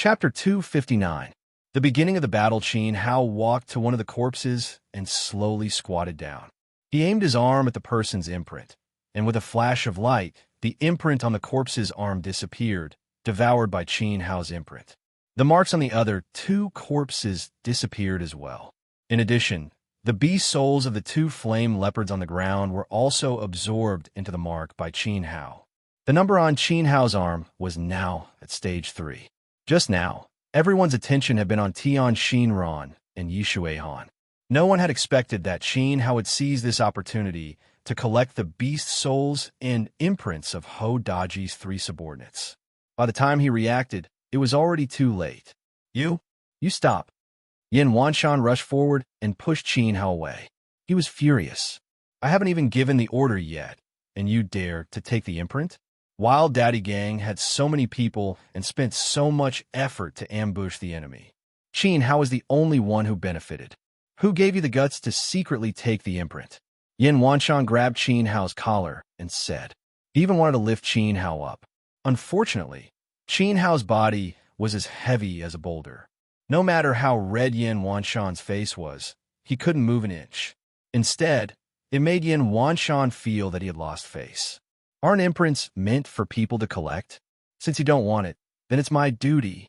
Chapter 259. The beginning of the battle. Qin Hao walked to one of the corpses and slowly squatted down. He aimed his arm at the person's imprint, and with a flash of light, the imprint on the corpse's arm disappeared, devoured by Qin Hao's imprint. The marks on the other two corpses disappeared as well. In addition, the beast souls of the two flame leopards on the ground were also absorbed into the mark by Qin Hao. The number on Qin Hao's arm was now at stage 3. Just now, everyone's attention had been on Tian Xinran and Yishui Han. No one had expected that Qin Hao would seize this opportunity to collect the beast souls and imprints of Hou Daji's 3 subordinates. By the time he reacted, it was already too late. You stop. Yin Wanshan rushed forward and pushed Qin Hao away. He was furious. I haven't even given the order yet, and you dare to take the imprint? Wild Daddy Gang had so many people and spent so much effort to ambush the enemy. Qin Hao was the only one who benefited. Who gave you the guts to secretly take the imprint? Yin Wanshan grabbed Qin Hao's collar and said. He even wanted to lift Qin Hao up. Unfortunately, Qin Hao's body was as heavy as a boulder. No matter how red Yin Wanshan's face was, he couldn't move an inch. Instead, it made Yin Wanshan feel that he had lost face. Aren't imprints meant for people to collect? Since you don't want it, then it's my duty.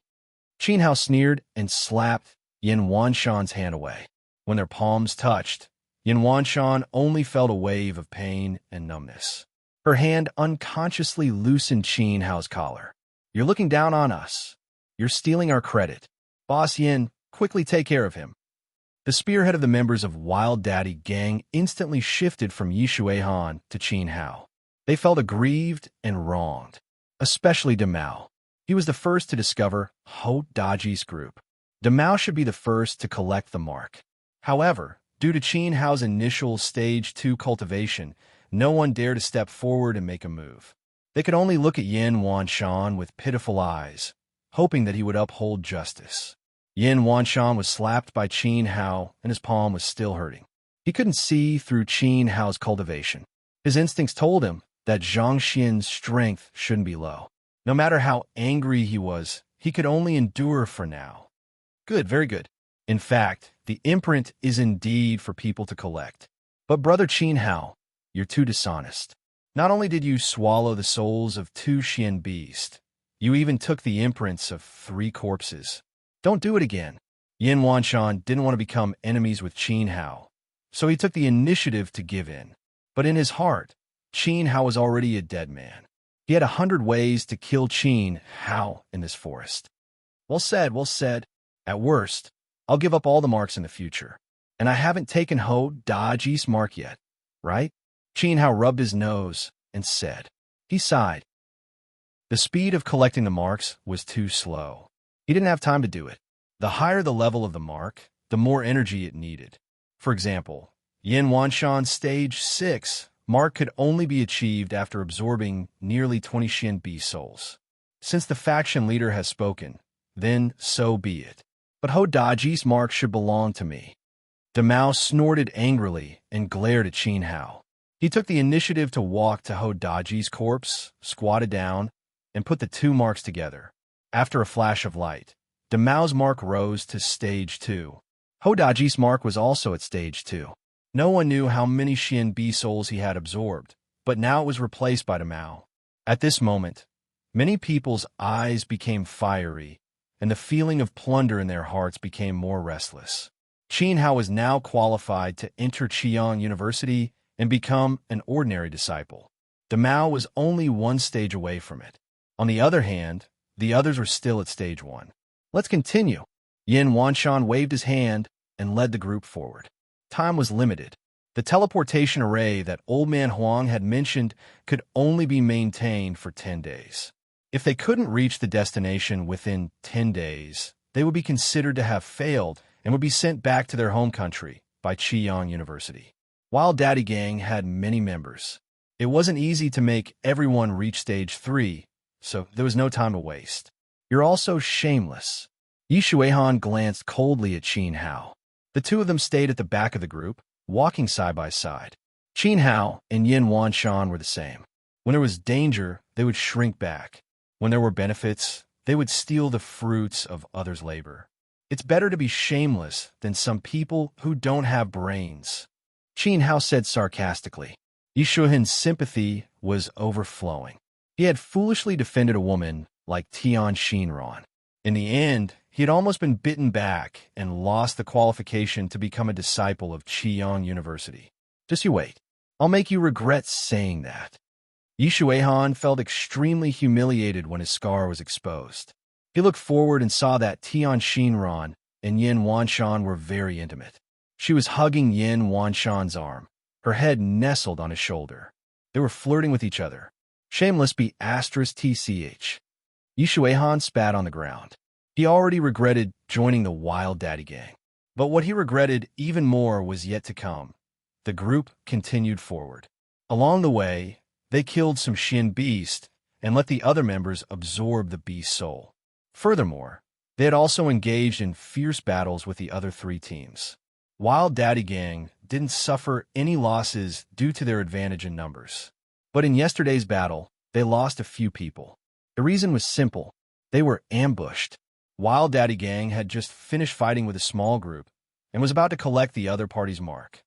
Qin Hao sneered and slapped Yin Wanshan's hand away. When their palms touched, Yin Wanshan only felt a wave of pain and numbness. Her hand unconsciously loosened Qin Hao's collar. You're looking down on us. You're stealing our credit. Boss Yin, quickly take care of him. The spearhead of the members of Wild Daddy Gang instantly shifted from Yishui Han to Qin Hao. They felt aggrieved and wronged, especially Demao. He was the first to discover Hou Daji's group. Demao should be the first to collect the mark. However, due to Qin Hao's initial stage 2 cultivation, no one dared to step forward and make a move. They could only look at Yin Wanshan with pitiful eyes, hoping that he would uphold justice. Yin Wanshan was slapped by Qin Hao, and his palm was still hurting. He couldn't see through Qin Hao's cultivation. His instincts told him that Zhang Xian's strength shouldn't be low. No matter how angry he was, he could only endure for now. Good, very good. In fact, the imprint is indeed for people to collect. But brother Qin Hao, you're too dishonest. Not only did you swallow the souls of 2 Xian beasts, you even took the imprints of 3 corpses. Don't do it again. Yin Wanshan didn't want to become enemies with Qin Hao, so he took the initiative to give in. But in his heart, Qin Hao was already a dead man. He had 100 ways to kill Qin Hao in this forest. Well said, well said. At worst, I'll give up all the marks in the future. And I haven't taken Hou Daji's mark yet, right? Qin Hao rubbed his nose and said. He sighed. The speed of collecting the marks was too slow. He didn't have time to do it. The higher the level of the mark, the more energy it needed. For example, Yin Wanshan's stage 6 mark could only be achieved after absorbing nearly 20 Xian beast souls. Since the faction leader has spoken, then so be it. But Hou Daji's mark should belong to me. Demao snorted angrily and glared at Qin Hao. He took the initiative to walk to Hou Daji's corpse, squatted down, and put the 2 marks together. After a flash of light, Demao's mark rose to stage 2. Hou Daji's mark was also at stage 2. No one knew how many Xian beast souls he had absorbed, but now it was replaced by Demao. At this moment, many people's eyes became fiery, and the feeling of plunder in their hearts became more restless. Qin Hao was now qualified to enter Qiang University and become an ordinary disciple. Demao was only 1 stage away from it. On the other hand, the others were still at stage 1. Let's continue. Yin Wanshan waved his hand and led the group forward. Time was limited. The teleportation array that Old Man Huang had mentioned could only be maintained for 10 days. If they couldn't reach the destination within 10 days, they would be considered to have failed and would be sent back to their home country by Qiang University. Wild Daddy Gang had many members. It wasn't easy to make everyone reach stage 3, so there was no time to waste. You're also shameless. Yishui Han glanced coldly at Qin Hao. The 2 of them stayed at the back of the group, walking side by side. Qin Hao and Yin Wanshan were the same. When there was danger, they would shrink back. When there were benefits, they would steal the fruits of others' labor. It's better to be shameless than some people who don't have brains, Qin Hao said sarcastically. Yi Shuhen's sympathy was overflowing. He had foolishly defended a woman like Tian Xinran. In the end, he had almost been bitten back and lost the qualification to become a disciple of Qiyang University. Just you wait. I'll make you regret saying that. Yi Shuehan felt extremely humiliated when his scar was exposed. He looked forward and saw that Tian Xinran and Yin Wanshan were very intimate. She was hugging Yin Wanshan's arm, her head nestled on his shoulder. They were flirting with each other. Shameless be *TCH. Yi Shuehan spat on the ground. He already regretted joining the Wild Daddy gang. But what he regretted even more was yet to come. The group continued forward. Along the way, they killed some Shin beast and let the other members absorb the beast's soul. Furthermore, they had also engaged in fierce battles with the other 3 teams. Wild Daddy gang didn't suffer any losses due to their advantage in numbers. But in yesterday's battle, they lost a few people. The reason was simple. They were ambushed. Wild Daddy gang had just finished fighting with a small group and was about to collect the other party's mark.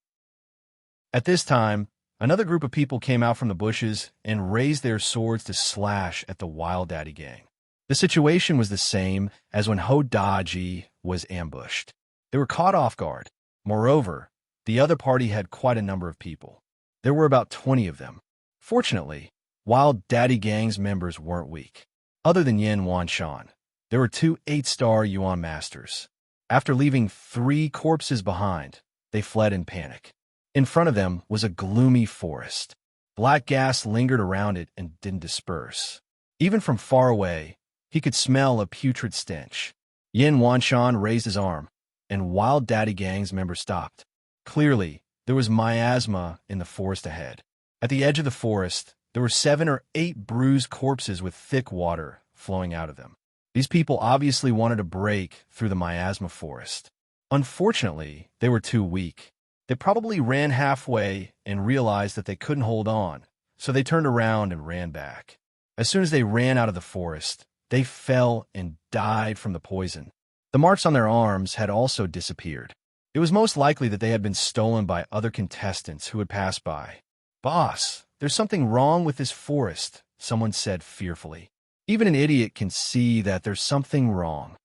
At this time, another group of people came out from the bushes and raised their swords to slash at the Wild Daddy gang. The situation was the same as when Ho Daji was ambushed. They were caught off guard. Moreover, the other party had quite a number of people. There were about 20 of them. Fortunately, Wild Daddy gang's members weren't weak. Other than Yin Wanshan, there were 2 8-star Yuan masters. After leaving 3 corpses behind, they fled in panic. In front of them was a gloomy forest. Black gas lingered around it and didn't disperse. Even from far away, he could smell a putrid stench. Yin Wanshan raised his arm, and Wild Daddy gang's members stopped. Clearly, there was miasma in the forest ahead. At the edge of the forest, there were 7 or 8 bruised corpses with thick water flowing out of them. These people obviously wanted to break through the miasma forest. Unfortunately, they were too weak. They probably ran halfway and realized that they couldn't hold on, so they turned around and ran back. As soon as they ran out of the forest, they fell and died from the poison. The marks on their arms had also disappeared. It was most likely that they had been stolen by other contestants who had passed by. "Boss, there's something wrong with this forest," someone said fearfully. "Even an idiot can see that there's something wrong."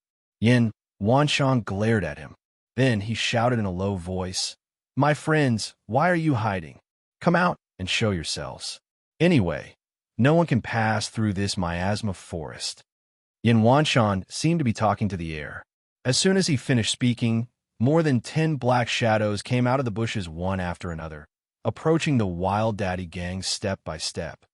Yin Wanshan glared at him. Then he shouted in a low voice, "My friends, why are you hiding? Come out and show yourselves. Anyway, no one can pass through this miasma forest." Yin Wanshan seemed to be talking to the air. As soon as he finished speaking, more than 10 black shadows came out of the bushes one after another, approaching the Wild Daddy gang step by step.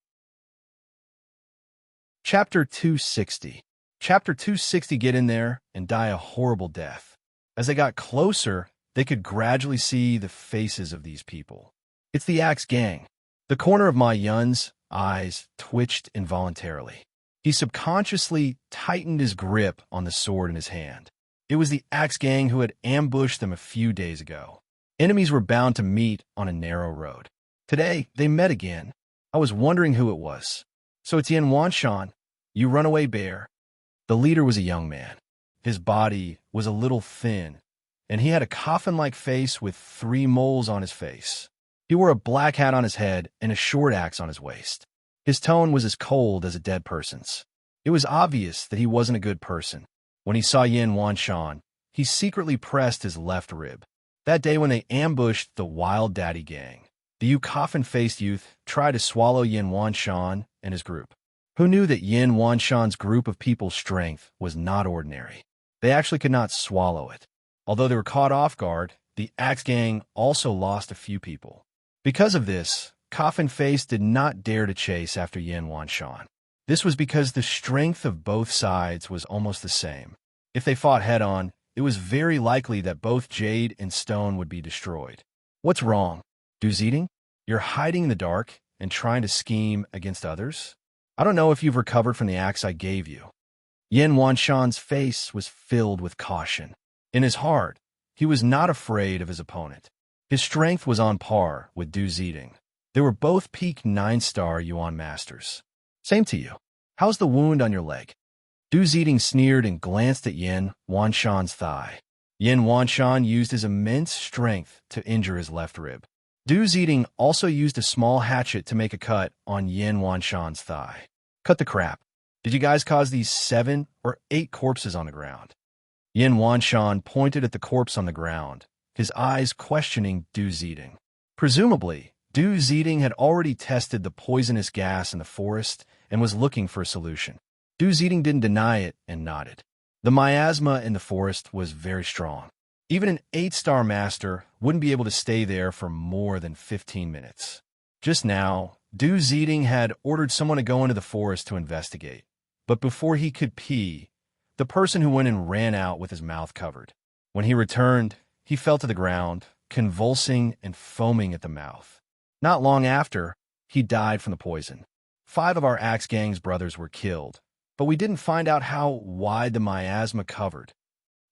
Chapter 260. Chapter 260. Get in there and die a horrible death. As they got closer, they could gradually see the faces of these people. It's the Axe gang. The corner of Ma Yun's eyes twitched involuntarily. He subconsciously tightened his grip on the sword in his hand. It was the Axe gang who had ambushed them a few days ago. Enemies were bound to meet on a narrow road. Today, they met again. I was wondering who it was. "So it's Yin Wanshan, you runaway bear." The leader was a young man. His body was a little thin, and he had a coffin-like face with 3 moles on his face. He wore a black hat on his head and a short axe on his waist. His tone was as cold as a dead person's. It was obvious that he wasn't a good person. When he saw Yin Wanshan, he secretly pressed his left rib. That day when they ambushed the Wild Daddy gang, the coffin-faced youth tried to swallow Yin Wanshan and his group. Who knew that Yin Wanshan's group of people's strength was not ordinary? They actually could not swallow it. Although they were caught off guard, the Axe gang also lost a few people. Because of this, Coffin Face did not dare to chase after Yin Wanshan. This was because the strength of both sides was almost the same. If they fought head-on, it was very likely that both Jade and Stone would be destroyed. What's wrong? Duziding? You're hiding in the dark and trying to scheme against others? I don't know if you've recovered from the axe I gave you. Yin Wanshan's face was filled with caution. In his heart, he was not afraid of his opponent. His strength was on par with Duziding. They were both peak 9-star Yuan masters. Same to you. How's the wound on your leg? Du Ziding sneered and glanced at Yin Wanshan's thigh. Yin Wanshan used his immense strength to injure his left rib. Du Ziding also used a small hatchet to make a cut on Yin Wanshan's thigh. Cut the crap. Did you guys cause these 7 or 8 corpses on the ground? Yin Wanshan pointed at the corpse on the ground, his eyes questioning Du Ziding. Presumably, Du Ziding had already tested the poisonous gas in the forest and was looking for a solution. Du Ziding didn't deny it and nodded. The miasma in the forest was very strong. Even an 8-star master wouldn't be able to stay there for more than 15 minutes. Just now, Du Ziding had ordered someone to go into the forest to investigate. But before he could pee, the person who went and ran out with his mouth covered. When he returned, he fell to the ground, convulsing and foaming at the mouth. Not long after, he died from the poison. 5 of our Axe Gang's brothers were killed, but we didn't find out how wide the miasma covered.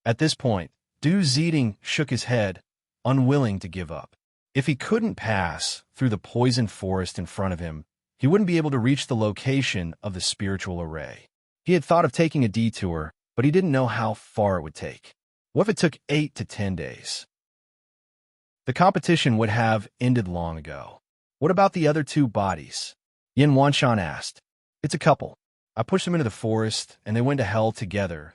At this point, Du Ziding shook his head, unwilling to give up. If he couldn't pass through the poisoned forest in front of him, he wouldn't be able to reach the location of the spiritual array. He had thought of taking a detour, but he didn't know how far it would take. What if it took 8 to 10 days? The competition would have ended long ago. What about the other 2 bodies? Yin Wanshan asked. It's a couple. I pushed them into the forest, and they went to hell together.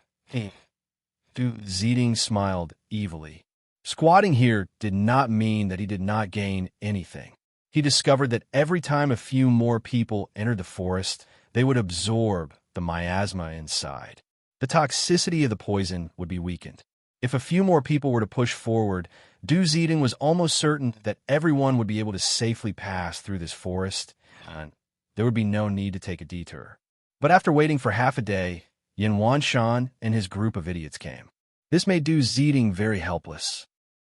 Du Ziding smiled evilly. Squatting here did not mean that he did not gain anything. He discovered that every time a few more people entered the forest, they would absorb the miasma inside. The toxicity of the poison would be weakened. If a few more people were to push forward, Du Ziding was almost certain that everyone would be able to safely pass through this forest, and there would be no need to take a detour. But after waiting for half a day, Yin Wanshan and his group of idiots came. This made Du Ziding very helpless.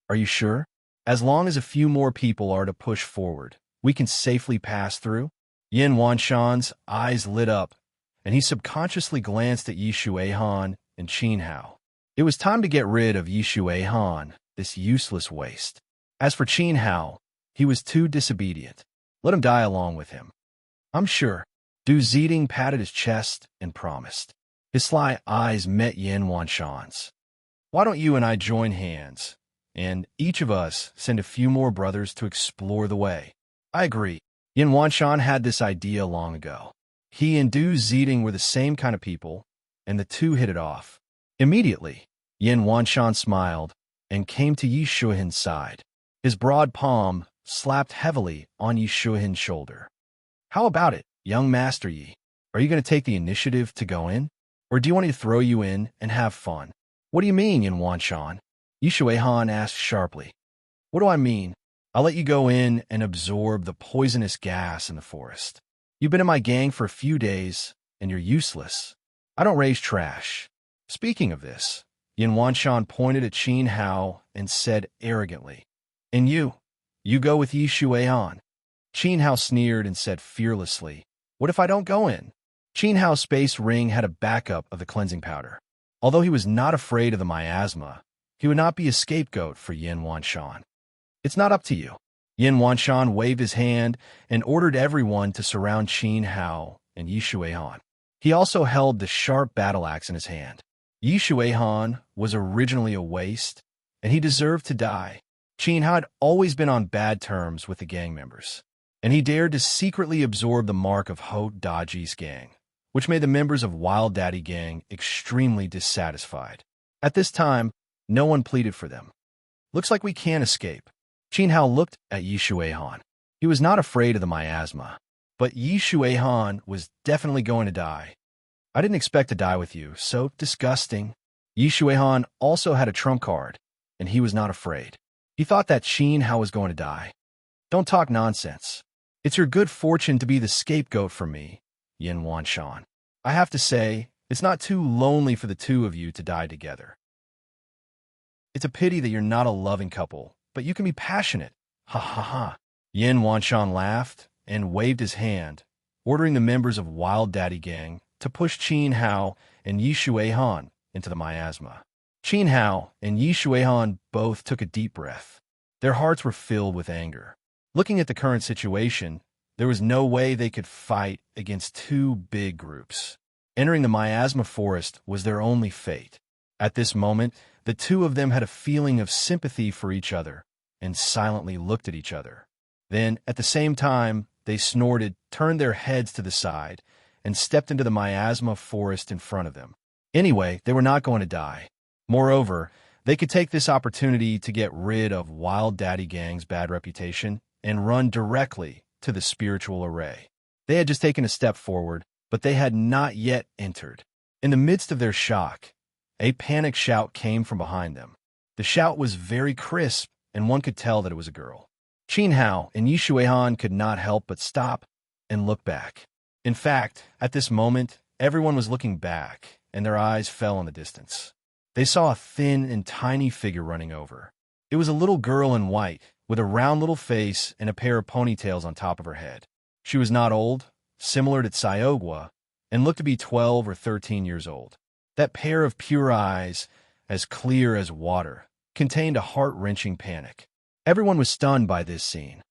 Are you sure? As long as a few more people are to push forward, we can safely pass through? Yin Wanshan's eyes lit up, and he subconsciously glanced at Yishu Han and Qin Hao. It was time to get rid of Yishu Han, this useless waste. As for Qin Hao, he was too disobedient. Let him die along with him. I'm sure. Du Ziding patted his chest and promised. His sly eyes met Yin Wanshan's. Why don't you and I join hands, and each of us send a few more brothers to explore the way? I agree. Yin Wanshan had this idea long ago. He and Du Ziding were the same kind of people, and the two hit it off. Immediately, Yin Wanshan smiled and came to Yi Shuhen's side. His broad palm slapped heavily on Yi Shuhen's shoulder. How about it, young Master Yi? Are you going to take the initiative to go in? Or do you want me to throw you in and have fun? What do you mean, Yin Wanshan? Yishu Han asked sharply. What do I mean? I'll let you go in and absorb the poisonous gas in the forest. You've been in my gang for a few days, and you're useless. I don't raise trash. Speaking of this, Yin Wanshan pointed at Qin Hao and said arrogantly, And you go with Yishu Han. Qin Hao sneered and said fearlessly, What if I don't go in? Qin Hao's space ring had a backup of the cleansing powder. Although he was not afraid of the miasma, he would not be a scapegoat for Yin Wanshan. It's not up to you. Yin Wanshan waved his hand and ordered everyone to surround Qin Hao and Yishu Han. He also held the sharp battle axe in his hand. Yishu Han was originally a waste, and he deserved to die. Qin Hao had always been on bad terms with the gang members, and he dared to secretly absorb the mark of Ho Daji's gang, which made the members of Wild Daddy Gang extremely dissatisfied. At this time, no one pleaded for them. Looks like we can escape. Qin Hao looked at Yishu Han. He was not afraid of the miasma, but Yishu Han was definitely going to die. I didn't expect to die with you, so disgusting. Yishu Han also had a trump card, and he was not afraid. He thought that Qin Hao was going to die. Don't talk nonsense. It's your good fortune to be the scapegoat for me, Yin Wanshan. I have to say, it's not too lonely for the two of you to die together. It's a pity that you're not a loving couple, but you can be passionate. Ha ha ha. Yin Wanshan laughed and waved his hand, ordering the members of Wild Daddy Gang to push Qin Hao and Yishu Han into the miasma. Qin Hao and Yishu Han both took a deep breath. Their hearts were filled with anger. Looking at the current situation, there was no way they could fight against two big groups. Entering the miasma forest was their only fate. At this moment, the two of them had a feeling of sympathy for each other and silently looked at each other. Then, at the same time, they snorted, turned their heads to the side, and stepped into the miasma forest in front of them. Anyway, they were not going to die. Moreover, they could take this opportunity to get rid of Wild Daddy Gang's bad reputation and run directly to the spiritual array. They had just taken a step forward, but they had not yet entered. In the midst of their shock, a panic shout came from behind them. The shout was very crisp, and one could tell that it was a girl. Qin Hao and Yi Shuihan could not help but stop and look back. In fact, at this moment, everyone was looking back, and their eyes fell in the distance. They saw a thin and tiny figure running over. It was a little girl in white, with a round little face and a pair of ponytails on top of her head. She was not old, similar to Tsiogwa, and looked to be 12 or 13 years old. That pair of pure eyes, as clear as water, contained a heart-wrenching panic. Everyone was stunned by this scene.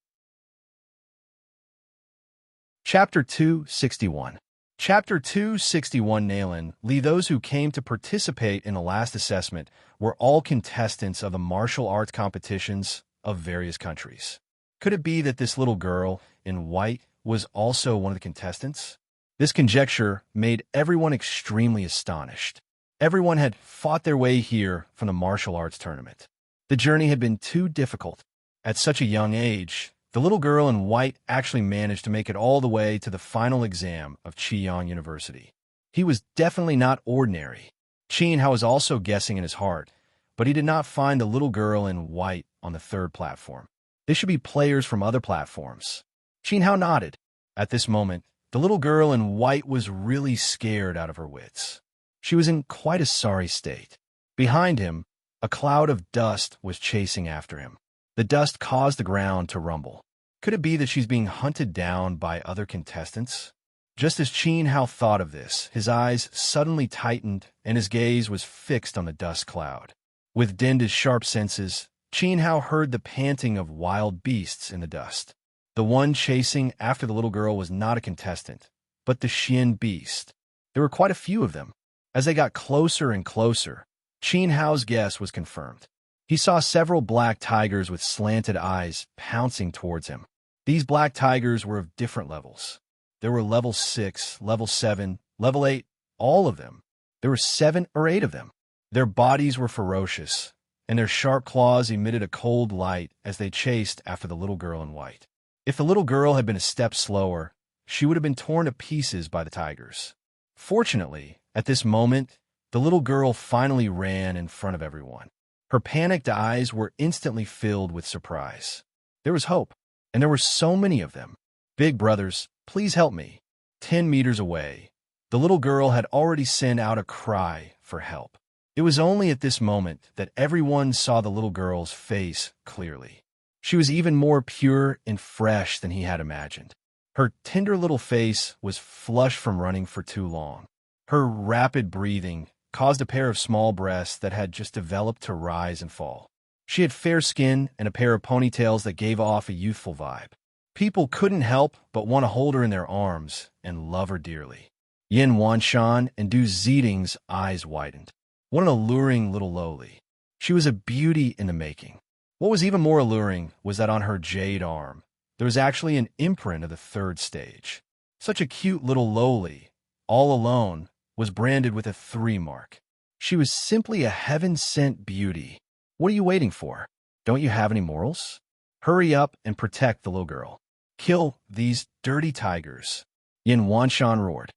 Chapter 261. Chapter 261 Nalan Li. Those who came to participate in the last assessment were all contestants of the martial arts competitions of various countries. Could it be that this little girl in white was also one of the contestants? This conjecture made everyone extremely astonished. Everyone had fought their way here from the martial arts tournament. The journey had been too difficult. At such a young age, the little girl in white actually managed to make it all the way to the final exam of Qiyang University. He was definitely not ordinary. Qin Hao was also guessing in his heart, but he did not find the little girl in white on the third platform. They should be players from other platforms. Qin Hao nodded. At this moment, the little girl in white was really scared out of her wits. She was in quite a sorry state. Behind him, a cloud of dust was chasing after him. The dust caused the ground to rumble. Could it be that she's being hunted down by other contestants? Just as Qin Hao thought of this, his eyes suddenly tightened and his gaze was fixed on the dust cloud. With dinned his sharp senses, Qin Hao heard the panting of wild beasts in the dust. The one chasing after the little girl was not a contestant, but the Xian beast. There were quite a few of them. As they got closer and closer, Qin Hao's guess was confirmed. He saw several black tigers with slanted eyes pouncing towards him. These black tigers were of different levels. There were level 6, level 7, level 8, all of them. There were 7 or 8 of them. Their bodies were ferocious, and their sharp claws emitted a cold light as they chased after the little girl in white. If the little girl had been a step slower, she would have been torn to pieces by the tigers. Fortunately, at this moment, the little girl finally ran in front of everyone. Her panicked eyes were instantly filled with surprise. There was hope, and there were so many of them. Big brothers, please help me. 10 meters away, the little girl had already sent out a cry for help. It was only at this moment that everyone saw the little girl's face clearly. She was even more pure and fresh than he had imagined. Her tender little face was flushed from running for too long. Her rapid breathing caused a pair of small breasts that had just developed to rise and fall. She had fair skin and a pair of ponytails that gave off a youthful vibe. People couldn't help but want to hold her in their arms and love her dearly. Yin Wanshan and Du Ziding's eyes widened. What an alluring little lowly. She was a beauty in the making. What was even more alluring was that on her jade arm, there was actually an imprint of the 3rd stage. Such a cute little lowly, all alone, was branded with a 3 mark. She was simply a heaven-sent beauty. What are you waiting for? Don't you have any morals? Hurry up and protect the little girl. Kill these dirty tigers. Yin Wanshan roared.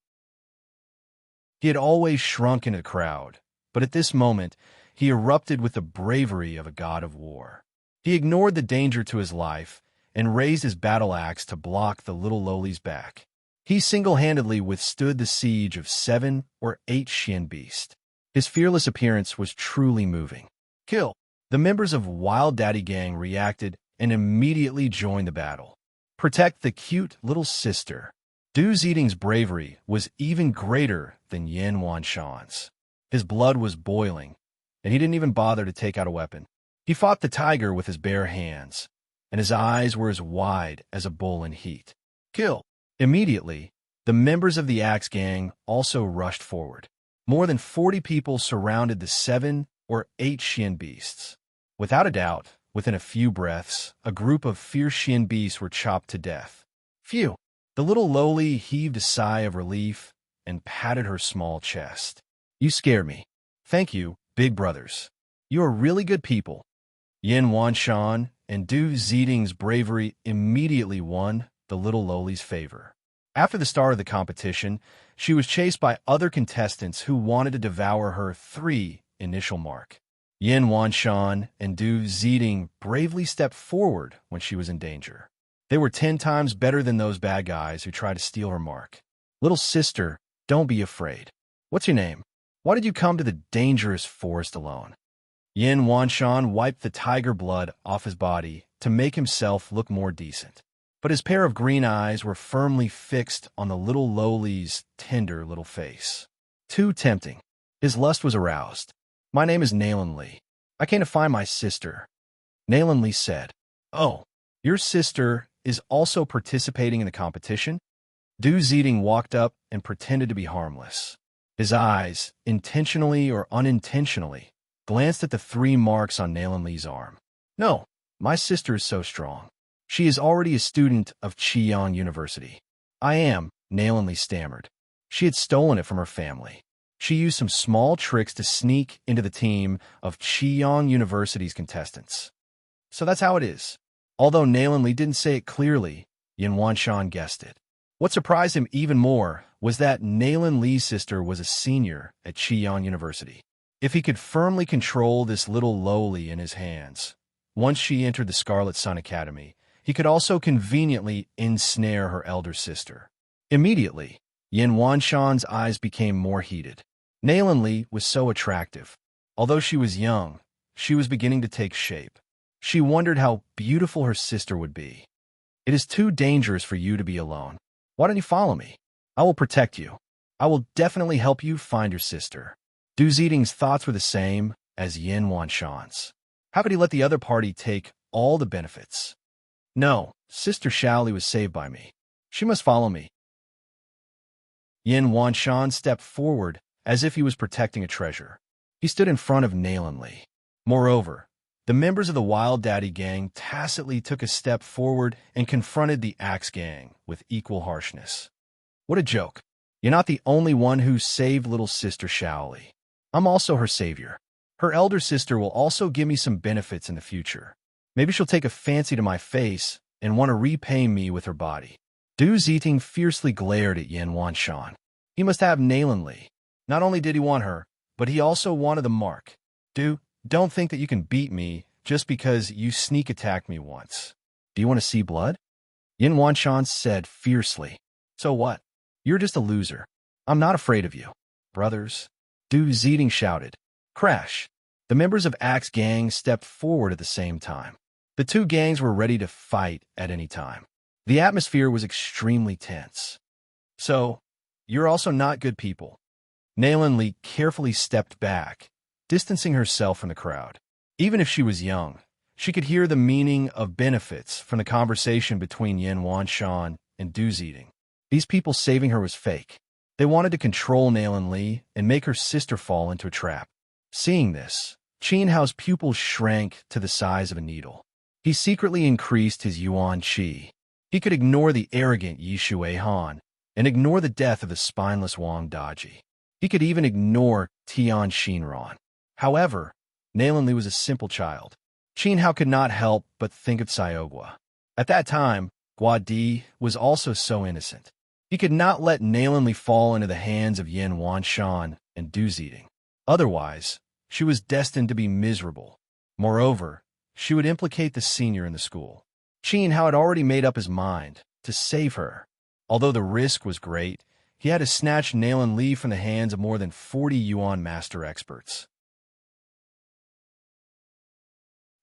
He had always shrunk into the crowd, but at this moment, he erupted with the bravery of a god of war. He ignored the danger to his life and raised his battle axe to block the little lowly's back. He single-handedly withstood the siege of 7 or 8 Xian beasts. His fearless appearance was truly moving. Kill! The members of Wild Daddy Gang reacted and immediately joined the battle. Protect the cute little sister. Du Ziding's bravery was even greater than Yin Wanshan's. His blood was boiling, and he didn't even bother to take out a weapon. He fought the tiger with his bare hands, and his eyes were as wide as a bull in heat. Kill! Immediately, The members of the Axe Gang also rushed forward. More than 40 people surrounded the 7 or 8 Xian beasts. Without a doubt, within a few breaths, a group of fierce Xian beasts were chopped to death. Phew! The little lowly heaved a sigh of relief and patted her small chest. You scared me. Thank you, big brothers. You are really good people. Yin Wanshan and Du Ziding's bravery immediately won the little lowly's favor. After the start of the competition, she was chased by other contestants who wanted to devour her 3 initial mark. Yin Wanshan and Du Ziding bravely stepped forward when she was in danger. They were 10 times better than those bad guys who tried to steal her mark. Little sister, don't be afraid. What's your name? Why did you come to the dangerous forest alone? Yin Wanshan wiped the tiger blood off his body to make himself look more decent. But his pair of green eyes were firmly fixed on the little lowly's tender little face. Too tempting. His lust was aroused. My name is Nalan Li. I came to find my sister. Nalan Li said. Oh, your sister is also participating in the competition? Du Ziding walked up and pretended to be harmless. His eyes, intentionally or unintentionally, glanced at the 3 marks on Nalan Li's arm. No, my sister is so strong. She is already a student of Qiyang University. I am, Nalan Li stammered. She had stolen it from her family. She used some small tricks to sneak into the team of Qiyang University's contestants. So that's how it is. Although Nalan Li didn't say it clearly, Yin Wanshan guessed it. What surprised him even more was that Nalan Li's sister was a senior at Qiyang University. If he could firmly control this little lowly in his hands, once she entered the Scarlet Sun Academy, he could also conveniently ensnare her elder sister. Immediately, Yin Wanshan's eyes became more heated. Nalan Li was so attractive. Although she was young, she was beginning to take shape. She wondered how beautiful her sister would be. It is too dangerous for you to be alone. Why don't you follow me? I will protect you. I will definitely help you find your sister. Du Ziding's thoughts were the same as Yin Wanshan's. How could he let the other party take all the benefits? No, Sister Shaoli was saved by me. She must follow me. Yin Wanshan stepped forward as if he was protecting a treasure. He stood in front of Nalan Li. Moreover, the members of the Wild Daddy Gang tacitly took a step forward and confronted the Axe Gang with equal harshness. What a joke. You're not the only one who saved little Sister Shaoli. I'm also her savior. Her elder sister will also give me some benefits in the future. Maybe she'll take a fancy to my face and want to repay me with her body. Du Ziding fiercely glared at Yin Wanshan. He must have Nalan Li. Not only did he want her, but he also wanted the mark. Don't think that you can beat me just because you sneak attacked me once. Do you want to see blood? Yin Wanshan said fiercely. So what? You're just a loser. I'm not afraid of you. Brothers. Du Ziding shouted. Crash. The members of Axe Gang stepped forward at the same time. The 2 gangs were ready to fight at any time. The atmosphere was extremely tense. So, you're also not good people. Nalan Li carefully stepped back, distancing herself from the crowd. Even if she was young, she could hear the meaning of benefits from the conversation between Yin Wanshan and Du Ziding. These people saving her was fake. They wanted to control Nalan Li and make her sister fall into a trap. Seeing this, Qin Hao's pupils shrank to the size of a needle. He secretly increased his yuan qi. He could ignore the arrogant Yi Shui Han and ignore the death of the spineless Wang Daji. He could even ignore Tian Xinran. However, Nalan Li was a simple child. Qin Hao could not help but think of Xiaogua. At that time, Gua Di was also so innocent. He could not let Nalan Li fall into the hands of Yin Wanshan and Du Ziding. Otherwise, she was destined to be miserable. Moreover, she would implicate the senior in the school. Qin Hao had already made up his mind to save her. Although the risk was great, he had to snatch Nalan Li from the hands of more than 40 Yuan master experts.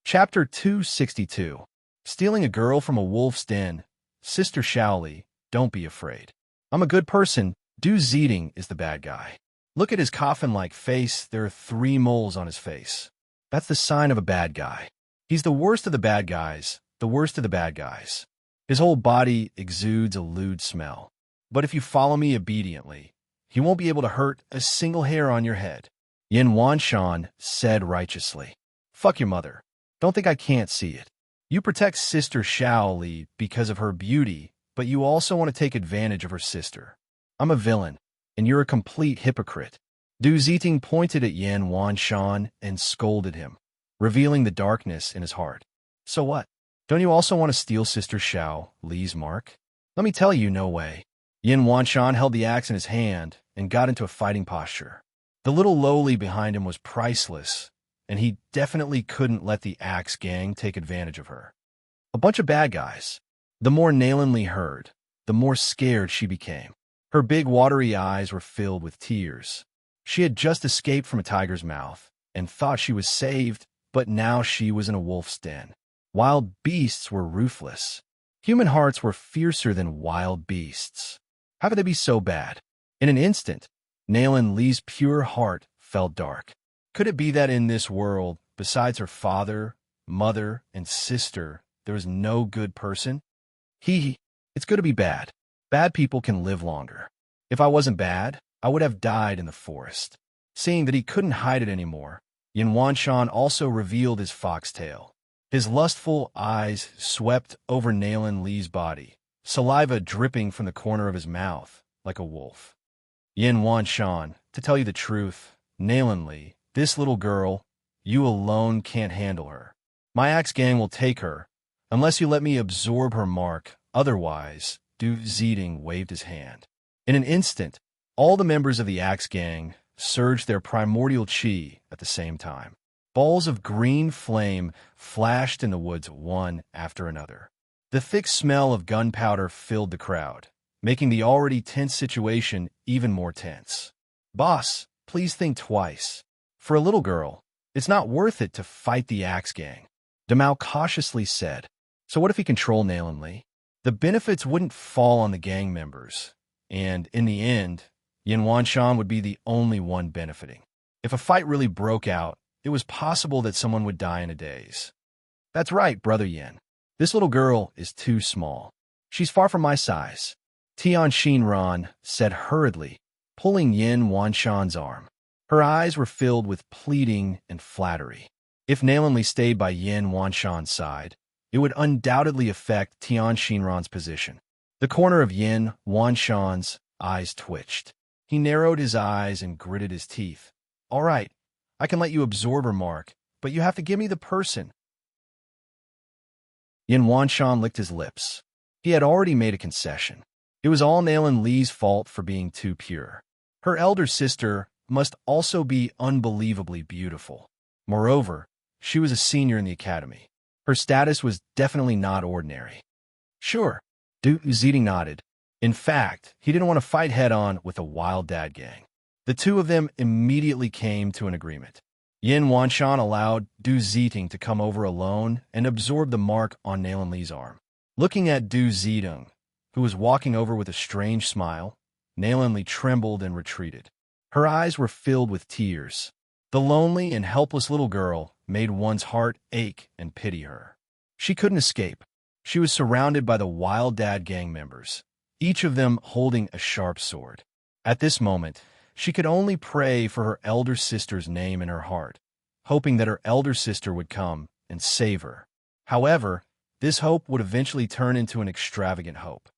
Chapter 262. Stealing a girl from a wolf's den. Sister Shaoli, don't be afraid. I'm a good person. Du Ziding is the bad guy. Look at his coffin-like face. There are 3 moles on his face. That's the sign of a bad guy. He's the worst of the bad guys, the worst of the bad guys. His whole body exudes a lewd smell. But if you follow me obediently, he won't be able to hurt a single hair on your head. Yin Wanshan said righteously. Fuck your mother. Don't think I can't see it. You protect Sister Shao Li because of her beauty, but you also want to take advantage of her sister. I'm a villain, and you're a complete hypocrite. Du Ziting pointed at Yin Wanshan and scolded him, revealing the darkness in his heart. So what? Don't you also want to steal Sister Shao Li's mark? Let me tell you, no way. Yin Wanshan held the axe in his hand and got into a fighting posture. The little lowly behind him was priceless, and he definitely couldn't let the axe gang take advantage of her. A bunch of bad guys. The more Nalan Li heard, the more scared she became. Her big watery eyes were filled with tears. She had just escaped from a tiger's mouth and thought she was saved, but now she was in a wolf's den. Wild beasts were ruthless. Human hearts were fiercer than wild beasts. How could they be so bad? In an instant, Nalan Li's pure heart felt dark. Could it be that in this world, besides her father, mother, and sister, there was no good person? It's good to be bad. Bad people can live longer. If I wasn't bad, I would have died in the forest. Seeing that he couldn't hide it anymore, Yin Wanshan also revealed his foxtail. His lustful eyes swept over Nalan Li's body, saliva dripping from the corner of his mouth like a wolf. Yin Wanshan, to tell you the truth, Nalan Li, this little girl, you alone can't handle her. My axe gang will take her, unless you let me absorb her mark. Otherwise, Du Ziting waved his hand. In an instant, all the members of the axe gang surged their primordial chi at the same time. Balls of green flame flashed in the woods one after another. The thick smell of gunpowder filled the crowd, making the already tense situation even more tense. Boss, please think twice. For a little girl, it's not worth it to fight the axe gang. Demao cautiously said. So what if he controlled Nalan Li? The benefits wouldn't fall on the gang members, and in the end, Yin Wanshan would be the only one benefiting. If a fight really broke out, it was possible that someone would die in a daze. That's right, Brother Yin. This little girl is too small. She's far from my size. Tian Xinran said hurriedly, pulling Yin Wanshan's arm. Her eyes were filled with pleading and flattery. If Nalan Li stayed by Yin Wanshan's side, it would undoubtedly affect Tian Xinran's position. The corner of Yin Wanshan's eyes twitched. He narrowed his eyes and gritted his teeth. All right, I can let you absorb her mark, but you have to give me the person. Yin Wanshan licked his lips. He had already made a concession. It was all Nalan Li's fault for being too pure. Her elder sister must also be unbelievably beautiful. Moreover, she was a senior in the academy. Her status was definitely not ordinary. Sure, Du Ziting nodded. In fact, he didn't want to fight head-on with a wild dad gang. The two of them immediately came to an agreement. Yin Wanshan allowed Du Ziting to come over alone and absorb the mark on Nalan Li's arm. Looking at Du Ziting, who was walking over with a strange smile, Nalan Li trembled and retreated. Her eyes were filled with tears. The lonely and helpless little girl made one's heart ache and pity her. She couldn't escape. She was surrounded by the wild dad gang members, each of them holding a sharp sword. At this moment, she could only pray for her elder sister's name in her heart, hoping that her elder sister would come and save her. However, this hope would eventually turn into an extravagant hope.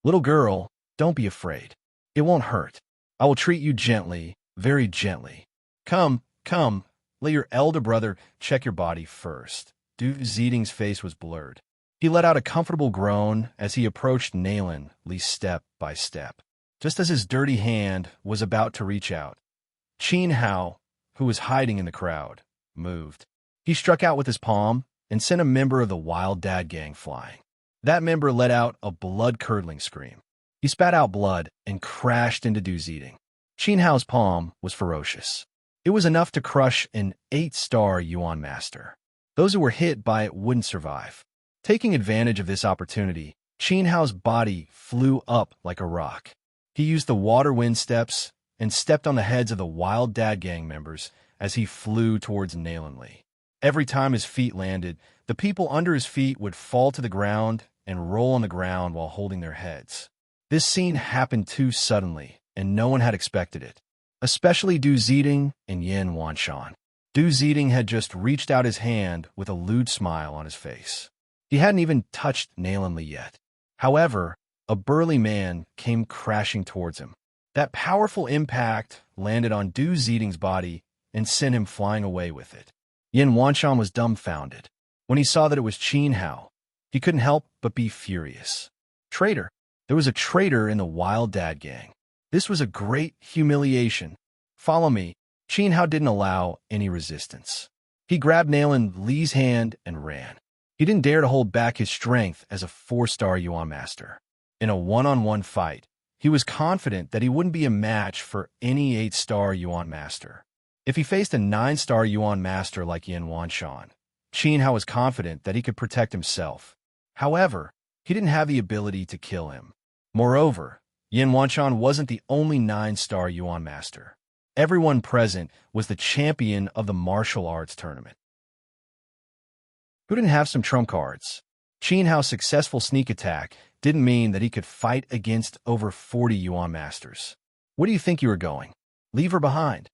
Little girl, don't be afraid. It won't hurt. I will treat you gently, very gently. Come, let your elder brother check your body first. Du Ziting's face was blurred. He let out a comfortable groan as he approached Nalan Li step by step. Just as his dirty hand was about to reach out, Qin Hao, who was hiding in the crowd, moved. He struck out with his palm and sent a member of the wild dad gang flying. That member let out a blood-curdling scream. He spat out blood and crashed into Du Ziting. Qin Hao's palm was ferocious. It was enough to crush an 8-star Yuan master. Those who were hit by it wouldn't survive. Taking advantage of this opportunity, Qin Hao's body flew up like a rock. He used the water wind steps and stepped on the heads of the wild dad gang members as he flew towards Nalan Li. Every time his feet landed, the people under his feet would fall to the ground and roll on the ground while holding their heads. This scene happened too suddenly, and no one had expected it, especially Du Ziding and Yin Wanshan. Du Ziding had just reached out his hand with a lewd smile on his face. He hadn't even touched Nalan Li yet. However, a burly man came crashing towards him. That powerful impact landed on Du Ziding's body and sent him flying away with it. Yin Wanshan was dumbfounded. When he saw that it was Qin Hao, he couldn't help but be furious. Traitor! There was a traitor in the Wild Dad gang. This was a great humiliation. Follow me. Qin Hao didn't allow any resistance. He grabbed Nalan Li's hand and ran. He didn't dare to hold back his strength as a 4-star Yuan master. In a one-on-one fight, he was confident that he wouldn't be a match for any 8-star Yuan master. If he faced a 9-star Yuan master like Yin Wanshan, Qin Hao was confident that he could protect himself. However, he didn't have the ability to kill him. Moreover, Yin Wanshan wasn't the only 9-star Yuan master. Everyone present was the champion of the martial arts tournament. Who didn't have some trump cards? Qin Hao's successful sneak attack didn't mean that he could fight against over 40 Yuan masters. Where do you think you were going? Leave her behind.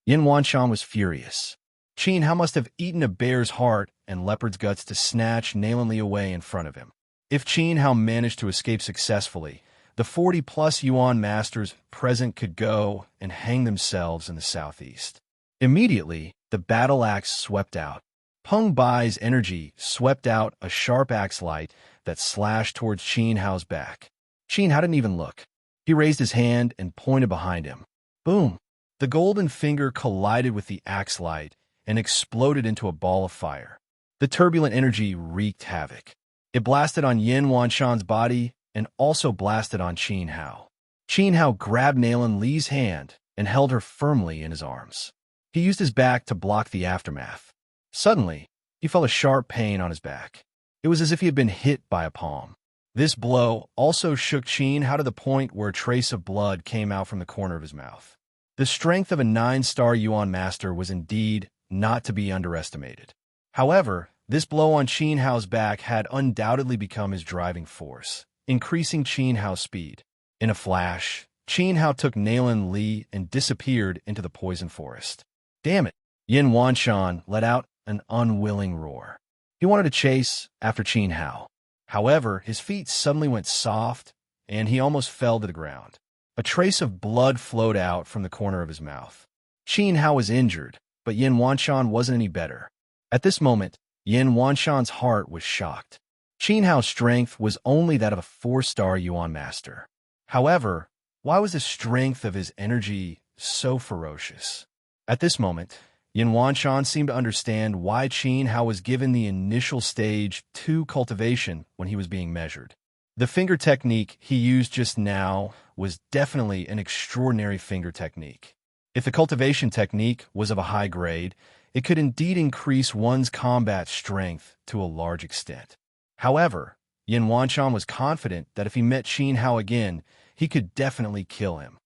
Yin Wanshan was furious. Qin Hao must have eaten a bear's heart and leopard's guts to snatch Nalan Li away in front of him. If Qin Hao managed to escape successfully, the 40-plus Yuan masters present could go and hang themselves in the southeast. Immediately, the battle axe swept out. Peng Bai's energy swept out a sharp axe light that slashed towards Qin Hao's back. Qin Hao didn't even look. He raised his hand and pointed behind him. Boom! The golden finger collided with the axe light and exploded into a ball of fire. The turbulent energy wreaked havoc. It blasted on Yin Wanshan's body and also blasted on Qin Hao. Qin Hao grabbed Nalan Li's hand and held her firmly in his arms. He used his back to block the aftermath. Suddenly, he felt a sharp pain on his back. It was as if he had been hit by a palm. This blow also shook Qin Hao to the point where a trace of blood came out from the corner of his mouth. The strength of a 9-star Yuan master was indeed not to be underestimated. However, this blow on Qin Hao's back had undoubtedly become his driving force, increasing Qin Hao's speed. In a flash, Qin Hao took Nalan Li and disappeared into the poison forest. Damn it! Yin Wanshan let out an unwilling roar. He wanted to chase after Qin Hao. However, his feet suddenly went soft, and he almost fell to the ground. A trace of blood flowed out from the corner of his mouth. Qin Hao was injured, but Yin Wanshan wasn't any better. At this moment, Yin Wanshan's heart was shocked. Qin Hao's strength was only that of a 4-star Yuan master. However, why was the strength of his energy so ferocious? At this moment, Yin Wanshan seemed to understand why Qin Hao was given the initial stage 2 cultivation when he was being measured. The finger technique he used just now was definitely an extraordinary finger technique. If the cultivation technique was of a high grade, it could indeed increase one's combat strength to a large extent. However, Yin Wanshan was confident that if he met Qin Hao again, he could definitely kill him.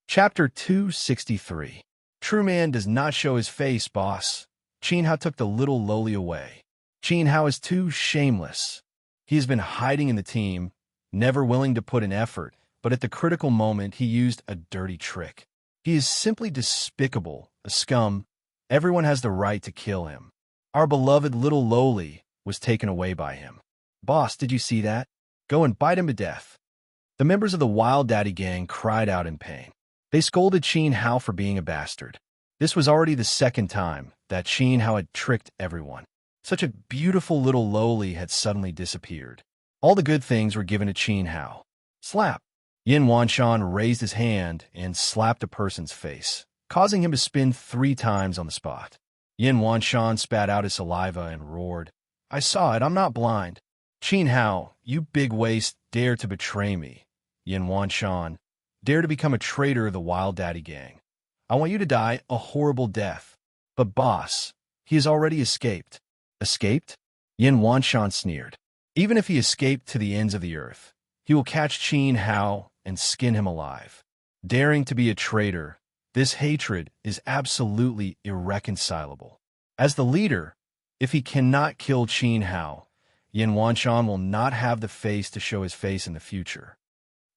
Chapter 263. True man does not show his face, boss. Qin Hao took the little lowly away. Qin Hao is too shameless. He has been hiding in the team, never willing to put in effort, but at the critical moment he used a dirty trick. He is simply despicable, a scum. Everyone has the right to kill him. Our beloved little lowly was taken away by him. Boss, did you see that? Go and bite him to death. The members of the Wild Daddy gang cried out in pain. They scolded Qin Hao for being a bastard. This was already the second time that Qin Hao had tricked everyone. Such a beautiful little lowly had suddenly disappeared. All the good things were given to Qin Hao. Slap! Yin Wanshan raised his hand and slapped a person's face, causing him to spin 3 times on the spot. Yin Wanshan spat out his saliva and roared, I saw it, I'm not blind. Qin Hao, you big waste, dare to betray me. Yin Wanshan, dare to become a traitor of the Wild Daddy gang. I want you to die a horrible death. But boss, he has already escaped. Escaped? Yin Wanshan sneered. Even if he escaped to the ends of the earth, he will catch Qin Hao and skin him alive. Daring to be a traitor, this hatred is absolutely irreconcilable. As the leader, if he cannot kill Qin Hao, Yin Wanshan will not have the face to show his face in the future.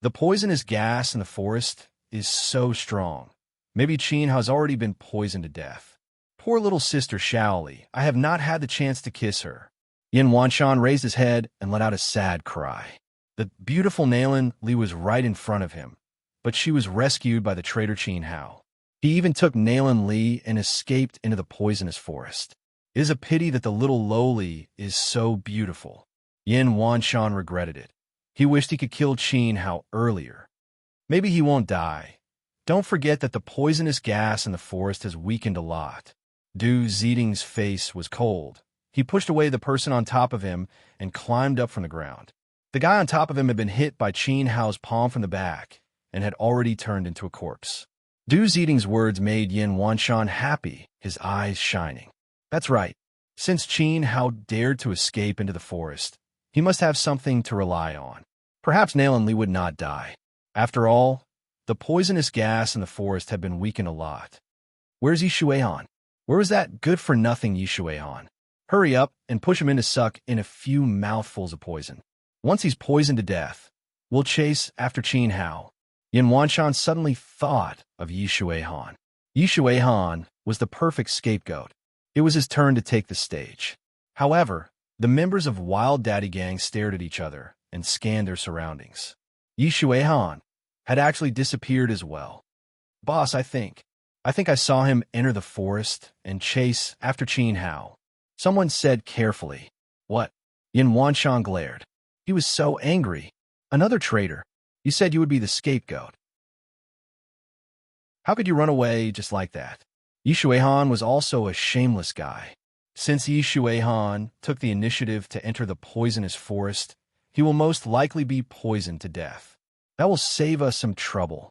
The poisonous gas in the forest is so strong. Maybe Qin has already been poisoned to death. Poor little sister Shaoli, I have not had the chance to kiss her. Yin Wanshan raised his head and let out a sad cry. The beautiful Nalan Li was right in front of him, but she was rescued by the traitor Qin Hao. He even took Nalan Li and escaped into the poisonous forest. It is a pity that the little lowly is so beautiful. Yin Wanshan regretted it. He wished he could kill Qin Hao earlier. Maybe he won't die. Don't forget that the poisonous gas in the forest has weakened a lot. Du Zeding's face was cold. He pushed away the person on top of him and climbed up from the ground. The guy on top of him had been hit by Qin Hao's palm from the back and had already turned into a corpse. Du Zeding's words made Yin Wanshan happy, his eyes shining. That's right. Since Qin Hao dared to escape into the forest, he must have something to rely on. Perhaps Nalan Li would not die. After all, the poisonous gas in the forest had been weakened a lot. Where's Yi Shuihan? Where was that good-for-nothing Yi Shuihan? Hurry up and push him in to suck in a few mouthfuls of poison. Once he's poisoned to death, we'll chase after Qin Hao. Yin Wanshan suddenly thought of Yi Shuihan. Yi Shuihan was the perfect scapegoat. It was his turn to take the stage. However, the members of Wild Daddy Gang stared at each other and scanned their surroundings. Yi Shuihan had actually disappeared as well. Boss, I think I saw him enter the forest and chase after Qin Hao. Someone said carefully. What? Yin Wanshan glared. He was so angry. Another traitor. You said you would be the scapegoat. How could you run away just like that? Yi Shuihan was also a shameless guy. Since Yi Shuihan took the initiative to enter the poisonous forest, he will most likely be poisoned to death. That will save us some trouble.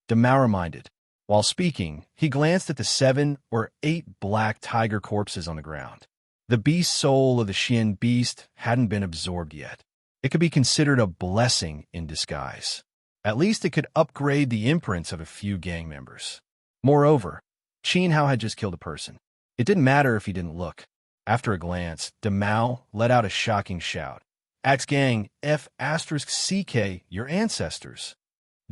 Demao reminded. While speaking, he glanced at the 7 or 8 black tiger corpses on the ground. The beast soul of the Xian beast hadn't been absorbed yet. It could be considered a blessing in disguise. At least it could upgrade the imprints of a few gang members. Moreover, Qin Hao had just killed a person. It didn't matter if he didn't look. After a glance, Demao let out a shocking shout. Axe Gang, F*CK, your ancestors.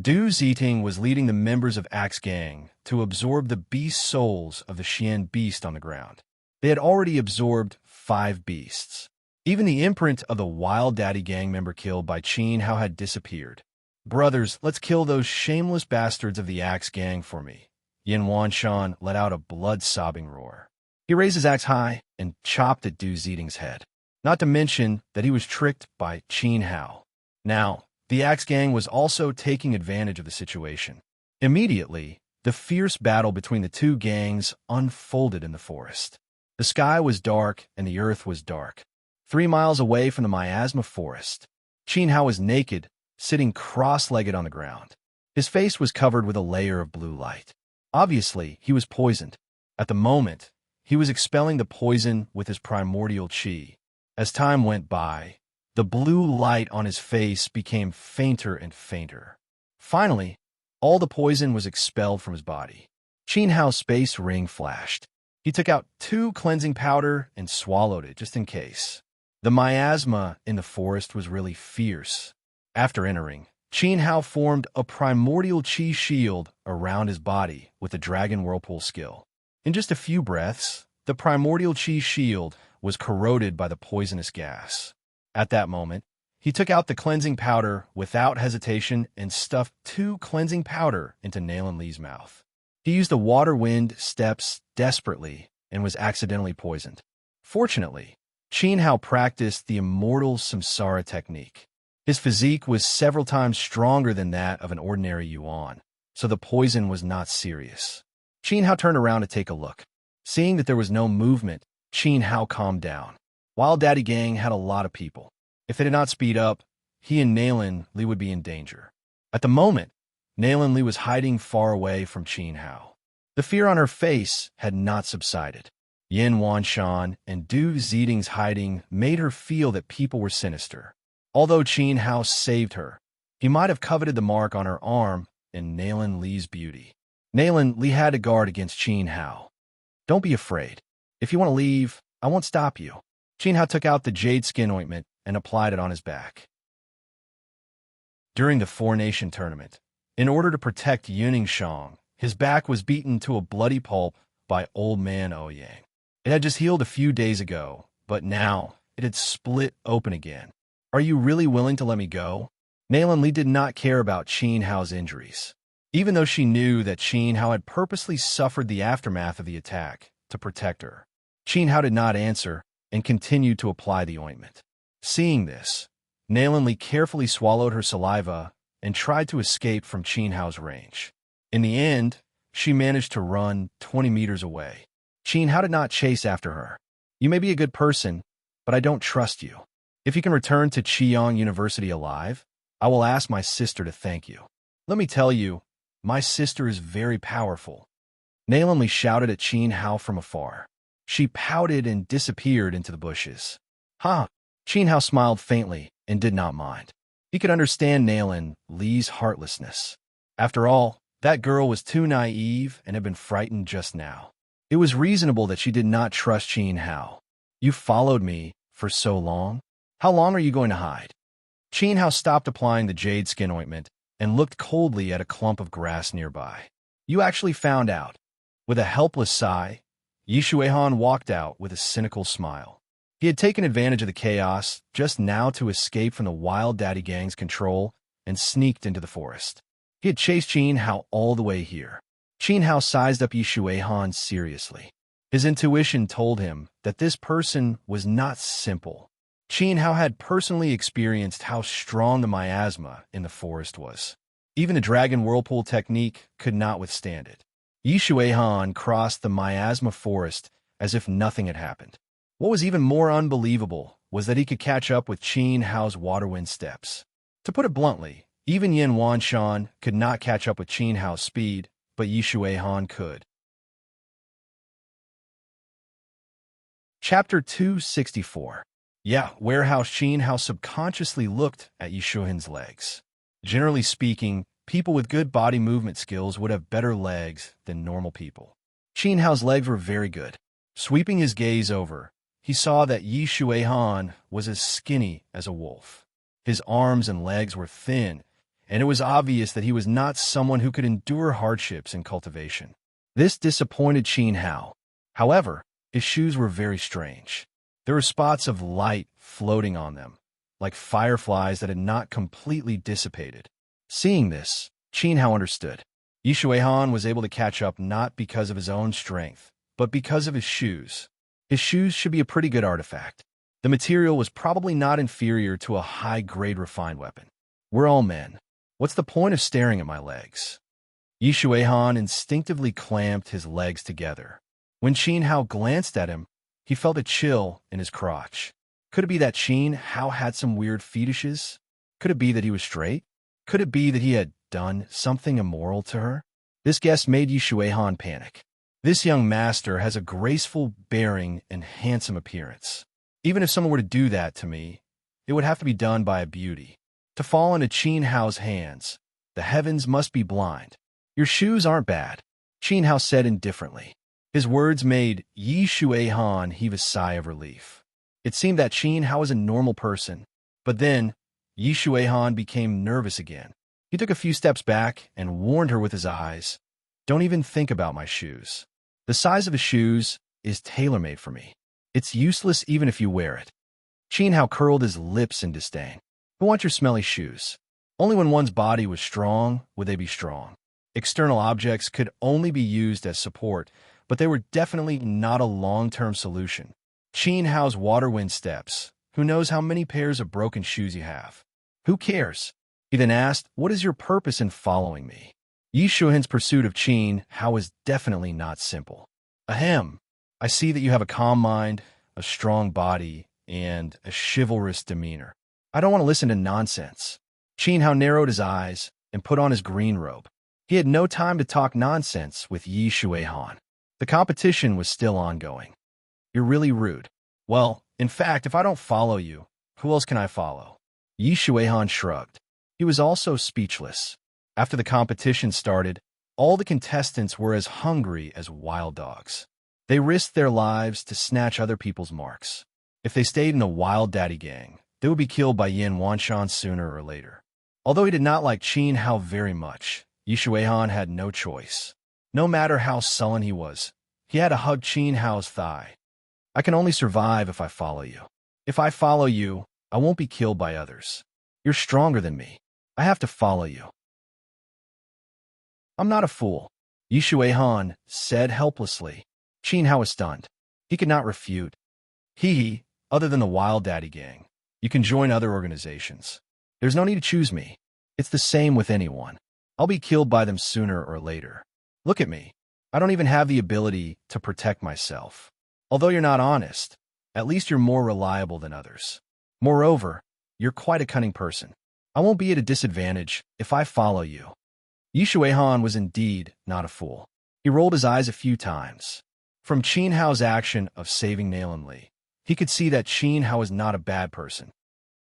Du Zeding was leading the members of Axe Gang to absorb the beast souls of the Xian beast on the ground. They had already absorbed 5 beasts. Even the imprint of the Wild Daddy Gang member killed by Qin Hao had disappeared. Brothers, let's kill those shameless bastards of the Axe Gang for me. Yin Wanshan let out a blood-sobbing roar. He raised his axe high and chopped at Du Zeding's head. Not to mention that he was tricked by Qin Hao. Now, the Axe Gang was also taking advantage of the situation. Immediately, the fierce battle between the two gangs unfolded in the forest. The sky was dark and the earth was dark. 3 miles away from the miasma forest, Qin Hao was naked, sitting cross-legged on the ground. His face was covered with a layer of blue light. Obviously, he was poisoned. At the moment, he was expelling the poison with his primordial qi. As time went by, the blue light on his face became fainter and fainter. Finally, all the poison was expelled from his body. Qin Hao's space ring flashed. He took out 2 cleansing powder and swallowed it just in case. The miasma in the forest was really fierce. After entering, Qin Hao formed a primordial qi shield around his body with a dragon whirlpool skill. In just a few breaths, the primordial qi shield was corroded by the poisonous gas. At that moment, he took out the cleansing powder without hesitation and stuffed 2 cleansing powder into Nalan Li's mouth. He used the water wind steps desperately and was accidentally poisoned. Fortunately, Qin Hao practiced the immortal samsara technique. His physique was several times stronger than that of an ordinary yuan, so the poison was not serious. Qin Hao turned around to take a look. Seeing that there was no movement, Qin Hao calmed down. Wild Daddy Gang had a lot of people. If they did not speed up, he and Nalan Li would be in danger. At the moment, Nalan Li was hiding far away from Qin Hao. The fear on her face had not subsided. Yin Wanshan and Du Zeding's hiding made her feel that people were sinister. Although Qin Hao saved her, he might have coveted the mark on her arm in Nalan Li's beauty. Nalan Li had to guard against Qin Hao. Don't be afraid. If you want to leave, I won't stop you. Qin Hao took out the jade skin ointment and applied it on his back. During the Four-Nation tournament, in order to protect Yuningshang, his back was beaten to a bloody pulp by Old Man Ouyang. It had just healed a few days ago, but now it had split open again. "Are you really willing to let me go?" Nalan Li did not care about Qin Hao's injuries, even though she knew that Qin Hao had purposely suffered the aftermath of the attack to protect her. Qin Hao did not answer and continued to apply the ointment. Seeing this, Nalan Li carefully swallowed her saliva and tried to escape from Qin Hao's range. In the end, she managed to run 20 meters away. Qin Hao did not chase after her. "You may be a good person, but I don't trust you. If you can return to Qiyang University alive, I will ask my sister to thank you. Let me tell you, my sister is very powerful." Nalan Li shouted at Qin Hao from afar. She pouted and disappeared into the bushes. "Ha!" Qin Hao smiled faintly and did not mind. He could understand Nalan Li's heartlessness. After all, that girl was too naive and had been frightened just now. It was reasonable that she did not trust Qin Hao. "You followed me for so long? How long are you going to hide?" Qin Hao stopped applying the jade skin ointment and looked coldly at a clump of grass nearby. "You actually found out." With a helpless sigh, Yi Shuihan walked out with a cynical smile. He had taken advantage of the chaos just now to escape from the Wild Daddy Gang's control and sneaked into the forest. He had chased Qin Hao all the way here. Qin Hao sized up Yi Shuihan seriously. His intuition told him that this person was not simple. Qin Hao had personally experienced how strong the miasma in the forest was. Even the Dragon Whirlpool technique could not withstand it. Yi Shuihan crossed the miasma forest as if nothing had happened. What was even more unbelievable was that he could catch up with Qin Hao's waterwind steps. To put it bluntly, even Yin Wanshan could not catch up with Qin Hao's speed, but Yi Shuihan could. Chapter 264. Warehouse Qin Hao subconsciously looked at Yi Shuihan's legs. Generally speaking, people with good body movement skills would have better legs than normal people. Qin Hao's legs were very good. Sweeping his gaze over, he saw that Yi Shuihan was as skinny as a wolf. His arms and legs were thin, and it was obvious that he was not someone who could endure hardships in cultivation. This disappointed Qin Hao. However, his shoes were very strange. There were spots of light floating on them, like fireflies that had not completely dissipated. Seeing this, Qin Hao understood. Yi Shuihan was able to catch up not because of his own strength, but because of his shoes. His shoes should be a pretty good artifact. The material was probably not inferior to a high-grade refined weapon. We're all men. What's the point of staring at my legs? Yi Shuihan instinctively clamped his legs together. When Qin Hao glanced at him, he felt a chill in his crotch. Could it be that Qin Hao had some weird fetishes? Could it be that he was straight? Could it be that he had done something immoral to her? This guess made Yi Shuihan panic. This young master has a graceful bearing and handsome appearance. Even if someone were to do that to me, it would have to be done by a beauty. To fall into Qin Hao's hands, the heavens must be blind. "Your shoes aren't bad," Qin Hao said indifferently. His words made Yi Shuihan heave a sigh of relief. It seemed that Qin Hao was a normal person, but then Yi Shuihan became nervous again. He took a few steps back and warned her with his eyes, "Don't even think about my shoes. The size of the shoes is tailor-made for me. It's useless even if you wear it." Qin Hao curled his lips in disdain. "Who wants your smelly shoes? Only when one's body was strong would they be strong." External objects could only be used as support, but they were definitely not a long-term solution. Qin Hao's waterwind steps. Who knows how many pairs of broken shoes you have? Who cares? He then asked, "What is your purpose in following me?" Yi Shuihan's pursuit of Qin Hao is definitely not simple. "Ahem. I see that you have a calm mind, a strong body, and a chivalrous demeanor. I don't want to listen to nonsense." Qin Hao narrowed his eyes and put on his green robe. He had no time to talk nonsense with Yi Shuihan. The competition was still ongoing. "You're really rude." "Well, in fact, if I don't follow you, who else can I follow?" Yi Shuihan shrugged. He was also speechless. After the competition started, all the contestants were as hungry as wild dogs. They risked their lives to snatch other people's marks. If they stayed in the Wild Daddy Gang, they would be killed by Yin Wanshan sooner or later. Although he did not like Qin Hao very much, Yi Shuihan had no choice. No matter how sullen he was, he had to hug Qin Hao's thigh. I can only survive if I follow you. If I follow you, I won't be killed by others. You're stronger than me. I have to follow you. I'm not a fool, Yi Shuihan said helplessly. Qin Hao was stunned. He could not refute. Other than the Wild Daddy Gang, you can join other organizations. There's no need to choose me. It's the same with anyone. I'll be killed by them sooner or later. Look at me. I don't even have the ability to protect myself. Although you're not honest, at least you're more reliable than others. Moreover, you're quite a cunning person. I won't be at a disadvantage if I follow you. Yi Shuihan was indeed not a fool. He rolled his eyes a few times. From Qin Hao's action of saving Nalan Li, he could see that Qin Hao was not a bad person.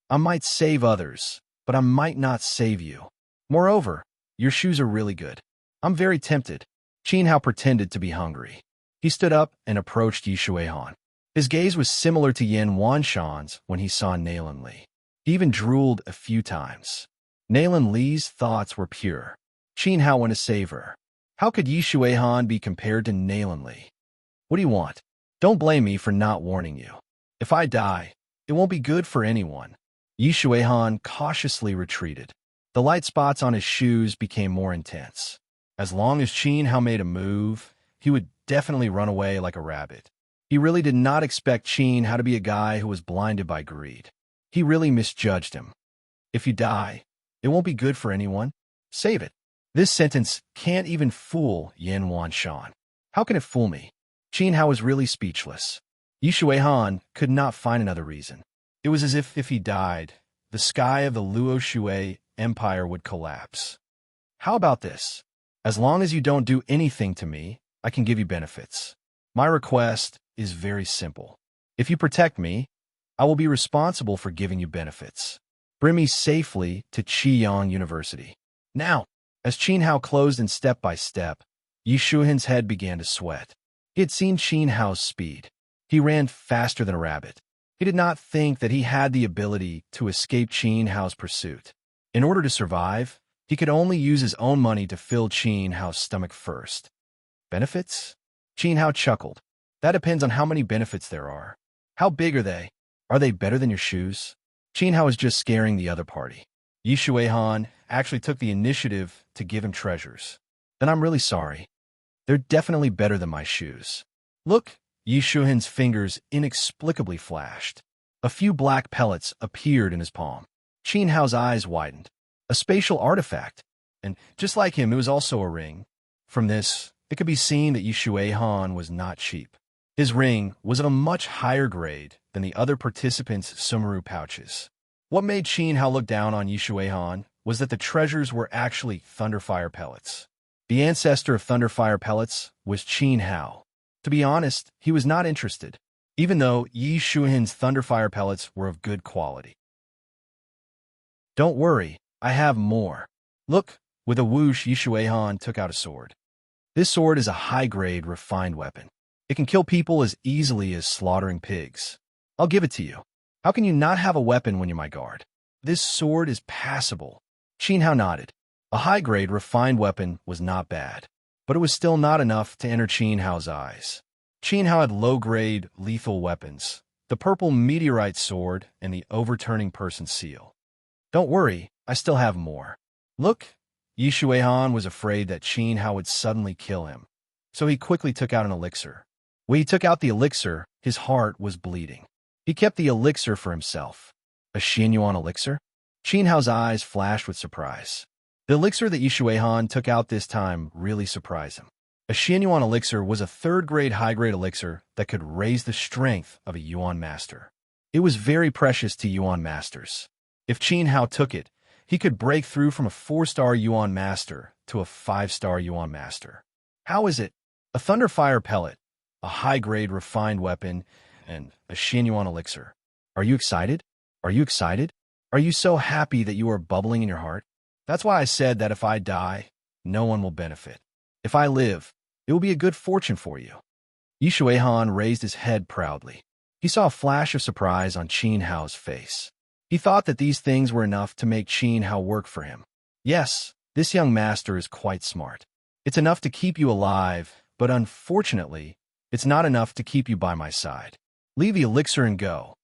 I might save others, but I might not save you. Moreover, your shoes are really good. I'm very tempted. Qin Hao pretended to be hungry. He stood up and approached Yi Shuihan. His gaze was similar to Yin Wanshan's when he saw Nalan Li. He even drooled a few times. Nalan Li's thoughts were pure. Qin Hao went to save her. How could Yi Shuihan be compared to Nalan Li? What do you want? Don't blame me for not warning you. If I die, it won't be good for anyone. Yi Shuihan cautiously retreated. The light spots on his shoes became more intense. As long as Qin Hao made a move, he would definitely run away like a rabbit. He really did not expect Qin Hao to be a guy who was blinded by greed. He really misjudged him. If you die, it won't be good for anyone. Save it. This sentence can't even fool Yin Wanshan. How can it fool me? Qin Hao was really speechless. Yi Shuihan could not find another reason. It was as if he died, the sky of the Luo Shui Empire would collapse. How about this? As long as you don't do anything to me, I can give you benefits. My request is very simple. If you protect me, I will be responsible for giving you benefits. Bring me safely to Qiyang University. Now, as Qin Hao closed in step by step, Yi Shuihan's head began to sweat. He had seen Qin Hao's speed. He ran faster than a rabbit. He did not think that he had the ability to escape Qin Hao's pursuit. In order to survive, he could only use his own money to fill Qin Hao's stomach first. Benefits? Qin Hao chuckled. That depends on how many benefits there are. How big are they? Are they better than your shoes? Qin Hao was just scaring the other party. Yi Shuihan actually took the initiative to give him treasures. Then I'm really sorry. They're definitely better than my shoes. Look, Yi Shuihan's fingers inexplicably flashed. A few black pellets appeared in his palm. Qin Hao's eyes widened. A spatial artifact. And just like him, it was also a ring. From this, it could be seen that Yi Shuihan was not cheap. His ring was of a much higher grade than the other participants' Sumeru pouches. What made Qin Hao look down on Yi Shuihan was that the treasures were actually Thunderfire pellets. The ancestor of Thunderfire pellets was Qin Hao. To be honest, he was not interested, even though Yi Shuihan's Thunderfire pellets were of good quality. Don't worry, I have more. Look, with a whoosh, Yi Shuihan took out a sword. This sword is a high-grade, refined weapon. It can kill people as easily as slaughtering pigs. I'll give it to you. How can you not have a weapon when you're my guard? This sword is passable. Qin Hao nodded. A high-grade, refined weapon was not bad, but it was still not enough to enter Qin Hao's eyes. Qin Hao had low-grade, lethal weapons, the purple meteorite sword and the overturning person seal. Don't worry, I still have more. Look, Yi Shuihan was afraid that Qin Hao would suddenly kill him, so he quickly took out an elixir. When he took out the elixir, his heart was bleeding. He kept the elixir for himself. A Xianyuan elixir? Qin Hao's eyes flashed with surprise. The elixir that Yi Shuihan took out this time really surprised him. A Xianyuan elixir was a third-grade high-grade elixir that could raise the strength of a Yuan master. It was very precious to Yuan masters. If Qin Hao took it, he could break through from a 4-star Yuan master to a 5-star Yuan master. How is it? A Thunderfire pellet, a high-grade refined weapon, and a Xianyuan elixir. Are you excited? Are you excited? Are you so happy that you are bubbling in your heart? That's why I said that if I die, no one will benefit. If I live, it will be a good fortune for you. Yi Shuihan raised his head proudly. He saw a flash of surprise on Qin Hao's face. He thought that these things were enough to make Qin Hao work for him. Yes, this young master is quite smart. It's enough to keep you alive, but unfortunately, it's not enough to keep you by my side. Leave the elixir and go.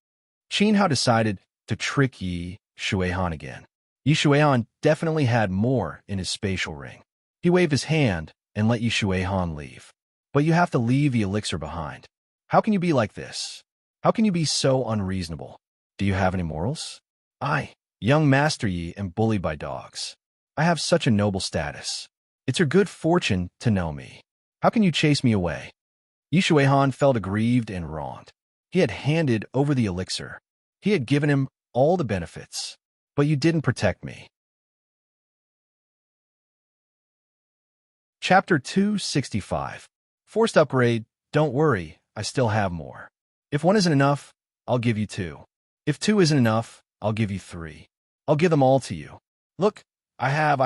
Qin Hao decided to trick Yi Shuihan again. Yi Shuihan definitely had more in his spatial ring. He waved his hand and let Yi Shuihan leave. But you have to leave the elixir behind. How can you be like this? How can you be so unreasonable? Do you have any morals? I, young Master Yi, am bullied by dogs. I have such a noble status. It's your good fortune to know me. How can you chase me away? Yi Shuihan felt aggrieved and wronged. He had handed over the elixir. He had given him all the benefits. But you didn't protect me. Chapter 265. Forced upgrade. Don't worry, I still have more. If one isn't enough, I'll give you two. If two isn't enough, I'll give you three. I'll give them all to you. Look, I have.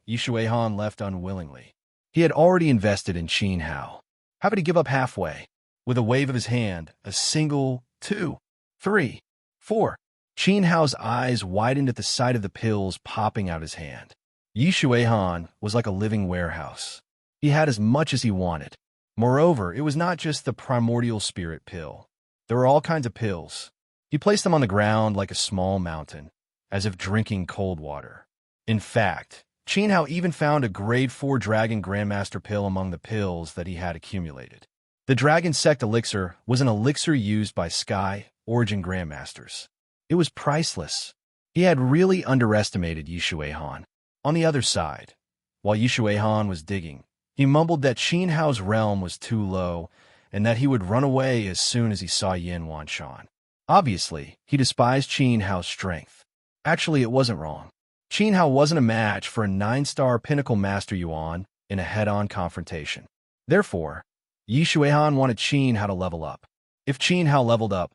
Yi Shuihan left unwillingly. He had already invested in Qin Hao. How could he give up halfway? With a wave of his hand, a single, 2, 3, 4. Qin Hao's eyes widened at the sight of the pills popping out his hand. Yi Shuihan was like a living warehouse. He had as much as he wanted. Moreover, it was not just the primordial spirit pill. There were all kinds of pills. He placed them on the ground like a small mountain, as if drinking cold water. In fact, Qin Hao even found a grade 4 Dragon Grandmaster pill among the pills that he had accumulated. The Dragon Sect elixir was an elixir used by Sky Origin Grandmasters. It was priceless. He had really underestimated Yi Shuihan. On the other side, while Yi Shuihan was digging, he mumbled that Qin Hao's realm was too low and that he would run away as soon as he saw Yin Wanshan. Obviously, he despised Qin Hao's strength. Actually, it wasn't wrong. Qin Hao wasn't a match for a 9-star Pinnacle Master Yuan in a head-on confrontation. Therefore, Yi Shuihan wanted Qin Hao to level up. If Qin Hao leveled up,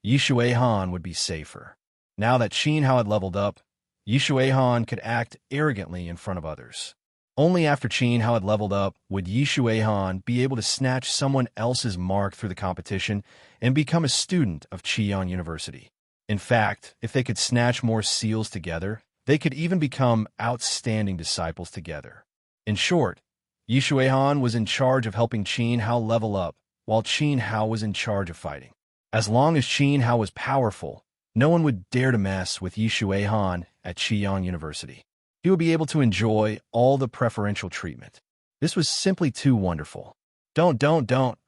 Yi Shuihan would be safer. Now that Qin Hao had leveled up, Yi Shuihan could act arrogantly in front of others. Only after Qin Hao had leveled up would Yi Shuihan be able to snatch someone else's mark through the competition and become a student of Qian University. In fact, if they could snatch more seals together, they could even become outstanding disciples together. In short, Yi Shuihan was in charge of helping Qin Hao level up, while Qin Hao was in charge of fighting. As long as Qin Hao was powerful, no one would dare to mess with Yi Shuihan at Qian University. He would be able to enjoy all the preferential treatment. This was simply too wonderful. Don't.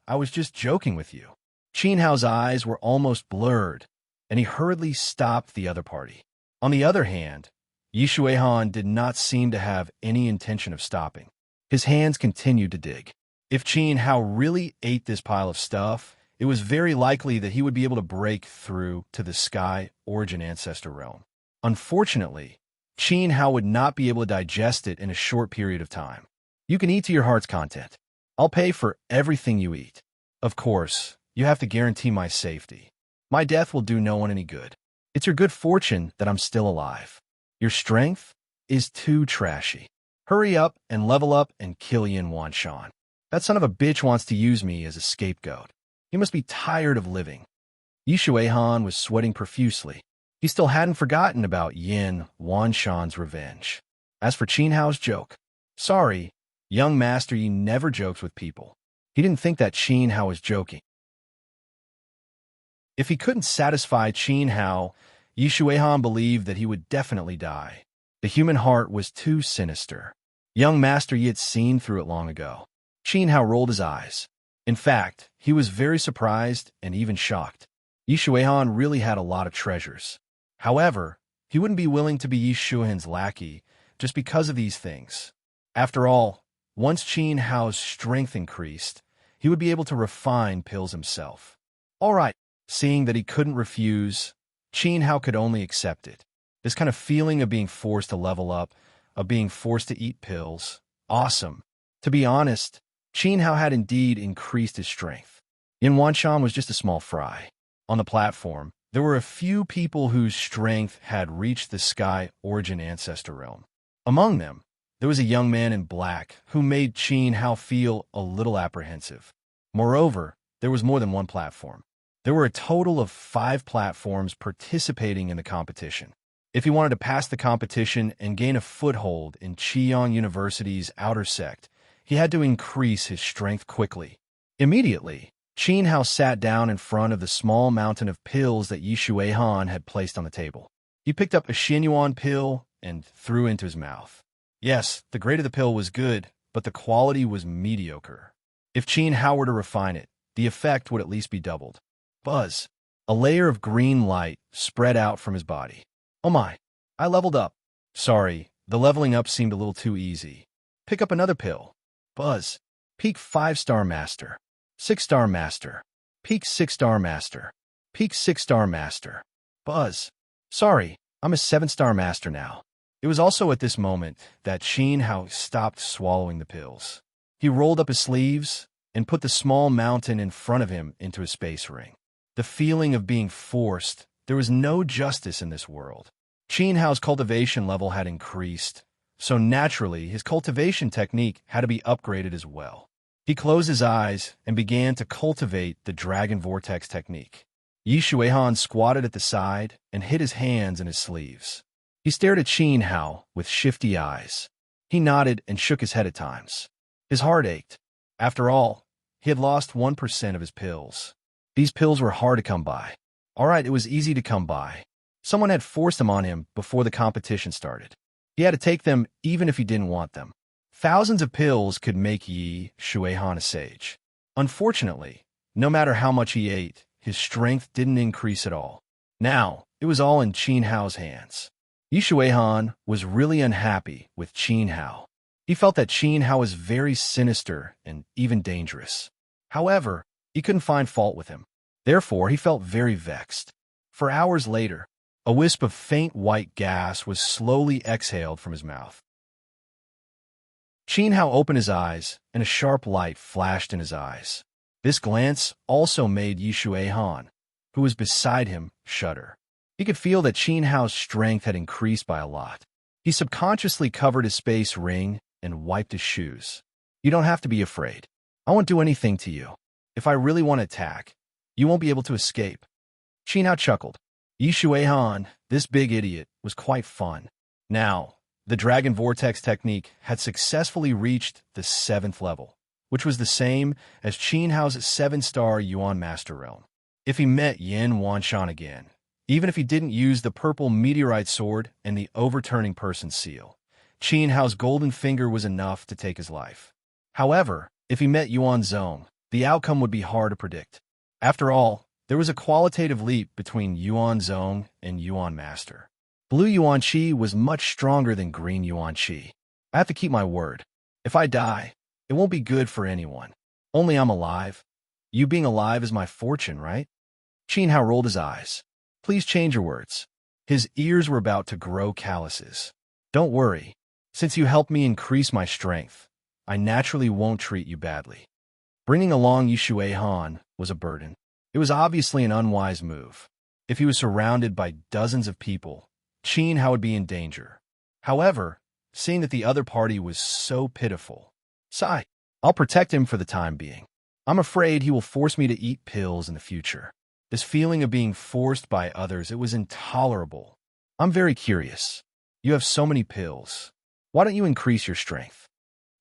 I was just joking with you. Qin Hao's eyes were almost blurred, and he hurriedly stopped the other party. On the other hand, Yi Shuihan did not seem to have any intention of stopping. His hands continued to dig. If Qin Hao really ate this pile of stuff, it was very likely that he would be able to break through to the Sky Origin Ancestor realm. Unfortunately, Qin Hao would not be able to digest it in a short period of time. You can eat to your heart's content. I'll pay for everything you eat. Of course, you have to guarantee my safety. My death will do no one any good. It's your good fortune that I'm still alive. Your strength is too trashy. Hurry up and level up and kill Yin Wanshan. That son of a bitch wants to use me as a scapegoat. He must be tired of living. Yi Shuihan was sweating profusely. He still hadn't forgotten about Yin Wanshan's revenge. As for Qin Hao's joke, sorry, young master Yi never jokes with people. He didn't think that Qin Hao was joking. If he couldn't satisfy Qin Hao, Yi Shuihan believed that he would definitely die. The human heart was too sinister. Young master Yi had seen through it long ago. Qin Hao rolled his eyes. In fact, he was very surprised and even shocked. Yi Shuihan really had a lot of treasures. However, he wouldn't be willing to be Yi Shuihan's lackey just because of these things. After all, once Qin Hao's strength increased, he would be able to refine pills himself. All right, seeing that he couldn't refuse, Qin Hao could only accept it. This kind of feeling of being forced to level up, of being forced to eat pills, awesome. To be honest, Qin Hao had indeed increased his strength. Yin Wanshan was just a small fry. On the platform, there were a few people whose strength had reached the Sky Origin Ancestor realm. Among them, there was a young man in black who made Qin Hao feel a little apprehensive. Moreover, there was more than one platform. There were a total of 5 platforms participating in the competition. If he wanted to pass the competition and gain a foothold in Qiyang University's outer sect, he had to increase his strength quickly. Immediately, Qin Hao sat down in front of the small mountain of pills that Yi Shuihan had placed on the table. He picked up a Xinyuan pill and threw into his mouth. Yes, the grade of the pill was good, but the quality was mediocre. If Qin Hao were to refine it, the effect would at least be doubled. Buzz. A layer of green light spread out from his body. Oh my, I leveled up. Sorry, the leveling up seemed a little too easy. Pick up another pill. Buzz. Peak 5-star master. 6-star master. Peak 6-star master. Peak 6-star master. Buzz. Sorry, I'm a 7-star master now. It was also at this moment that Qin Hao stopped swallowing the pills. He rolled up his sleeves and put the small mountain in front of him into a space ring. The feeling of being forced, there was no justice in this world. Qin Hao's cultivation level had increased, so naturally his cultivation technique had to be upgraded as well. He closed his eyes and began to cultivate the Dragon Vortex technique. Yi Shuihan squatted at the side and hid his hands in his sleeves. He stared at Qin Hao with shifty eyes. He nodded and shook his head at times. His heart ached. After all, he had lost 1% of his pills. These pills were hard to come by. All right, it was easy to come by. Someone had forced them on him before the competition started. He had to take them even if he didn't want them. Thousands of pills could make Yi Shuihan a sage. Unfortunately, no matter how much he ate, his strength didn't increase at all. Now, it was all in Qin Hao's hands. Yi Shuihan was really unhappy with Qin Hao. He felt that Qin Hao was very sinister and even dangerous. However, he couldn't find fault with him. Therefore, he felt very vexed. For hours later, a wisp of faint white gas was slowly exhaled from his mouth. Qin Hao opened his eyes, and a sharp light flashed in his eyes. This glance also made Yi Shuihan, who was beside him, shudder. He could feel that Qin Hao's strength had increased by a lot. He subconsciously covered his space ring and wiped his shoes. You don't have to be afraid. I won't do anything to you. If I really want to attack, you won't be able to escape. Qin Hao chuckled. Yi Shuihan, this big idiot, was quite fun. Now, the Dragon Vortex technique had successfully reached the 7th level, which was the same as Qin Hao's 7-star Yuan Master Realm. If he met Yin Wanshan again, even if he didn't use the purple meteorite sword and the overturning person seal, Qin Hao's golden finger was enough to take his life. However, if he met Yuan Zong, the outcome would be hard to predict. After all, there was a qualitative leap between Yuan Zong and Yuan Master. Blue Yuan Qi was much stronger than green Yuan Qi. I have to keep my word. If I die, it won't be good for anyone. Only I'm alive. You being alive is my fortune, right? Qin Hao rolled his eyes. Please change your words. His ears were about to grow calluses. Don't worry. Since you helped me increase my strength, I naturally won't treat you badly. Bringing along Yi Shuihan was a burden. It was obviously an unwise move. If he was surrounded by dozens of people, Qin Hao would be in danger. However, seeing that the other party was so pitiful, sigh, I'll protect him for the time being. I'm afraid he will force me to eat pills in the future. This feeling of being forced by others, it was intolerable. I'm very curious. You have so many pills. Why don't you increase your strength?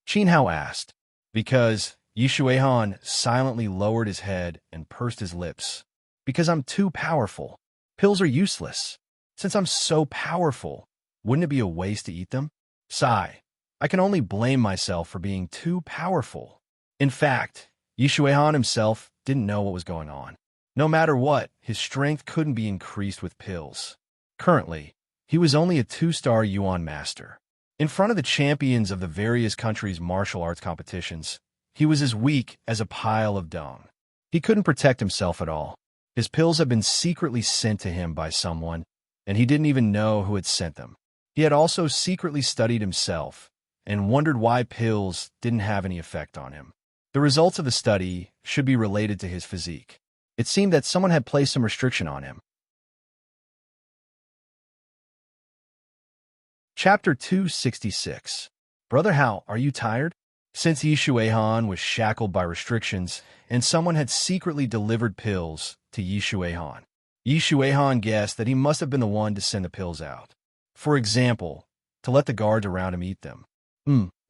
Qin Hao asked. Because Yi Shuihan silently lowered his head and pursed his lips. Because I'm too powerful. Pills are useless. Since I'm so powerful, wouldn't it be a waste to eat them? Sigh. I can only blame myself for being too powerful. In fact, Yi Shuihan himself didn't know what was going on. No matter what, his strength couldn't be increased with pills. Currently, he was only a 2-star Yuan Master. In front of the champions of the various countries' martial arts competitions, he was as weak as a pile of dung. He couldn't protect himself at all. His pills had been secretly sent to him by someone, and he didn't even know who had sent them. He had also secretly studied himself and wondered why pills didn't have any effect on him. The results of the study should be related to his physique. It seemed that someone had placed some restriction on him. Chapter 266. Brother Hao, are you tired? Since Yi Shuihan was shackled by restrictions and someone had secretly delivered pills, to Yi Shuihan. Yi Shuihan guessed that he must have been the one to send the pills out. For example, to let the guards around him eat them.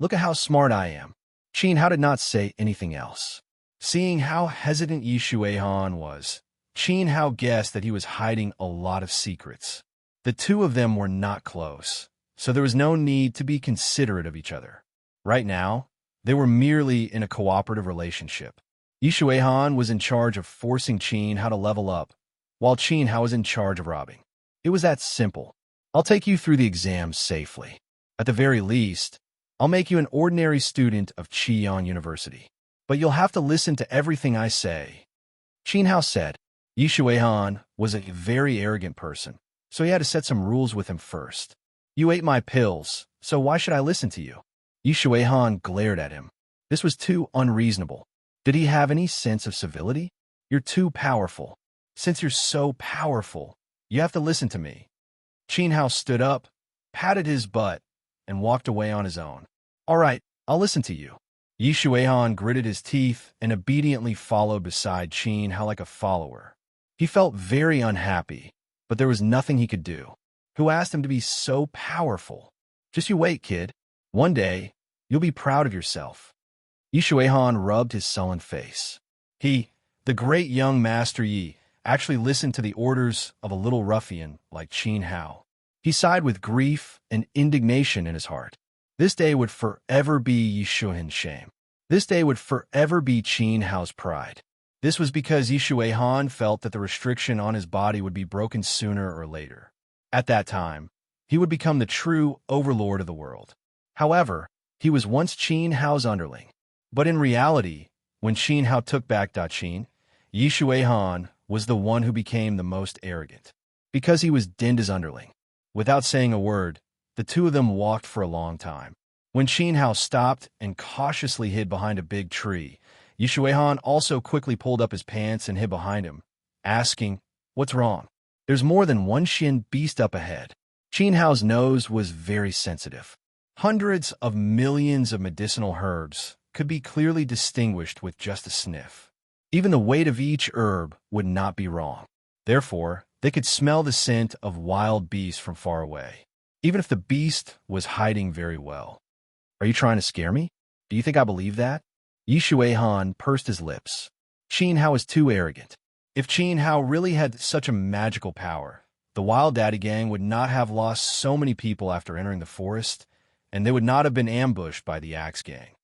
Look at how smart I am. Qin Hao did not say anything else. Seeing how hesitant Yi Shuihan was, Qin Hao guessed that he was hiding a lot of secrets. The two of them were not close, so there was no need to be considerate of each other. Right now, they were merely in a cooperative relationship. Yi Shuihan was in charge of forcing Qin Hao to level up, while Qin Hao was in charge of robbing. It was that simple. I'll take you through the exams safely. At the very least, I'll make you an ordinary student of Qi'an University. But you'll have to listen to everything I say. Qin Hao said. Yi Shuihan was a very arrogant person, so he had to set some rules with him first. You ate my pills, so why should I listen to you? Yi Shuihan glared at him. This was too unreasonable. Did he have any sense of civility? You're too powerful. Since you're so powerful, you have to listen to me. Qin Hao stood up, patted his butt, and walked away on his own. All right, I'll listen to you. Yi Shuihan gritted his teeth and obediently followed beside Qin Hao like a follower. He felt very unhappy, but there was nothing he could do. Who asked him to be so powerful? Just you wait, kid. One day, you'll be proud of yourself. Yi Shuihan rubbed his sullen face. He, the great young Master Yi, actually listened to the orders of a little ruffian like Qin Hao. He sighed with grief and indignation in his heart. This day would forever be Yi Shuihan's shame. This day would forever be Qin Hao's pride. This was because Yi Shuihan felt that the restriction on his body would be broken sooner or later. At that time, he would become the true overlord of the world. However, he was once Qin Hao's underling. But in reality, when Qin Hao took back Daqin, Yi Shuihan was the one who became the most arrogant. Because he was Dinda's underling. Without saying a word, the two of them walked for a long time. When Qin Hao stopped and cautiously hid behind a big tree, Yi Shuihan also quickly pulled up his pants and hid behind him, asking, "What's wrong?" There's more than one Xian beast up ahead. Qin Hao's nose was very sensitive. Hundreds of millions of medicinal herbs could be clearly distinguished with just a sniff. Even the weight of each herb would not be wrong. Therefore, they could smell the scent of wild beasts from far away, even if the beast was hiding very well. Are you trying to scare me? Do you think I believe that? Yi Shuihan pursed his lips. Qin Hao is too arrogant. If Qin Hao really had such a magical power, the Wild Daddy Gang would not have lost so many people after entering the forest, and they would not have been ambushed by the Axe Gang.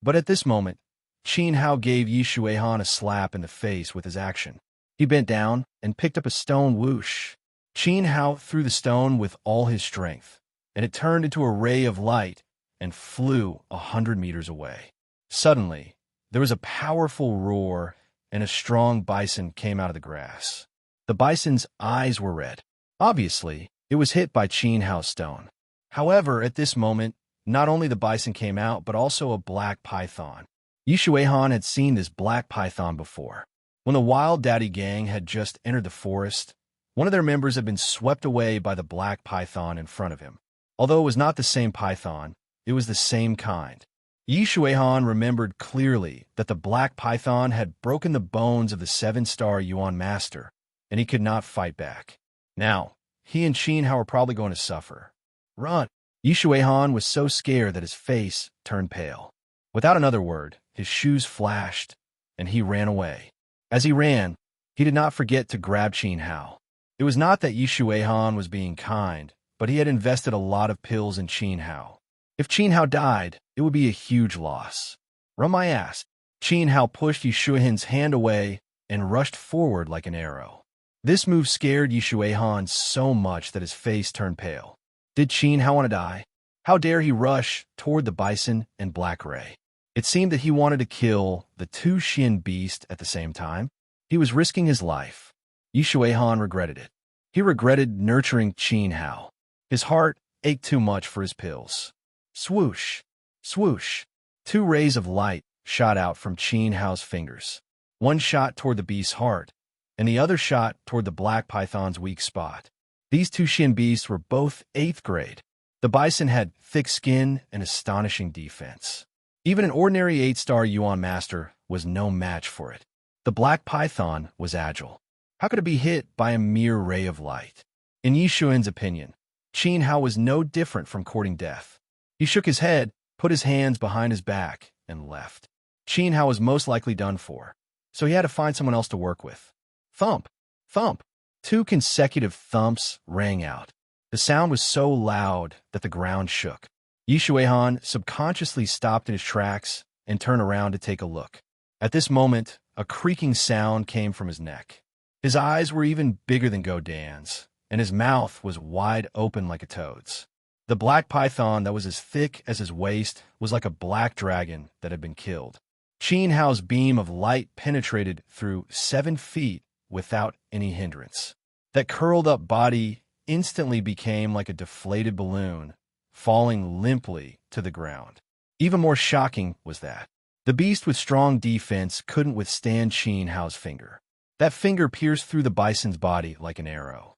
But at this moment, Qin Hao gave Yi Shuihan a slap in the face with his action. He bent down and picked up a stone. Whoosh! Qin Hao threw the stone with all his strength, and it turned into a ray of light and flew 100 meters away. Suddenly, there was a powerful roar, and a strong bison came out of the grass. The bison's eyes were red. Obviously, it was hit by Qin Hao's stone. However, at this moment, not only the bison came out, but also a black python. Yi Shuihan had seen this black python before. When the Wild Daddy Gang had just entered the forest, one of their members had been swept away by the black python in front of him. Although it was not the same python, it was the same kind. Yi Shuihan remembered clearly that the black python had broken the bones of the 7-star Yuan master, and he could not fight back. Now, he and Qin Hao were probably going to suffer. Run! Yi Shuihan was so scared that his face turned pale. Without another word, his shoes flashed, and he ran away. As he ran, he did not forget to grab Qin Hao. It was not that Yi Shuihan was being kind, but he had invested a lot of pills in Qin Hao. If Qin Hao died, it would be a huge loss. Run my ass! Qin Hao pushed Yi Shuihan's hand away and rushed forward like an arrow. This move scared Yi Shuihan so much that his face turned pale. Did Qin Hao want to die? How dare he rush toward the bison and black ray? It seemed that he wanted to kill the two Xian beasts at the same time. He was risking his life. Yi Shuihan regretted it. He regretted nurturing Qin Hao. His heart ached too much for his pills. Swoosh! Swoosh! 2 rays of light shot out from Qin Hao's fingers. One shot toward the beast's heart, and the other shot toward the black python's weak spot. These 2 Xian beasts were both 8th grade. The bison had thick skin and astonishing defense. Even an ordinary 8-star Yuan master was no match for it. The black python was agile. How could it be hit by a mere ray of light? In Yishuan's opinion, Qin Hao was no different from courting death. He shook his head, put his hands behind his back, and left. Qin Hao was most likely done for, so he had to find someone else to work with. Thump! Thump! 2 consecutive thumps rang out. The sound was so loud that the ground shook. Yishuan subconsciously stopped in his tracks and turned around to take a look. At this moment, a creaking sound came from his neck. His eyes were even bigger than Godin's, and his mouth was wide open like a toad's. The black python that was as thick as his waist was like a black dragon that had been killed. Qin Hao's beam of light penetrated through 7 feet without any hindrance. That curled-up body instantly became like a deflated balloon, falling limply to the ground. Even more shocking was that the beast with strong defense couldn't withstand Qin Hao's finger. That finger pierced through the bison's body like an arrow.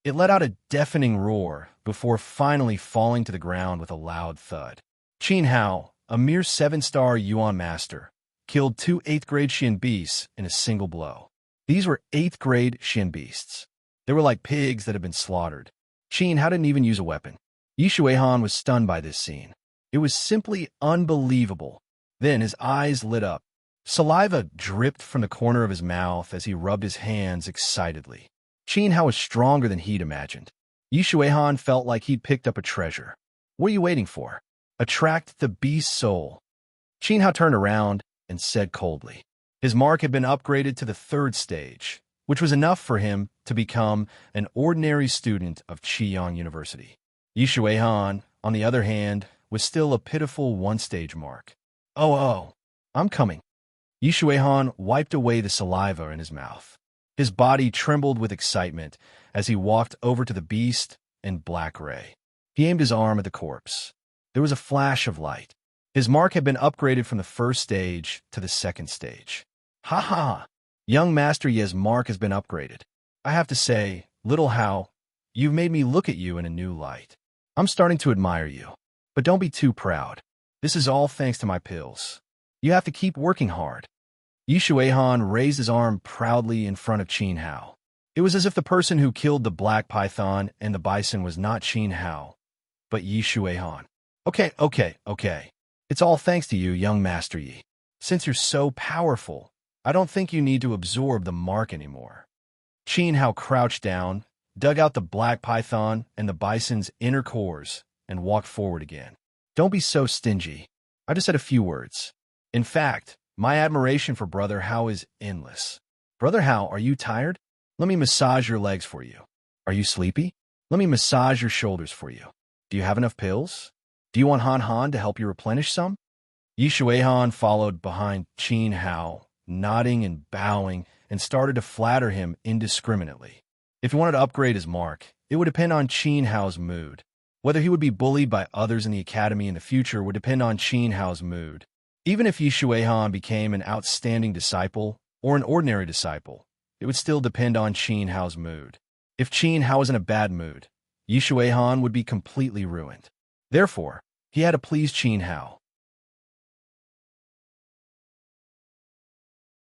It let out a deafening roar before finally falling to the ground with a loud thud. Qin Hao, a mere 7-star Yuan master, killed 2 8th-grade Xian beasts in a single blow. These were 8th-grade Xian beasts. They were like pigs that had been slaughtered. Qin Hao didn't even use a weapon. Yishuan was stunned by this scene. It was simply unbelievable. Then his eyes lit up. Saliva dripped from the corner of his mouth as he rubbed his hands excitedly. Qin Hao was stronger than he'd imagined. Yishuan felt like he'd picked up a treasure. What are you waiting for? Attract the beast's soul. Qin Hao turned around and said coldly. His mark had been upgraded to the 3rd stage, which was enough for him to become an ordinary student of Qiyang University. Yishuan, on the other hand, was still a pitiful 1-stage mark. Oh, I'm coming. Yishuan wiped away the saliva in his mouth. His body trembled with excitement as he walked over to the beast and Black Ray. He aimed his arm at the corpse. There was a flash of light. His mark had been upgraded from the 1st stage to the 2nd stage. Ha ha! Young Master Ye's mark has been upgraded. I have to say, little Hao, you've made me look at you in a new light. I'm starting to admire you. But don't be too proud. This is all thanks to my pills. You have to keep working hard. Yishuan raised his arm proudly in front of Qin Hao. It was as if the person who killed the black python and the bison was not Qin Hao, but Yishuan. Okay. It's all thanks to you, young Master Yi. Since you're so powerful, I don't think you need to absorb the mark anymore. Qin Hao crouched down, dug out the black python and the bison's inner cores, and walked forward again. Don't be so stingy. I just said a few words. In fact, my admiration for Brother Hao is endless. Brother Hao, are you tired? Let me massage your legs for you. Are you sleepy? Let me massage your shoulders for you. Do you have enough pills? Do you want Han to help you replenish some? Yishuan followed behind Qin Hao, nodding and bowing, and started to flatter him indiscriminately. If he wanted to upgrade his mark, it would depend on Qin Hao's mood. Whether he would be bullied by others in the academy in the future would depend on Qin Hao's mood. Even if Yishuan became an outstanding disciple or an ordinary disciple, it would still depend on Qin Hao's mood. If Qin Hao was in a bad mood, Yishuan would be completely ruined. Therefore, he had to please Qin Hao.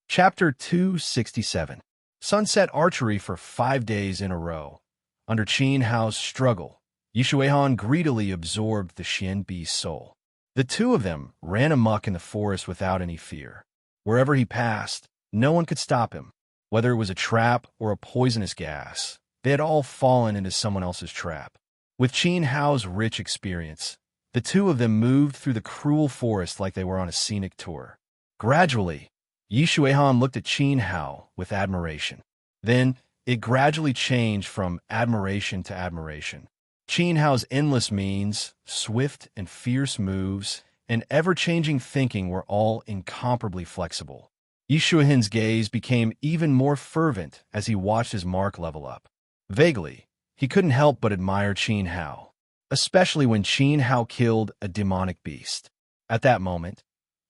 Chapter 267. Sunset archery for 5 days in a row. Under Qin Hao's struggle, Yishuan greedily absorbed the Xian beast's soul. The 2 of them ran amok in the forest without any fear. Wherever he passed, no one could stop him. Whether it was a trap or a poisonous gas, they had all fallen into someone else's trap. With Qin Hao's rich experience, the 2 of them moved through the cruel forest like they were on a scenic tour. Gradually, Yishuan looked at Qin Hao with admiration. Then, it gradually changed from admiration to admiration. Qin Hao's endless means, swift and fierce moves, and ever-changing thinking were all incomparably flexible. Yishuan's gaze became even more fervent as he watched his mark level up. Vaguely, he couldn't help but admire Qin Hao, especially when Qin Hao killed a demonic beast. At that moment,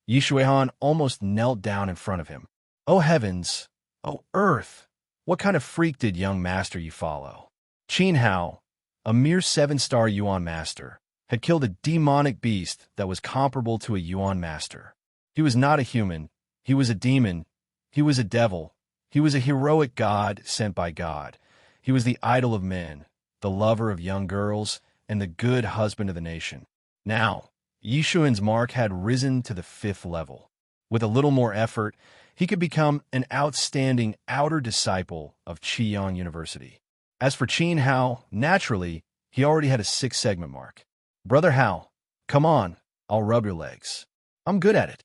Yishuan almost knelt down in front of him. Oh heavens! Oh earth! What kind of freak did young master you follow? Qin Hao, a mere 7-star Yuan master, had killed a demonic beast that was comparable to a Yuan master. He was not a human, He was a demon. He was a devil. He was a heroic god sent by God. He was the idol of men, the lover of young girls, and the good husband of the nation. Now, Yishuan's mark had risen to the 5th level. With a little more effort, he could become an outstanding outer disciple of Qiyang University. As for Qin Hao, naturally, he already had a 6th segment mark. Brother Hao, come on, I'll rub your legs. I'm good at it.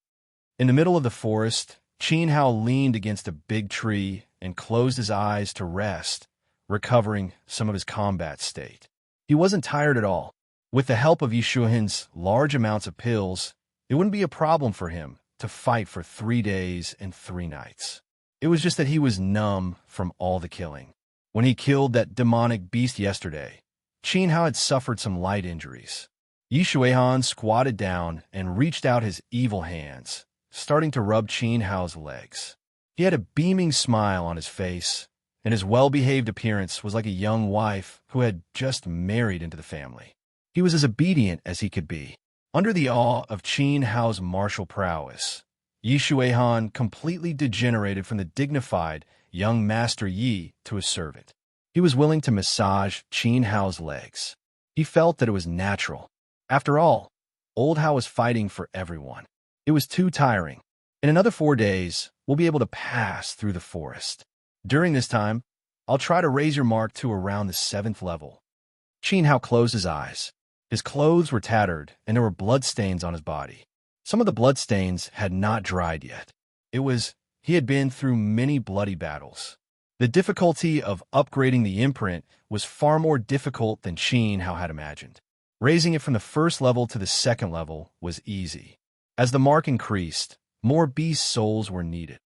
In the middle of the forest, Qin Hao leaned against a big tree and closed his eyes to rest, recovering some of his combat state. He wasn't tired at all. With the help of Yishuan's large amounts of pills, it wouldn't be a problem for him to fight for 3 days and 3 nights. It was just that he was numb from all the killing. When he killed that demonic beast yesterday, Qin Hao had suffered some light injuries. Yishuan squatted down and reached out his evil hands, starting to rub Qin Hao's legs. He had a beaming smile on his face, and his well-behaved appearance was like a young wife who had just married into the family. He was as obedient as he could be. Under the awe of Qin Hao's martial prowess, Yishuan completely degenerated from the dignified young Master Yi to a servant. He was willing to massage Qin Hao's legs. He felt that it was natural. After all, old Hao was fighting for everyone. It was too tiring. In another 4 days, we'll be able to pass through the forest. During this time, I'll try to raise your mark to around the 7th level. Qin Hao closed his eyes. His clothes were tattered, and there were bloodstains on his body. Some of the bloodstains had not dried yet. He had been through many bloody battles. The difficulty of upgrading the imprint was far more difficult than Qin Hao had imagined. Raising it from the 1st level to the 2nd level was easy. As the mark increased, more beast souls were needed.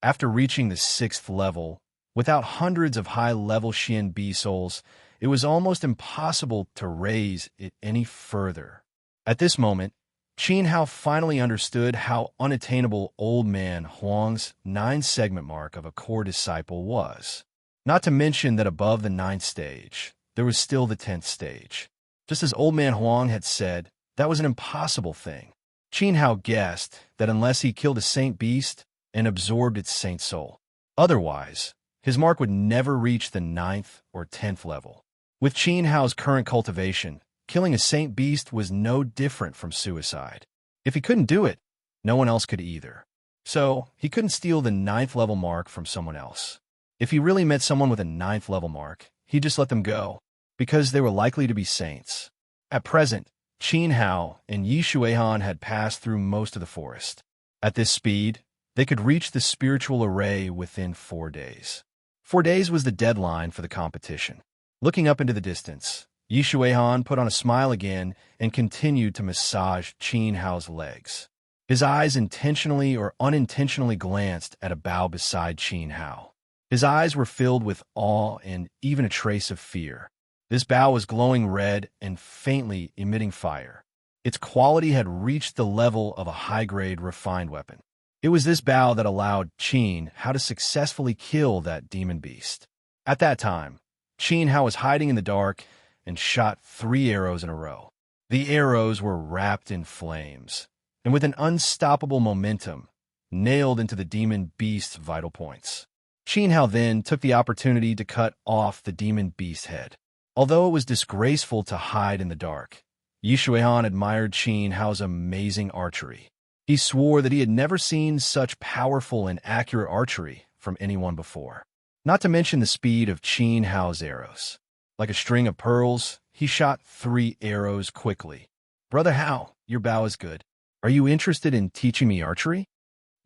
After reaching the 6th level, without hundreds of high-level Xian beast souls, it was almost impossible to raise it any further. At this moment, Qin Hao finally understood how unattainable old man Huang's 9-segment mark of a core disciple was. Not to mention that above the 9th stage, there was still the 10th stage. Just as old man Huang had said, that was an impossible thing. Qin Hao guessed that unless he killed a saint beast and absorbed its saint soul, otherwise, his mark would never reach the 9th or 10th level. With Qin Hao's current cultivation, killing a saint beast was no different from suicide. If he couldn't do it, no one else could either. So, he couldn't steal the 9th level mark from someone else. If he really met someone with a 9th level mark, he'd just let them go, because they were likely to be saints. At present, Qin Hao and Yishuan had passed through most of the forest. At this speed, they could reach the spiritual array within 4 days. 4 days was the deadline for the competition. Looking up into the distance, Yishuan put on a smile again and continued to massage Qin Hao's legs. His eyes intentionally or unintentionally glanced at a bough beside Qin Hao. His eyes were filled with awe and even a trace of fear. This bough was glowing red and faintly emitting fire. Its quality had reached the level of a high-grade refined weapon. It was this bough that allowed Qin Hao to successfully kill that demon beast. At that time, Qin Hao was hiding in the dark and shot 3 arrows in a row. The arrows were wrapped in flames, and with an unstoppable momentum, nailed into the demon beast's vital points. Qin Hao then took the opportunity to cut off the demon beast's head. Although it was disgraceful to hide in the dark, Yishuan admired Qin Hao's amazing archery. He swore that he had never seen such powerful and accurate archery from anyone before. Not to mention the speed of Qin Hao's arrows. Like a string of pearls, he shot 3 arrows quickly. Brother Hao, your bow is good. Are you interested in teaching me archery?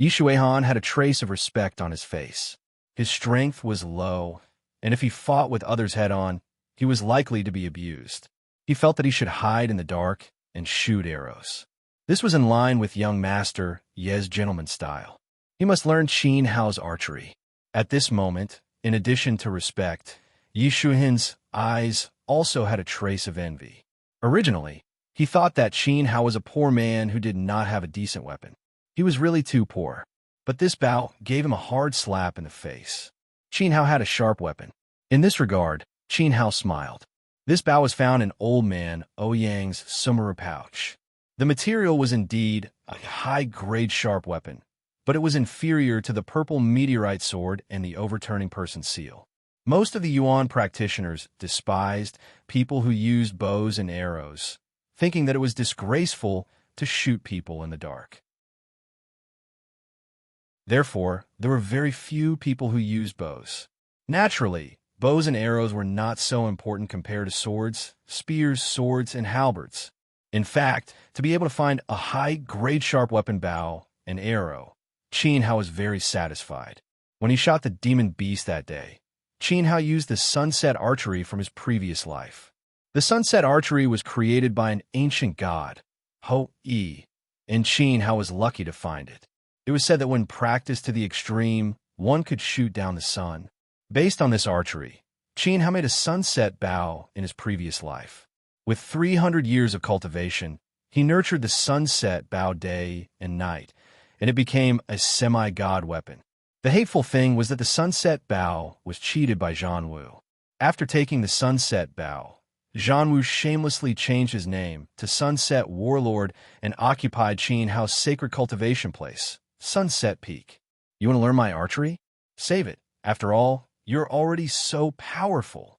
Yishuan had a trace of respect on his face. His strength was low, and if he fought with others head-on, he was likely to be abused. He felt that he should hide in the dark and shoot arrows. This was in line with young master Ye's gentleman style. He must learn Qin Hao's archery. At this moment, in addition to respect, Yishuan's eyes also had a trace of envy. Originally, he thought that Qin Hao was a poor man who did not have a decent weapon. He was really too poor. But this bout gave him a hard slap in the face. Qin Hao had a sharp weapon. In this regard, Qin Hao smiled. This bow was found in old man Ouyang's Sumeru pouch. The material was indeed a high-grade sharp weapon, but it was inferior to the purple meteorite sword and the overturning person seal. Most of the Yuan practitioners despised people who used bows and arrows, thinking that it was disgraceful to shoot people in the dark. Therefore, there were very few people who used bows. Naturally, bows and arrows were not so important compared to swords, spears, swords, and halberds. In fact, to be able to find a high-grade sharp weapon bow and arrow, Qin Hao was very satisfied. When he shot the demon beast that day, Qin Hao used the sunset archery from his previous life. The sunset archery was created by an ancient god, Ho-Yi, and Qin Hao was lucky to find it. It was said that when practiced to the extreme, one could shoot down the sun. Based on this archery, Qin Hao made a sunset bow in his previous life. With 300 years of cultivation, he nurtured the sunset bow day and night, and it became a semi-god weapon. The hateful thing was that the sunset bow was cheated by Zhan Wu. After taking the sunset bow, Zhan Wu shamelessly changed his name to Sunset Warlord and occupied Qin Hao's sacred cultivation place, Sunset Peak. You want to learn my archery? Save it. After all, you're already so powerful.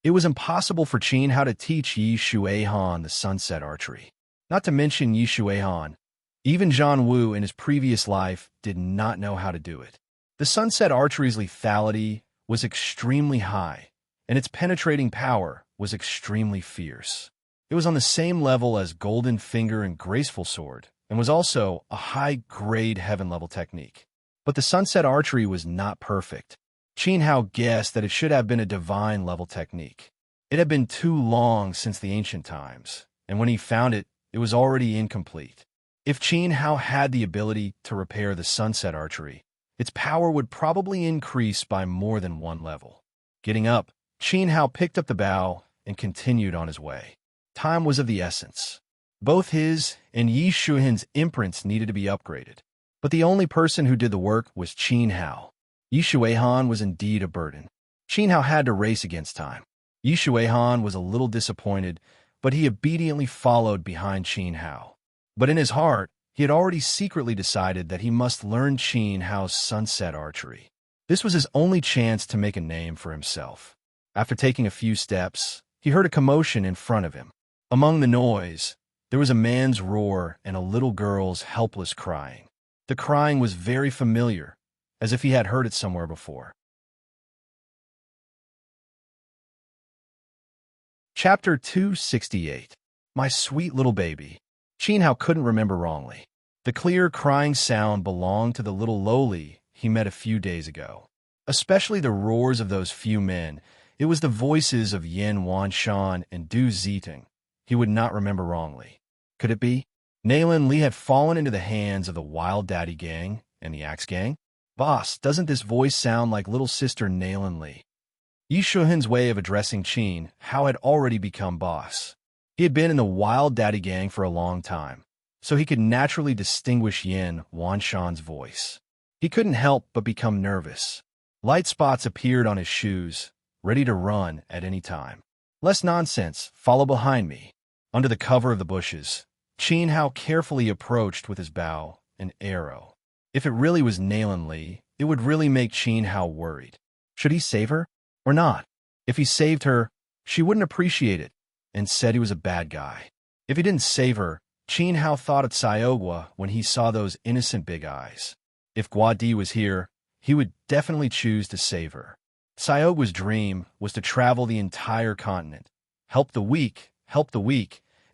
It was impossible for Qin Hao to teach Yi Shuihan the sunset archery. Not to mention Yi Shuihan, even Zhan Wu in his previous life did not know how to do it. The sunset archery's lethality was extremely high, and its penetrating power was extremely fierce. It was on the same level as Golden Finger and Graceful Sword, and was also a high-grade heaven-level technique. But the sunset archery was not perfect. Qin Hao guessed that it should have been a divine-level technique. It had been too long since the ancient times, and when he found it, it was already incomplete. If Qin Hao had the ability to repair the sunset archery, its power would probably increase by more than one level. Getting up, Qin Hao picked up the bow and continued on his way. Time was of the essence. Both his and Yi Shuihan's imprints needed to be upgraded, but the only person who did the work was Qin Hao. Yi Shuihan was indeed a burden. Qin Hao had to race against time. Yi Shuihan was a little disappointed, but he obediently followed behind Qin Hao. But in his heart, he had already secretly decided that he must learn Qin Hao's sunset archery. This was his only chance to make a name for himself. After taking a few steps, he heard a commotion in front of him. Among the noise, there was a man's roar and a little girl's helpless crying. The crying was very familiar, as if he had heard it somewhere before. Chapter 268. My Sweet Little Baby. Qin Hao couldn't remember wrongly. The clear crying sound belonged to the little lowly he met a few days ago. Especially the roars of those few men, it was the voices of Yin Wanshan and Du Ziting. He would not remember wrongly. Could it be? Naylin Li had fallen into the hands of the Wild Daddy Gang and the Axe Gang? Boss, doesn't this voice sound like little sister Naylin Li? Yi Shuihan's way of addressing Qin Hao had already become boss. He had been in the Wild Daddy Gang for a long time, so he could naturally distinguish Yin Wanshan's voice. He couldn't help but become nervous. Light spots appeared on his shoes, ready to run at any time. Less nonsense, follow behind me. Under the cover of the bushes, Qin Hao carefully approached with his bow and arrow. If it really was Naylin Li, it would really make Qin Hao worried. Should he save her or not? If he saved her, she wouldn't appreciate it and said he was a bad guy. If he didn't save her, Qin Hao thought of Xiaogua when he saw those innocent big eyes. If Guadi was here, he would definitely choose to save her. Xiaogua's dream was to travel the entire continent, help the weak,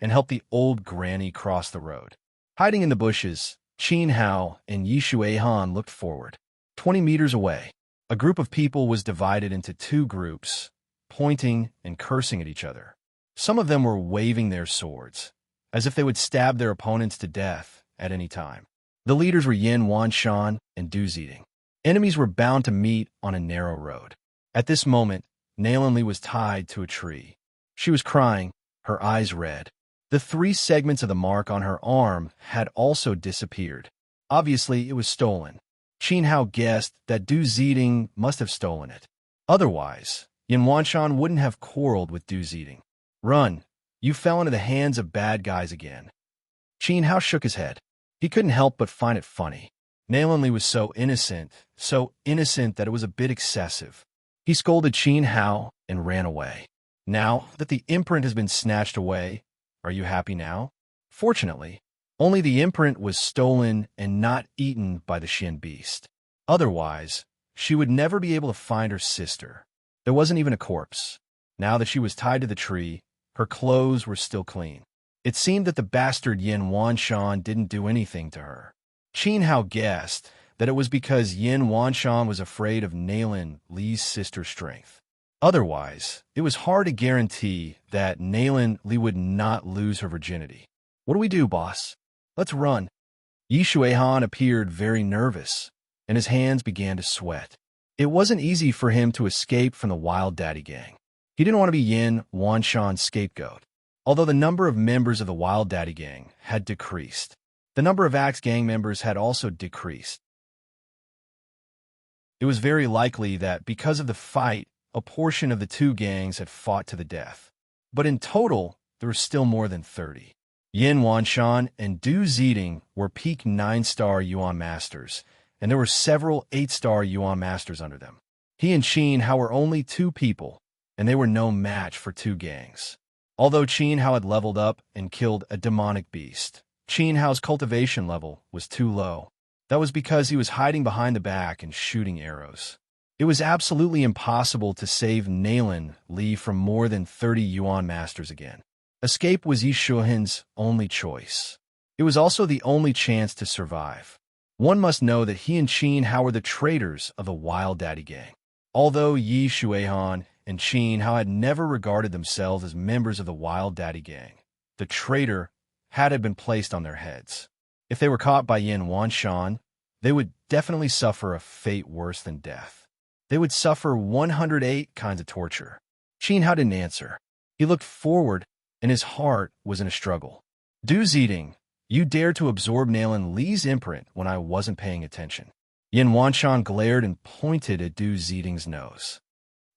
and help the old granny cross the road. Hiding in the bushes, Qin Hao and Yi Shuihan looked forward. 20 meters away, a group of people was divided into two groups, pointing and cursing at each other. Some of them were waving their swords, as if they would stab their opponents to death at any time. The leaders were Yin Wanshan and Du Ziting. Enemies were bound to meet on a narrow road. At this moment, Naylin Li was tied to a tree. She was crying, her eyes red. The 3 segments of the mark on her arm had also disappeared. Obviously, it was stolen. Qin Hao guessed that Du Ziting must have stolen it. Otherwise, Yin Wanshan wouldn't have quarreled with Du Ziting. Run, you fell into the hands of bad guys again. Qin Hao shook his head. He couldn't help but find it funny. Nalan Li was so innocent that it was a bit excessive. He scolded Qin Hao and ran away. Now that the imprint has been snatched away, are you happy now? Fortunately, only the imprint was stolen and not eaten by the Shin beast. Otherwise, she would never be able to find her sister. There wasn't even a corpse. Now that she was tied to the tree, her clothes were still clean. It seemed that the bastard Yin Wanshan didn't do anything to her. Qin Hao guessed that it was because Yin Wanshan was afraid of Nalan Li's sister's strength. Otherwise, it was hard to guarantee that Nalan Li would not lose her virginity. What do we do, boss? Let's run. Yi Shuihan appeared very nervous, and his hands began to sweat. It wasn't easy for him to escape from the Wild Daddy gang. He didn't want to be Yin Wanshan's scapegoat. Although the number of members of the Wild Daddy gang had decreased, the number of Axe gang members had also decreased. It was very likely that because of the fight, a portion of the two gangs had fought to the death. But in total, there were still more than 30. Yin Wanshan and Du Ziding were peak 9-star Yuan masters, and there were several 8-star Yuan masters under them. He and Qin Hao were only 2 people, and they were no match for 2 gangs. Although Qin Hao had leveled up and killed a demonic beast, Qin Hao's cultivation level was too low. That was because he was hiding behind the back and shooting arrows. It was absolutely impossible to save Nalan Li from more than 30 Yuan masters again. Escape was Yi Shuihan's only choice. It was also the only chance to survive. One must know that he and Qin Hao were the traitors of the Wild Daddy gang. Although Yi Shuihan and Qin Hao had never regarded themselves as members of the Wild Daddy gang, the traitor had been placed on their heads. If they were caught by Yin Wanshan, they would definitely suffer a fate worse than death. They would suffer 108 kinds of torture. Qin Hao didn't answer. He looked forward, and his heart was in a struggle. Du Ziding, you dared to absorb Nalan Li's imprint when I wasn't paying attention. Yin Wanshan glared and pointed at Du Ziding's nose.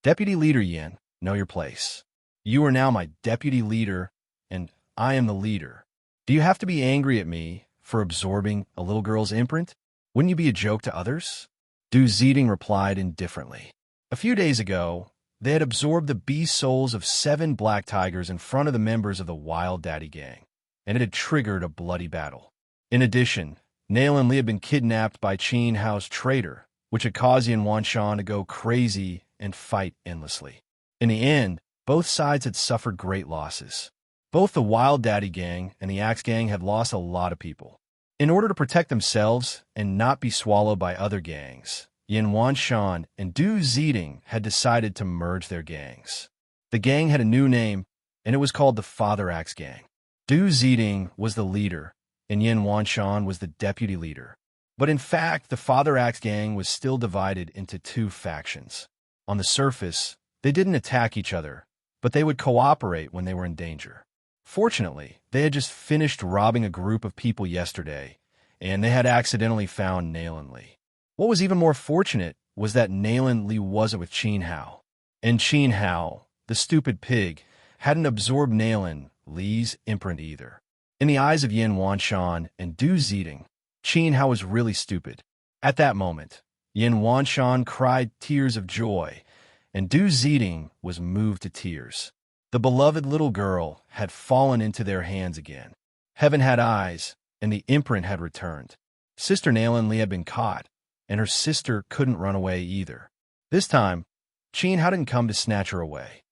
Deputy Leader Yin, know your place. You are now my deputy leader, and I am the leader. Do you have to be angry at me for absorbing a little girl's imprint? Wouldn't you be a joke to others? Du Ziding replied indifferently. A few days ago, they had absorbed the beast souls of 7 black tigers in front of the members of the Wild Daddy gang, and it had triggered a bloody battle. In addition, Nalan Li had been kidnapped by Qin Hao's traitor, which had caused Yin Wanshan to go crazy and fight endlessly. In the end, both sides had suffered great losses. Both the Wild Daddy gang and the Axe gang had lost a lot of people. In order to protect themselves and not be swallowed by other gangs, Yin Wanshan and Du Ziding had decided to merge their gangs. The gang had a new name, and it was called the Father Axe Gang. Du Ziding was the leader, and Yin Wanshan was the deputy leader. But in fact, the Father Axe Gang was still divided into 2 factions. On the surface, they didn't attack each other, but they would cooperate when they were in danger. Fortunately, they had just finished robbing a group of people yesterday, and they had accidentally found Nalan Li. What was even more fortunate was that Nalan Li wasn't with Qin Hao. And Qin Hao, the stupid pig, hadn't absorbed Nalan Li's imprint either. In the eyes of Yin Wanshan and Du Ziding, Qin Hao was really stupid. At that moment, Yin Wanshan cried tears of joy, and Du Ziding was moved to tears. The beloved little girl had fallen into their hands again. Heaven had eyes, and the imprint had returned. Sister Nalan Li had been caught, and her sister couldn't run away either. This time, Qin Hao didn't come to snatch her away.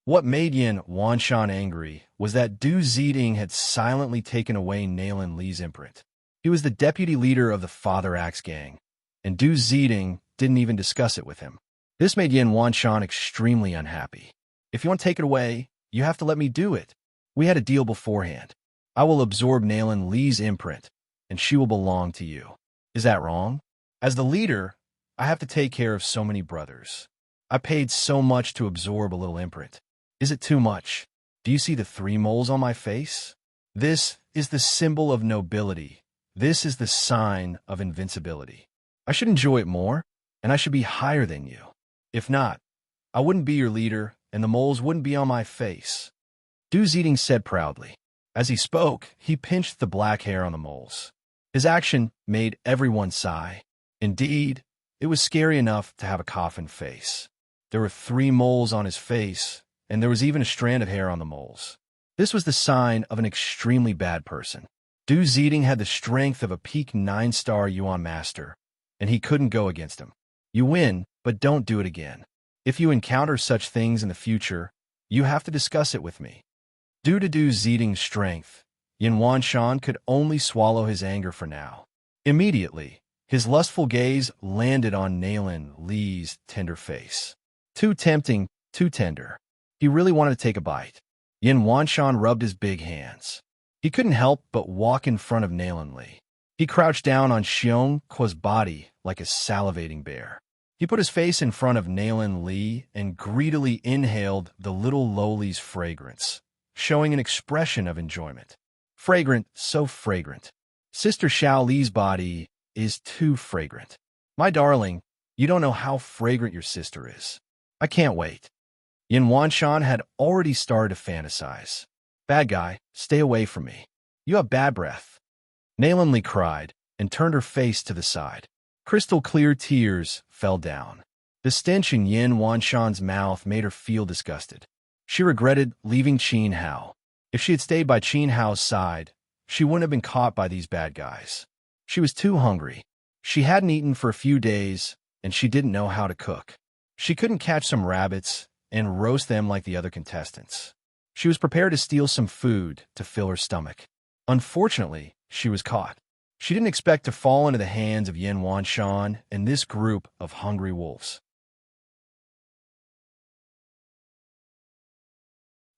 What made Yin Wanshan angry was that Du Ziding had silently taken away Nalan Li's imprint. He was the deputy leader of the Father Axe Gang, and Du Ziding didn't even discuss it with him. This made Yin Wanshan extremely unhappy. If you want to take it away, you have to let me do it. We had a deal beforehand. I will absorb Nalan Li's imprint, and she will belong to you. Is that wrong? As the leader, I have to take care of so many brothers. I paid so much to absorb a little imprint. Is it too much? Do you see the 3 moles on my face? This is the symbol of nobility. This is the sign of invincibility. I should enjoy it more, and I should be higher than you. If not, I wouldn't be your leader, and the moles wouldn't be on my face. Du Ziding said proudly. As he spoke, he pinched the black hair on the moles. His action made everyone sigh. Indeed, it was scary enough to have a coffin face. There were 3 moles on his face, and there was even a strand of hair on the moles. This was the sign of an extremely bad person. Du Zeding had the strength of a peak 9-star Yuan master, and he couldn't go against him. You win, but don't do it again. If you encounter such things in the future, you have to discuss it with me. Due to Du Zeding's strength, Yin Wanshan could only swallow his anger for now. Immediately, his lustful gaze landed on Nalan Li's tender face. Too tempting, too tender. He really wanted to take a bite. Yin Wanshan rubbed his big hands. He couldn't help but walk in front of Nalan Li. He crouched down on Xiong Qua's body like a salivating bear. He put his face in front of Nalan Li and greedily inhaled the little lowly's fragrance, showing an expression of enjoyment. Fragrant, so fragrant. Sister Xiao Li's body is too fragrant. My darling, you don't know how fragrant your sister is. I can't wait. Yin Wanshan had already started to fantasize. Bad guy, stay away from me. You have bad breath. Nalan Li cried and turned her face to the side. Crystal clear tears fell down. The stench in Yin Wanshan's mouth made her feel disgusted. She regretted leaving Qin Hao. If she had stayed by Qin Hao's side, she wouldn't have been caught by these bad guys. She was too hungry. She hadn't eaten for a few days, and she didn't know how to cook. She couldn't catch some rabbits and roast them like the other contestants. She was prepared to steal some food to fill her stomach. Unfortunately, she was caught. She didn't expect to fall into the hands of Yin Wanshan and this group of hungry wolves.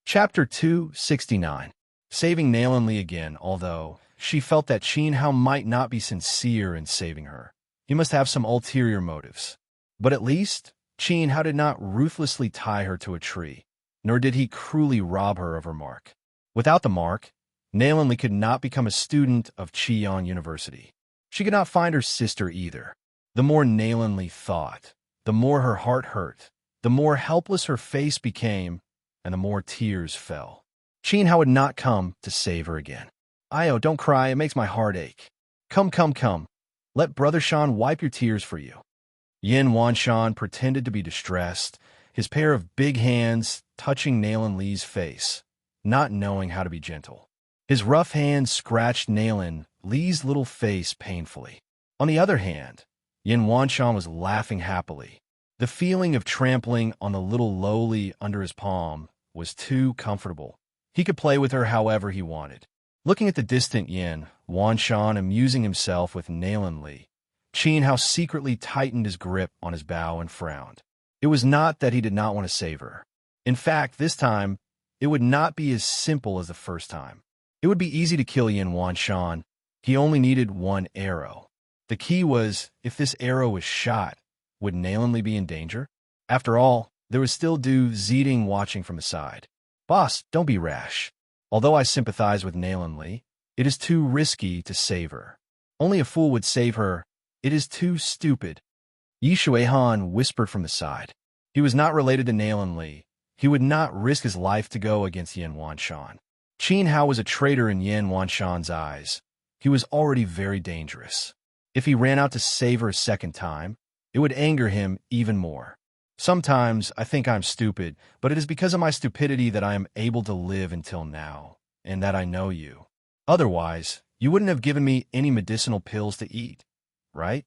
Chapter 269. Saving Nalan Li again, although she felt that Qin Hao might not be sincere in saving her. He must have some ulterior motives. But at least, Qin Hao did not ruthlessly tie her to a tree, nor did he cruelly rob her of her mark. Without the mark, Nalan Li could not become a student of Qiyang University. She could not find her sister either. The more Nalan Li thought, the more her heart hurt, the more helpless her face became, and the more tears fell. Qin Hao would not come to save her again. Io, don't cry, it makes my heart ache. Come, come, come. Let Brother Shan wipe your tears for you. Yin Wanshan pretended to be distressed, his pair of big hands touching Nalan Li's face, not knowing how to be gentle. His rough hands scratched Nalan Li's little face painfully. On the other hand, Yin Wanshan was laughing happily. The feeling of trampling on the little lowly under his palm was too comfortable. He could play with her however he wanted. Looking at the distant Yin Wanshan amusing himself with Nalan Li, Qin Hao secretly tightened his grip on his bow and frowned. It was not that he did not want to save her. In fact, this time, it would not be as simple as the first time. It would be easy to kill Yin Wanshan. He only needed one arrow. The key was, if this arrow was shot, would Nalan Li be in danger? After all, there was still Du Zeding watching from the side. Boss, don't be rash. Although I sympathize with Nalan Li, it is too risky to save her. Only a fool would save her. It is too stupid. Yi Shuihan whispered from the side. He was not related to Nalan Li. He would not risk his life to go against Yin Wanshan. Qin Hao was a traitor in Yin Wanshan's eyes. He was already very dangerous. If he ran out to save her a second time, it would anger him even more. Sometimes I think I'm stupid, but it is because of my stupidity that I am able to live until now, and that I know you. Otherwise, you wouldn't have given me any medicinal pills to eat, right?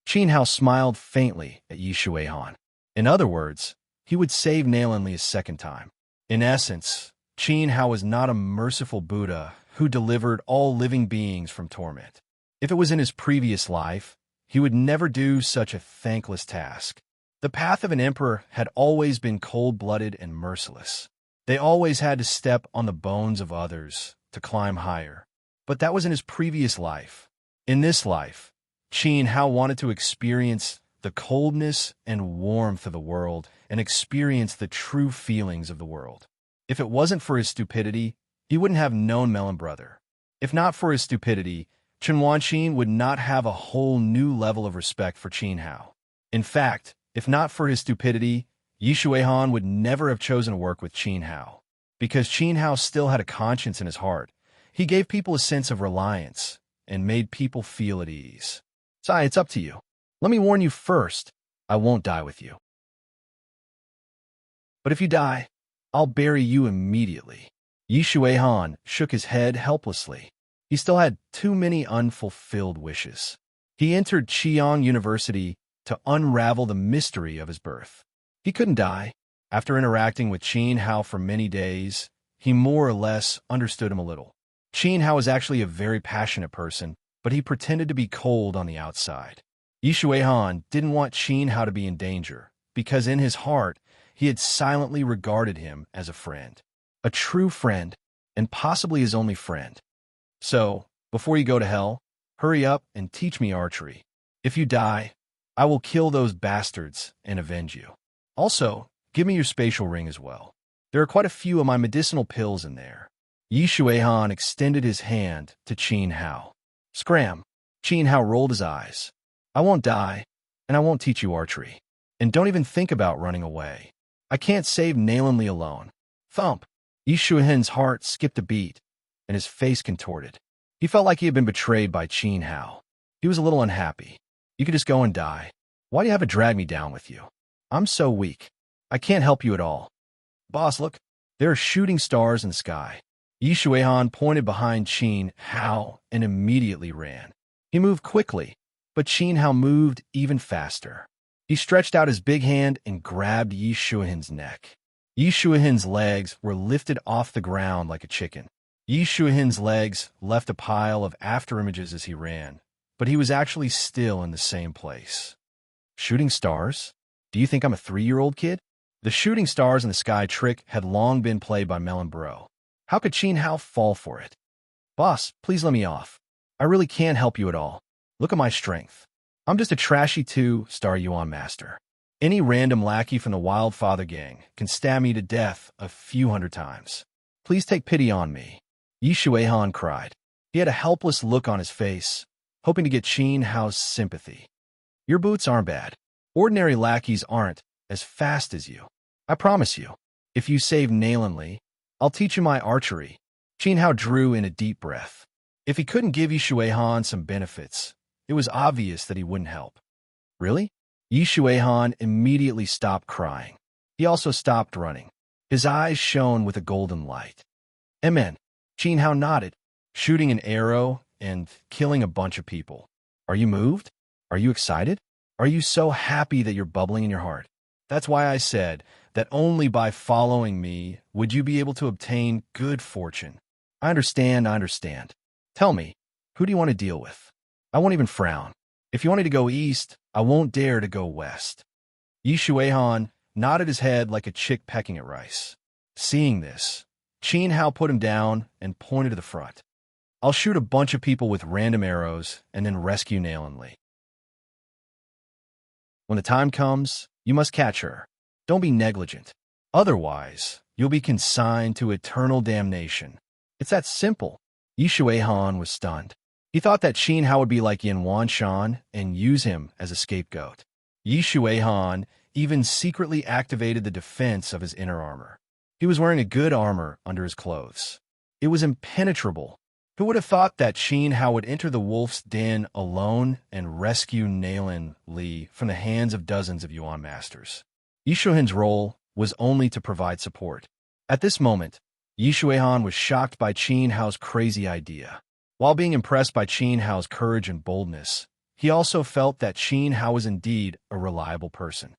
Qin Hao smiled faintly at Yi Shuihan. In other words, he would save Nalan Li a second time. In essence, Qin Hao was not a merciful Buddha who delivered all living beings from torment. If it was in his previous life, he would never do such a thankless task. The path of an emperor had always been cold-blooded and merciless. They always had to step on the bones of others to climb higher. But that was in his previous life. In this life, Qin Hao wanted to experience the coldness and warmth of the world and experience the true feelings of the world. If it wasn't for his stupidity, he wouldn't have known Melon Brother. If not for his stupidity, Chen Wanqin would not have a whole new level of respect for Qin Hao. In fact, if not for his stupidity, Yi Shuihan would never have chosen to work with Qin Hao. Because Qin Hao still had a conscience in his heart, He gave people a sense of reliance and made people feel at ease. Sai, it's up to you. Let me warn you first, I won't die with you. But if you die, I'll bury you immediately. Yi Shuihan shook his head helplessly. He still had too many unfulfilled wishes. He entered Qiang University to unravel the mystery of his birth. He couldn't die. After interacting with Qin Hao for many days, he more or less understood him a little. Qin Hao was actually a very passionate person, but he pretended to be cold on the outside. Yi Shuihan didn't want Qin Hao to be in danger, because in his heart, he had silently regarded him as a friend. A true friend, and possibly his only friend. So, before you go to hell, hurry up and teach me archery. If you die, I will kill those bastards and avenge you. Also, give me your spatial ring as well. There are quite a few of my medicinal pills in there. Yi Shuihan extended his hand to Qin Hao. Scram! Qin Hao rolled his eyes. I won't die, and I won't teach you archery. And don't even think about running away. I can't save Nalanli alone. Thump! Yi Shuihan's heart skipped a beat, and his face contorted. He felt like he had been betrayed by Qin Hao. He was a little unhappy. You could just go and die. Why do you have to drag me down with you? I'm so weak. I can't help you at all. Boss, look. There are shooting stars in the sky. Yi Shuihan pointed behind Qin Hao and immediately ran. He moved quickly, but Qin Hao moved even faster. He stretched out his big hand and grabbed Yi Shuihan's neck. Yi Shuihan's legs were lifted off the ground like a chicken. Yi Shuihan's legs left a pile of afterimages as he ran, but he was actually still in the same place. Shooting stars? Do you think I'm a 3-year-old kid? The shooting stars in the sky trick had long been played by Melon Bro. How could Qin Hao fall for it? Boss, please let me off. I really can't help you at all. Look at my strength. I'm just a trashy 2-star Yuan master. Any random lackey from the Wildfather gang can stab me to death a few hundred times. Please take pity on me. Yi Shuihan cried. He had a helpless look on his face, hoping to get Qin Hao's sympathy. Your boots aren't bad. Ordinary lackeys aren't as fast as you. I promise you, if you save Nalanli, I'll teach you my archery. Qin Hao drew in a deep breath. If he couldn't give Yi Shuihan some benefits, it was obvious that he wouldn't help. Really? Yi Shuihan immediately stopped crying. He also stopped running. His eyes shone with a golden light. Amen. Qin Hao nodded, shooting an arrow and killing a bunch of people. Are you moved? Are you excited? Are you so happy that you're bubbling in your heart? That's why I said that only by following me would you be able to obtain good fortune. I understand. Tell me, who do you want to deal with? I won't even frown. If you want me to go east, I won't dare to go west. Yi Shuihan nodded his head like a chick pecking at rice. Seeing this, Qin Hao put him down and pointed to the front. I'll shoot a bunch of people with random arrows and then rescue Nalanli. When the time comes, you must catch her. Don't be negligent. Otherwise, you'll be consigned to eternal damnation. It's that simple. Yi Shuihan was stunned. He thought that Qin Hao would be like Yin Wanshan and use him as a scapegoat. Yi Shuihan even secretly activated the defense of his inner armor. He was wearing a good armor under his clothes. It was impenetrable. Who would have thought that Qin Hao would enter the wolf's den alone and rescue Nalanli from the hands of dozens of Yuan masters? Yi Shuihan's role was only to provide support. At this moment, Yi Shuihan was shocked by Qin Hao's crazy idea. While being impressed by Qin Hao's courage and boldness, he also felt that Qin Hao was indeed a reliable person.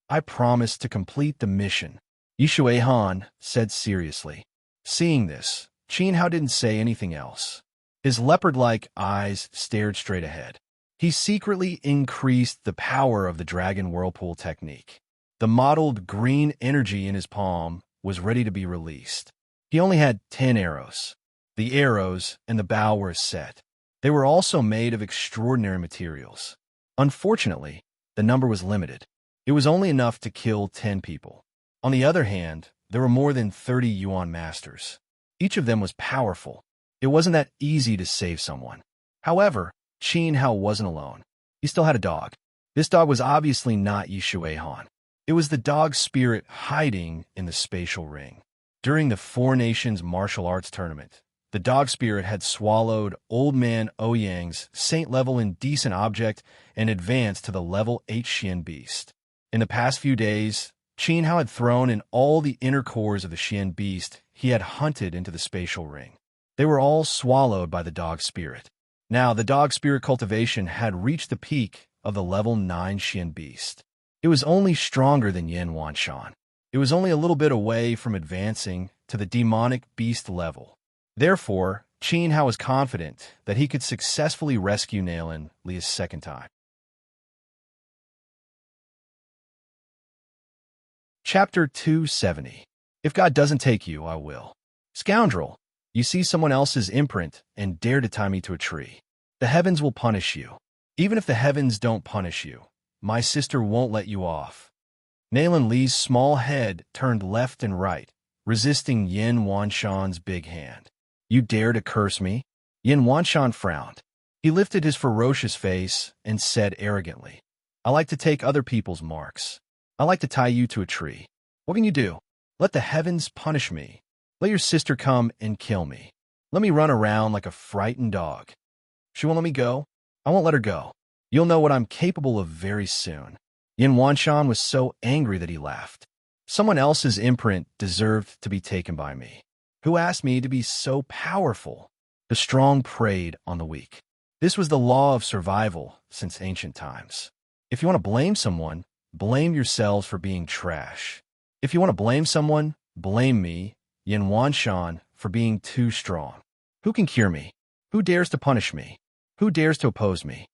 I promise to complete the mission, Yi Shuihan said seriously. Seeing this, Qin Hao didn't say anything else. His leopard-like eyes stared straight ahead. He secretly increased the power of the Dragon Whirlpool technique. The mottled green energy in his palm was ready to be released. He only had 10 arrows. The arrows and the bow were set. They were also made of extraordinary materials. Unfortunately, the number was limited. It was only enough to kill 10 people. On the other hand, there were more than 30 Yuan masters. Each of them was powerful. It wasn't that easy to save someone. However, Qin Hao wasn't alone. He still had a dog. This dog was obviously not Yi Shuihan. It was the dog's spirit hiding in the spatial ring. During the Four Nations martial arts tournament, The dog spirit had swallowed Old Man Ouyang's saint-level indecent object and advanced to the level 8 Xian beast. In the past few days, Qin Hao had thrown in all the inner cores of the Xian beast he had hunted into the spatial ring. They were all swallowed by the dog spirit. Now, the dog spirit cultivation had reached the peak of the level 9 Xian beast. It was only stronger than Yin Wanshan. It was only a little bit away from advancing to the demonic beast level. Therefore, Qin Hao was confident that he could successfully rescue Nalan Li a second time. Chapter 270. If God doesn't take you, I will. Scoundrel, you see someone else's imprint and dare to tie me to a tree. The heavens will punish you. Even if the heavens don't punish you, my sister won't let you off. Nalan Li's small head turned left and right, resisting Yin Wanshan's big hand. You dare to curse me? Yin Wanshan frowned. He lifted his ferocious face and said arrogantly, I like to take other people's marks. I like to tie you to a tree. What can you do? Let the heavens punish me. Let your sister come and kill me. Let me run around like a frightened dog. She won't let me go. I won't let her go. You'll know what I'm capable of very soon. Yin Wanshan was so angry that he laughed. Someone else's imprint deserved to be taken by me. Who asked me to be so powerful? The strong preyed on the weak. This was the law of survival since ancient times. If you want to blame someone, blame yourselves for being trash. If you want to blame someone, blame me, Yin Wanshan, for being too strong. Who can cure me? Who dares to punish me? Who dares to oppose me?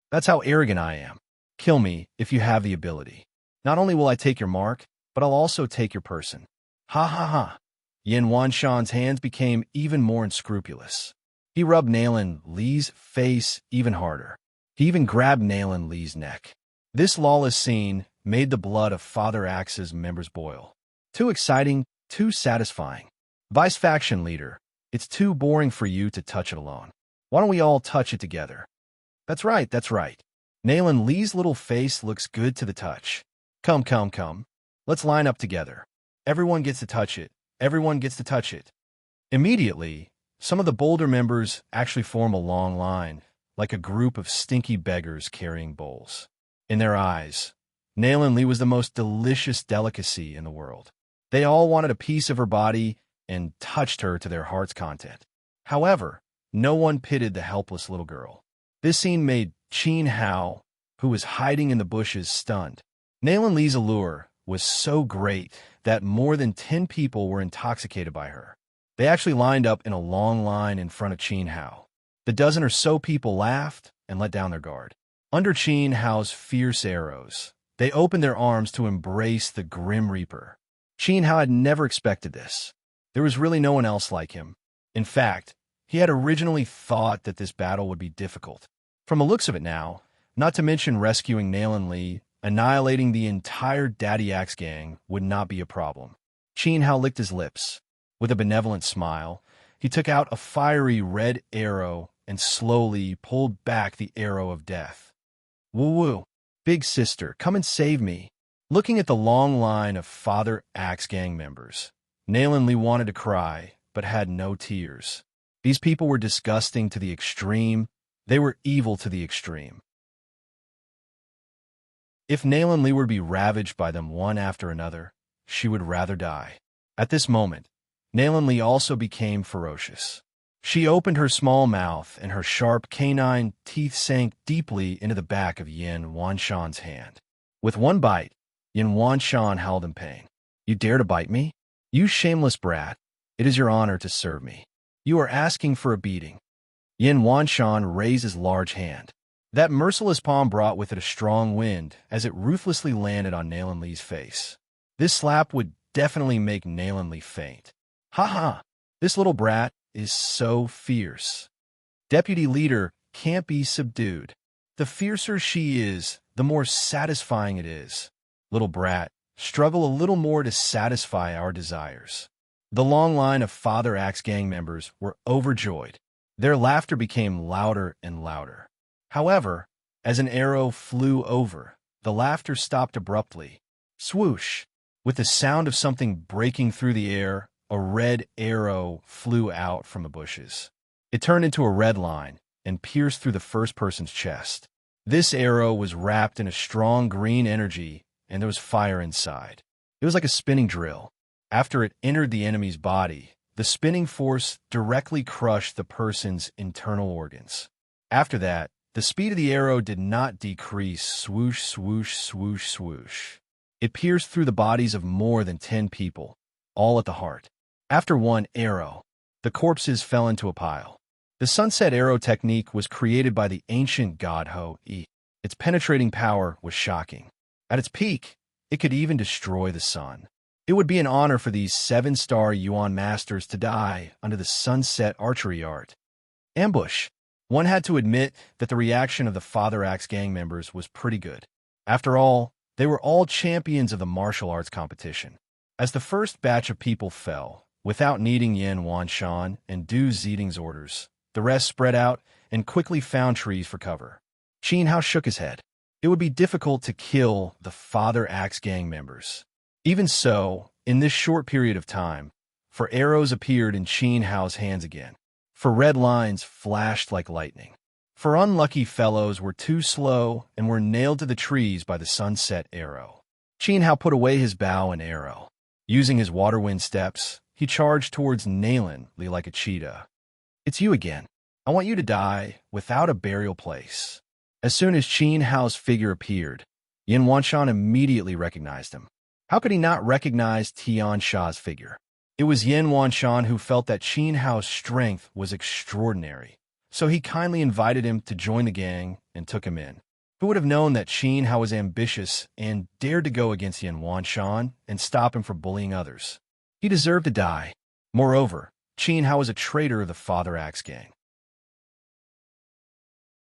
That's how arrogant I am. Kill me if you have the ability. Not only will I take your mark, but I'll also take your person. Ha ha ha. Yin Wanshan's hands became even more unscrupulous. He rubbed Nalan Li's face even harder. He even grabbed Nalan Li's neck. This lawless scene made the blood of Father Axe's members boil. Too exciting, too satisfying. Vice faction leader, it's too boring for you to touch it alone. Why don't we all touch it together? That's right, that's right. Nalan Li's little face looks good to the touch. Come, come, come. Let's line up together. Everyone gets to touch it. Everyone gets to touch it. Immediately, some of the bolder members actually form a long line, like a group of stinky beggars carrying bowls. In their eyes, Nalan Li was the most delicious delicacy in the world. They all wanted a piece of her body and touched her to their heart's content. However, no one pitied the helpless little girl. This scene made Qin Hao, who was hiding in the bushes, stunned. Nalan Li's allure was so great that more than 10 people were intoxicated by her. They actually lined up in a long line in front of Qin Hao. The dozen or so people laughed and let down their guard. Under Qin Hao's fierce arrows, they opened their arms to embrace the Grim Reaper. Qin Hao had never expected this. There was really no one else like him. In fact, he had originally thought that this battle would be difficult. From the looks of it now, not to mention rescuing Nalan Li, annihilating the entire Daddy Axe gang would not be a problem. Qin Hao licked his lips. With a benevolent smile, he took out a fiery red arrow and slowly pulled back the arrow of death. Woo-woo, big sister, come and save me. Looking at the long line of Father Axe gang members, Nalan Li wanted to cry, but had no tears. These people were disgusting to the extreme. They were evil to the extreme. If Nalan Li were to be ravaged by them one after another, she would rather die. At this moment, Nalan Li also became ferocious. She opened her small mouth and her sharp canine teeth sank deeply into the back of Yin Wanshan's hand. With one bite, Yin Wanshan howled in pain. You dare to bite me? You shameless brat. It is your honor to serve me. You are asking for a beating. Yin Wanshan raised his large hand. That merciless palm brought with it a strong wind as it ruthlessly landed on Nalan Li's face. This slap would definitely make Nalan Li faint. Ha ha! This little brat is so fierce. Deputy leader can't be subdued. The fiercer she is, the more satisfying it is. Little brat, struggle a little more to satisfy our desires. The long line of Father Axe gang members were overjoyed. Their laughter became louder and louder. However, as an arrow flew over, the laughter stopped abruptly. Swoosh! With the sound of something breaking through the air, a red arrow flew out from the bushes. It turned into a red line and pierced through the first person's chest. This arrow was wrapped in a strong green energy, and there was fire inside. It was like a spinning drill. After it entered the enemy's body, the spinning force directly crushed the person's internal organs. After that, the speed of the arrow did not decrease. Swoosh, swoosh, swoosh, swoosh. It pierced through the bodies of more than 10 people, all at the heart. After one arrow, the corpses fell into a pile. The sunset arrow technique was created by the ancient god Ho-E. Its penetrating power was shocking. At its peak, it could even destroy the sun. It would be an honor for these 7-star Yuan masters to die under the sunset archery art. Ambush. One had to admit that the reaction of the Father Axe gang members was pretty good. After all, they were all champions of the martial arts competition. As the first batch of people fell, without needing Yin Wanshan and Du Zeding's orders, the rest spread out and quickly found trees for cover. Qin Hao shook his head. It would be difficult to kill the Father Axe gang members. Even so, in this short period of time, for arrows appeared in Qin Hao's hands again. For red lines flashed like lightning. For unlucky fellows were too slow and were nailed to the trees by the sunset arrow. Qin Hao put away his bow and arrow. Using his water wind steps, he charged towards Nalan like a cheetah. It's you again. I want you to die without a burial place. As soon as Qin Hao's figure appeared, Yin Wanshan immediately recognized him. How could he not recognize Tian Sha's figure? It was Yin Wanshan who felt that Qin Hao's strength was extraordinary, so he kindly invited him to join the gang and took him in. Who would have known that Qin Hao was ambitious and dared to go against Yin Wanshan and stop him from bullying others? He deserved to die. Moreover, Qin Hao was a traitor of the Father Axe gang.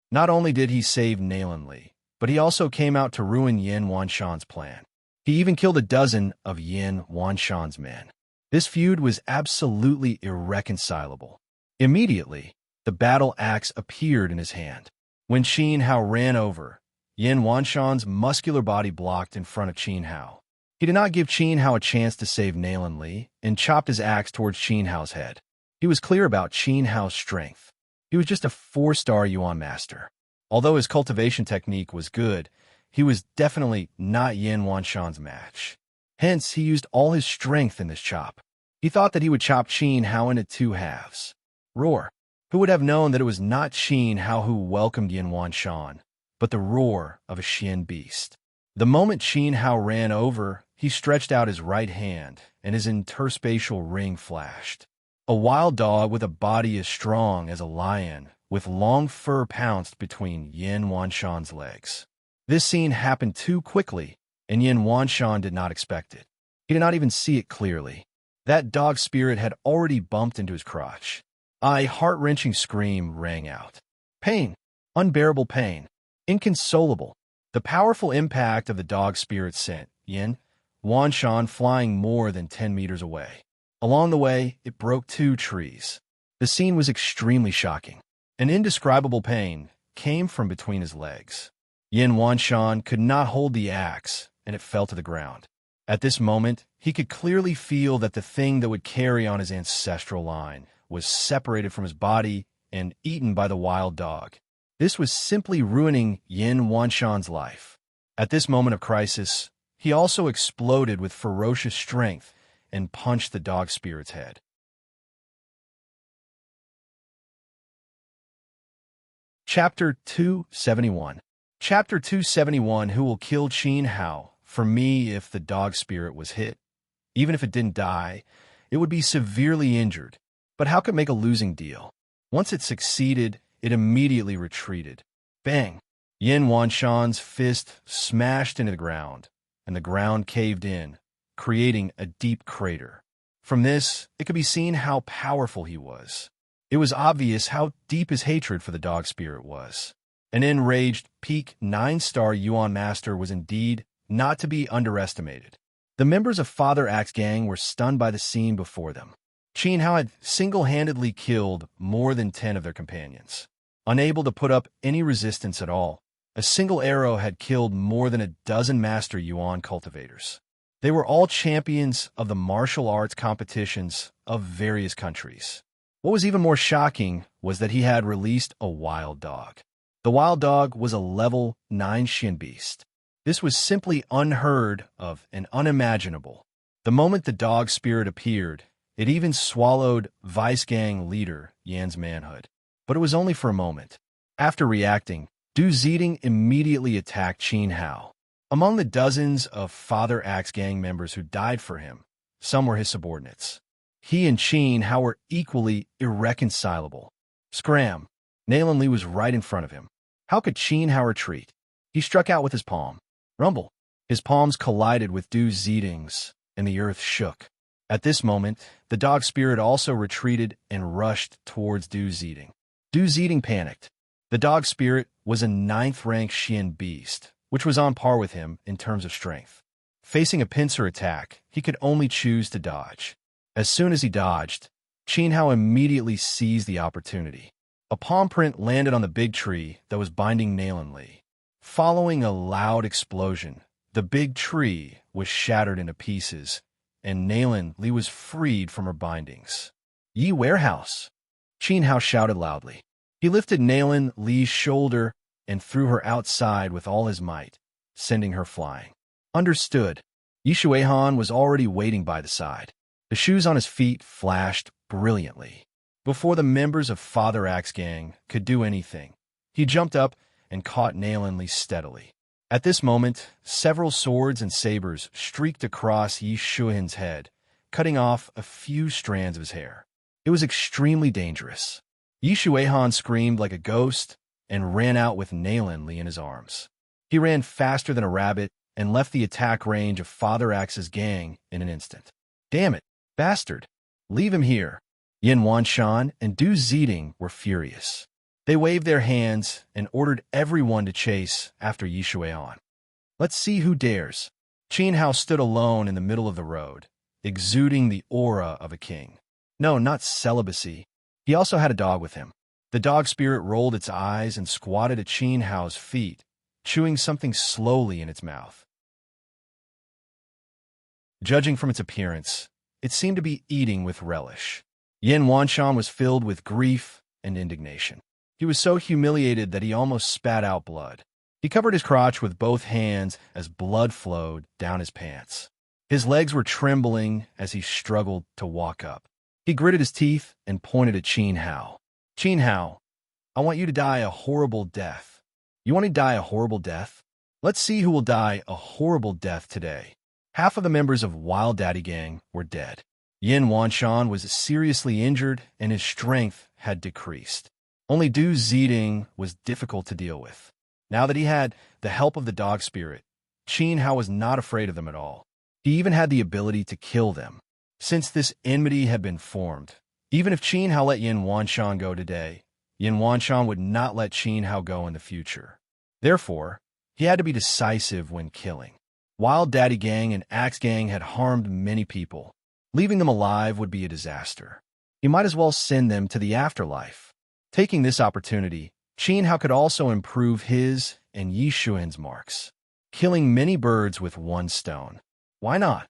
Not only did he save Nalan Li, but he also came out to ruin Yin Wanshan's plan. He even killed a dozen of Yin Wanshan's men. This feud was absolutely irreconcilable. Immediately, the battle axe appeared in his hand. When Qin Hao ran over, Yin Wanshan's muscular body blocked in front of Qin Hao. He did not give Qin Hao a chance to save Nalan Li and chopped his axe towards Qin Hao's head. He was clear about Qin Hao's strength. He was just a 4-star Yuan master. Although his cultivation technique was good, he was definitely not Yin Wanshan's match. Hence, he used all his strength in this chop. He thought that he would chop Qin Hao into 2 halves. Roar. Who would have known that it was not Qin Hao who welcomed Yin Wanshan, but the roar of a Xian beast? The moment Qin Hao ran over, he stretched out his right hand, and his interspatial ring flashed. A wild dog with a body as strong as a lion, with long fur pounced between Yin Wanshan's legs. This scene happened too quickly, and Yin Wanshan did not expect it. He did not even see it clearly. That dog spirit had already bumped into his crotch. A heart-wrenching scream rang out. Pain. Unbearable pain. Inconsolable. The powerful impact of the dog spirit sent Yin Wanshan flying more than 10 meters away. Along the way, it broke 2 trees. The scene was extremely shocking. An indescribable pain came from between his legs. Yin Wanshan could not hold the axe, and it fell to the ground. At this moment, he could clearly feel that the thing that would carry on his ancestral line was separated from his body and eaten by the wild dog. This was simply ruining Yin Wanshan's life. At this moment of crisis, he also exploded with ferocious strength and punched the dog spirit's head. Chapter 271. Chapter 271. Who will kill Qin Hao? For me, if the dog spirit was hit, even if it didn't die, it would be severely injured. But how could make a losing deal? Once it succeeded, it immediately retreated. Bang! Yin Wanshan's fist smashed into the ground, and the ground caved in, creating a deep crater. From this, it could be seen how powerful he was. It was obvious how deep his hatred for the dog spirit was. An enraged, peak 9-star Yuan master was indeed not to be underestimated. The members of Father Axe gang were stunned by the scene before them. Qin Hao had single-handedly killed more than 10 of their companions. Unable to put up any resistance at all, a single arrow had killed more than a dozen master Yuan cultivators. They were all champions of the martial arts competitions of various countries. What was even more shocking was that he had released a wild dog. The wild dog was a level 9 shin beast. This was simply unheard of and unimaginable. The moment the dog spirit appeared, it even swallowed Vice Gang leader Yan's manhood. But it was only for a moment. After reacting, Du Zeding immediately attacked Qin Hao. Among the dozens of Father Axe Gang members who died for him, some were his subordinates. He and Qin Hao were equally irreconcilable. Scram! Nalan Li was right in front of him. How could Qin Hao retreat? He struck out with his palm. Rumble! His palms collided with Du Zeding's, and the earth shook. At this moment, the dog spirit also retreated and rushed towards Du Zeding. Du Zeding panicked. The dog spirit was a 9th-rank Shin beast, which was on par with him in terms of strength. Facing a pincer attack, he could only choose to dodge. As soon as he dodged, Qin Hao immediately seized the opportunity. A palm print landed on the big tree that was binding Nalan Li. Following a loud explosion, the big tree was shattered into pieces, and Nalan Li was freed from her bindings. "Ye warehouse!" Qin Hao shouted loudly. He lifted Nalan Li's shoulder and threw her outside with all his might, sending her flying. Understood. Yi Shuihan was already waiting by the side. The shoes on his feet flashed brilliantly. Before the members of Father Axe Gang could do anything, he jumped up and caught Nalan Li steadily. At this moment, several swords and sabers streaked across Yi Shuihan's head, cutting off a few strands of his hair. It was extremely dangerous. Yi Shuihan screamed like a ghost and ran out with Nalan Li in his arms. He ran faster than a rabbit and left the attack range of Father Axe's gang in an instant. "Damn it, bastard! Leave him here!" Yin Wanshan and Du Zeding were furious. They waved their hands and ordered everyone to chase after Yi Shuihan. "Let's see who dares." Qin Hao stood alone in the middle of the road, exuding the aura of a king. No, not celibacy. He also had a dog with him. The dog spirit rolled its eyes and squatted at Qin Hao's feet, chewing something slowly in its mouth. Judging from its appearance, it seemed to be eating with relish. Yin Wanshan was filled with grief and indignation. He was so humiliated that he almost spat out blood. He covered his crotch with both hands as blood flowed down his pants. His legs were trembling as he struggled to walk up. He gritted his teeth and pointed at Qin Hao. "Qin Hao, I want you to die a horrible death." "You want to die a horrible death? Let's see who will die a horrible death today." Half of the members of Wild Daddy Gang were dead. Yin Wanshan was seriously injured and his strength had decreased. Only Du Zeding was difficult to deal with. Now that he had the help of the dog spirit, Qin Hao was not afraid of them at all. He even had the ability to kill them. Since this enmity had been formed, even if Qin Hao let Yin Wanshan go today, Yin Wanshan would not let Qin Hao go in the future. Therefore, he had to be decisive when killing. Wild Daddy Gang and Axe Gang had harmed many people. Leaving them alive would be a disaster. He might as well send them to the afterlife. Taking this opportunity, Qin Hao could also improve his and Yi Shuihan's marks, killing many birds with one stone. Why not?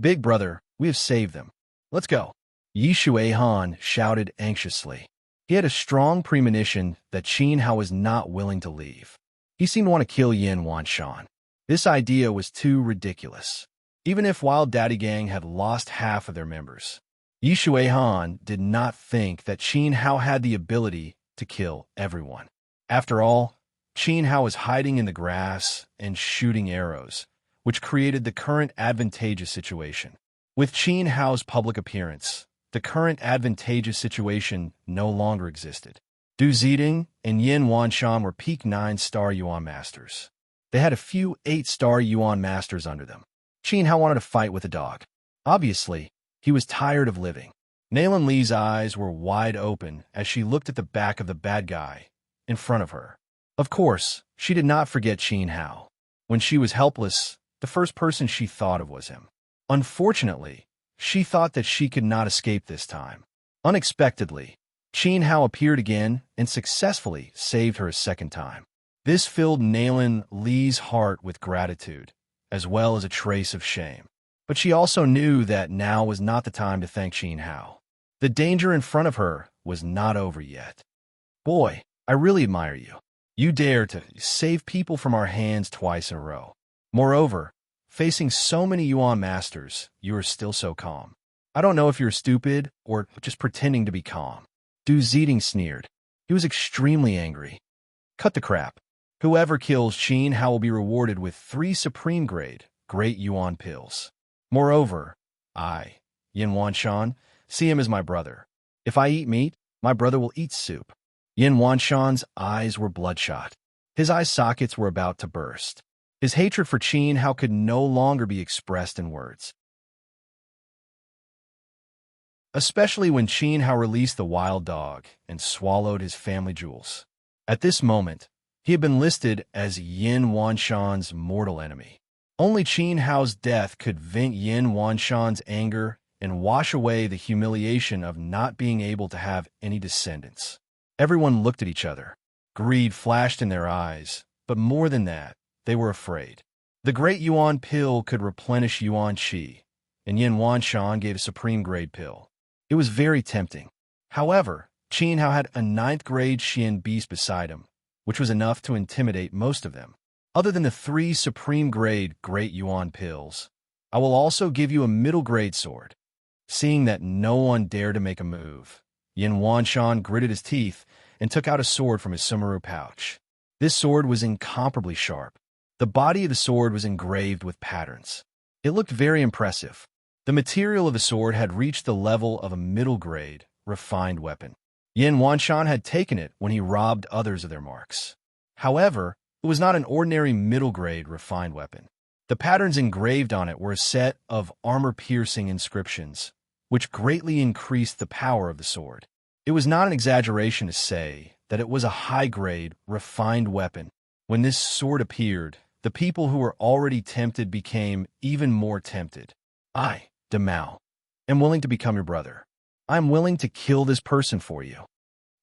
"Big brother, we have saved them. Let's go." Yi Shuihan shouted anxiously. He had a strong premonition that Qin Hao was not willing to leave. He seemed to want to kill Yin Wanshan. This idea was too ridiculous. Even if Wild Daddy Gang had lost half of their members, Yi Shuihan did not think that Qin Hao had the ability to kill everyone. After all, Qin Hao was hiding in the grass and shooting arrows, which created the current advantageous situation. With Qin Hao's public appearance, the current advantageous situation no longer existed. Du Zeding and Yin Wanshan were peak 9-star Yuan masters. They had a few 8-star Yuan masters under them. Qin Hao wanted to fight with a dog. Obviously, he was tired of living. Nalan Li's eyes were wide open as she looked at the back of the bad guy in front of her. Of course, she did not forget Qin Hao. When she was helpless, the first person she thought of was him. Unfortunately, she thought that she could not escape this time. Unexpectedly, Qin Hao appeared again and successfully saved her a second time. This filled Nalan Li's heart with gratitude, as well as a trace of shame. But she also knew that now was not the time to thank Qin Hao. The danger in front of her was not over yet. Boy, I really admire you. You dare to save people from our hands twice in a row. Moreover, facing so many Yuan masters, you are still so calm. I don't know if you're stupid or just pretending to be calm. Du Zeding sneered. He was extremely angry. Cut the crap. Whoever kills Qin Hao will be rewarded with 3 supreme grade, great Yuan pills. Moreover, I, Yin Wanshan, see him as my brother. If I eat meat, my brother will eat soup. Yin Wanshan's eyes were bloodshot. His eye sockets were about to burst. His hatred for Qin Hao could no longer be expressed in words. Especially when Qin Hao released the wild dog and swallowed his family jewels. At this moment, he had been listed as Yin Wanshan's mortal enemy. Only Qin Hao's death could vent Yin Wanshan's anger and wash away the humiliation of not being able to have any descendants. Everyone looked at each other. Greed flashed in their eyes, but more than that, they were afraid. The great Yuan pill could replenish Yuan Qi, and Yin Wanshan gave a supreme grade pill. It was very tempting. However, Qin Hao had a 9th grade Xian beast beside him, which was enough to intimidate most of them. Other than the 3 supreme grade great Yuan pills, I will also give you a middle grade sword. Seeing that no one dared to make a move, Yin Wanshan gritted his teeth and took out a sword from his sumaru pouch. This sword was incomparably sharp. The body of the sword was engraved with patterns. It looked very impressive. The material of the sword had reached the level of a middle grade, refined weapon. Yin Wanshan had taken it when he robbed others of their marks. However, it was not an ordinary middle grade, refined weapon. The patterns engraved on it were a set of armor-piercing inscriptions, which greatly increased the power of the sword. It was not an exaggeration to say that it was a high-grade, refined weapon. When this sword appeared, the people who were already tempted became even more tempted. I, Demao, am willing to become your brother. I am willing to kill this person for you.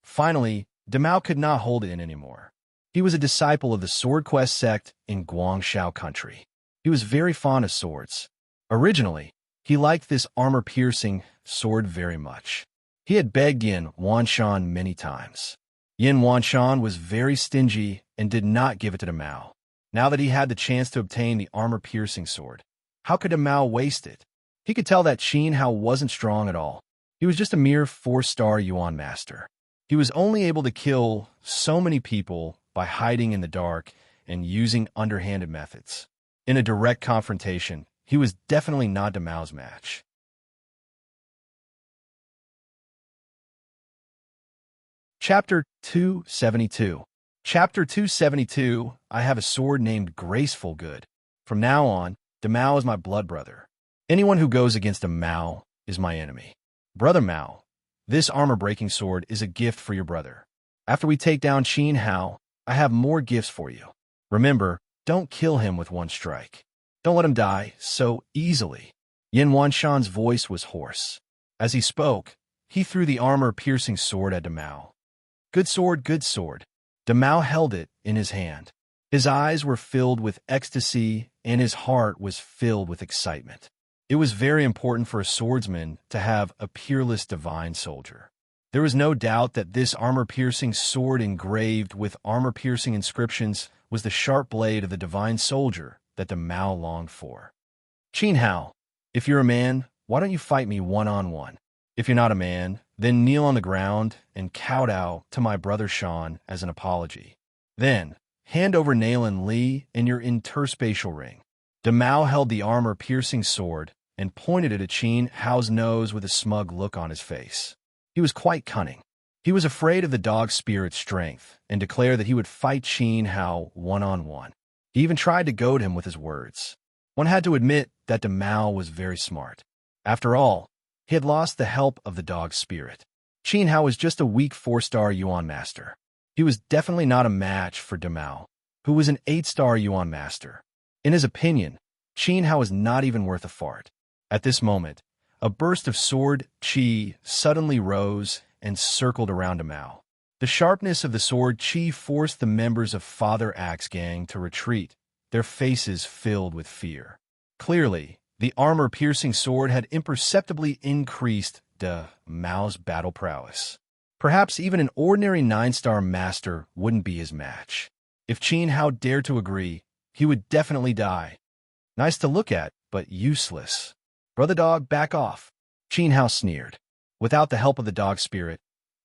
Finally, Demao could not hold it in anymore. He was a disciple of the Sword Quest sect in Guangshao country. He was very fond of swords. Originally, he liked this armor-piercing sword very much. He had begged Yin Wanshan many times. Yin Wanshan was very stingy and did not give it to Demao. Now that he had the chance to obtain the armor-piercing sword, how could Demao waste it? He could tell that Qin Hao wasn't strong at all. He was just a mere 4-star Yuan master. He was only able to kill so many people by hiding in the dark and using underhanded methods. In a direct confrontation, he was definitely not Demao's match. Chapter 272. Chapter 272, I have a sword named Graceful Good. From now on, Demao is my blood brother. Anyone who goes against Demao is my enemy. Brother Mao, this armor-breaking sword is a gift for your brother. After we take down Qin Hao, I have more gifts for you. Remember, don't kill him with one strike. Don't let him die so easily. Yin Wanshan's voice was hoarse. As he spoke, he threw the armor-piercing sword at Demao. Good sword, good sword. Demao held it in his hand. His eyes were filled with ecstasy, and his heart was filled with excitement. It was very important for a swordsman to have a peerless divine soldier. There was no doubt that this armor-piercing sword engraved with armor-piercing inscriptions was the sharp blade of the divine soldier that Demao longed for. Qin Hao, if you're a man, why don't you fight me one-on-one? If you're not a man, then kneel on the ground and kowtow to my brother Shan as an apology. Then, hand over Nalan Li in your interspatial ring. Demao held the armor-piercing sword and pointed it at Qin Hao's nose with a smug look on his face. He was quite cunning. He was afraid of the dog's spirit's strength and declared that he would fight Qin Hao one-on-one. He even tried to goad him with his words. One had to admit that Demao was very smart. After all, he had lost the help of the dog's spirit. Qin Hao was just a weak 4-star Yuan master. He was definitely not a match for Demao, who was an 8-star Yuan master. In his opinion, Qin Hao was not even worth a fart. At this moment, a burst of sword qi suddenly rose and circled around Demao. The sharpness of the sword qi forced the members of Father Axe Gang to retreat, their faces filled with fear. Clearly, The armor-piercing sword had imperceptibly increased Mao's battle prowess. Perhaps even an ordinary 9-star master wouldn't be his match. If Qin Hao dared to agree, he would definitely die. Nice to look at, but useless. Brother dog, back off. Qin Hao sneered. Without the help of the dog spirit,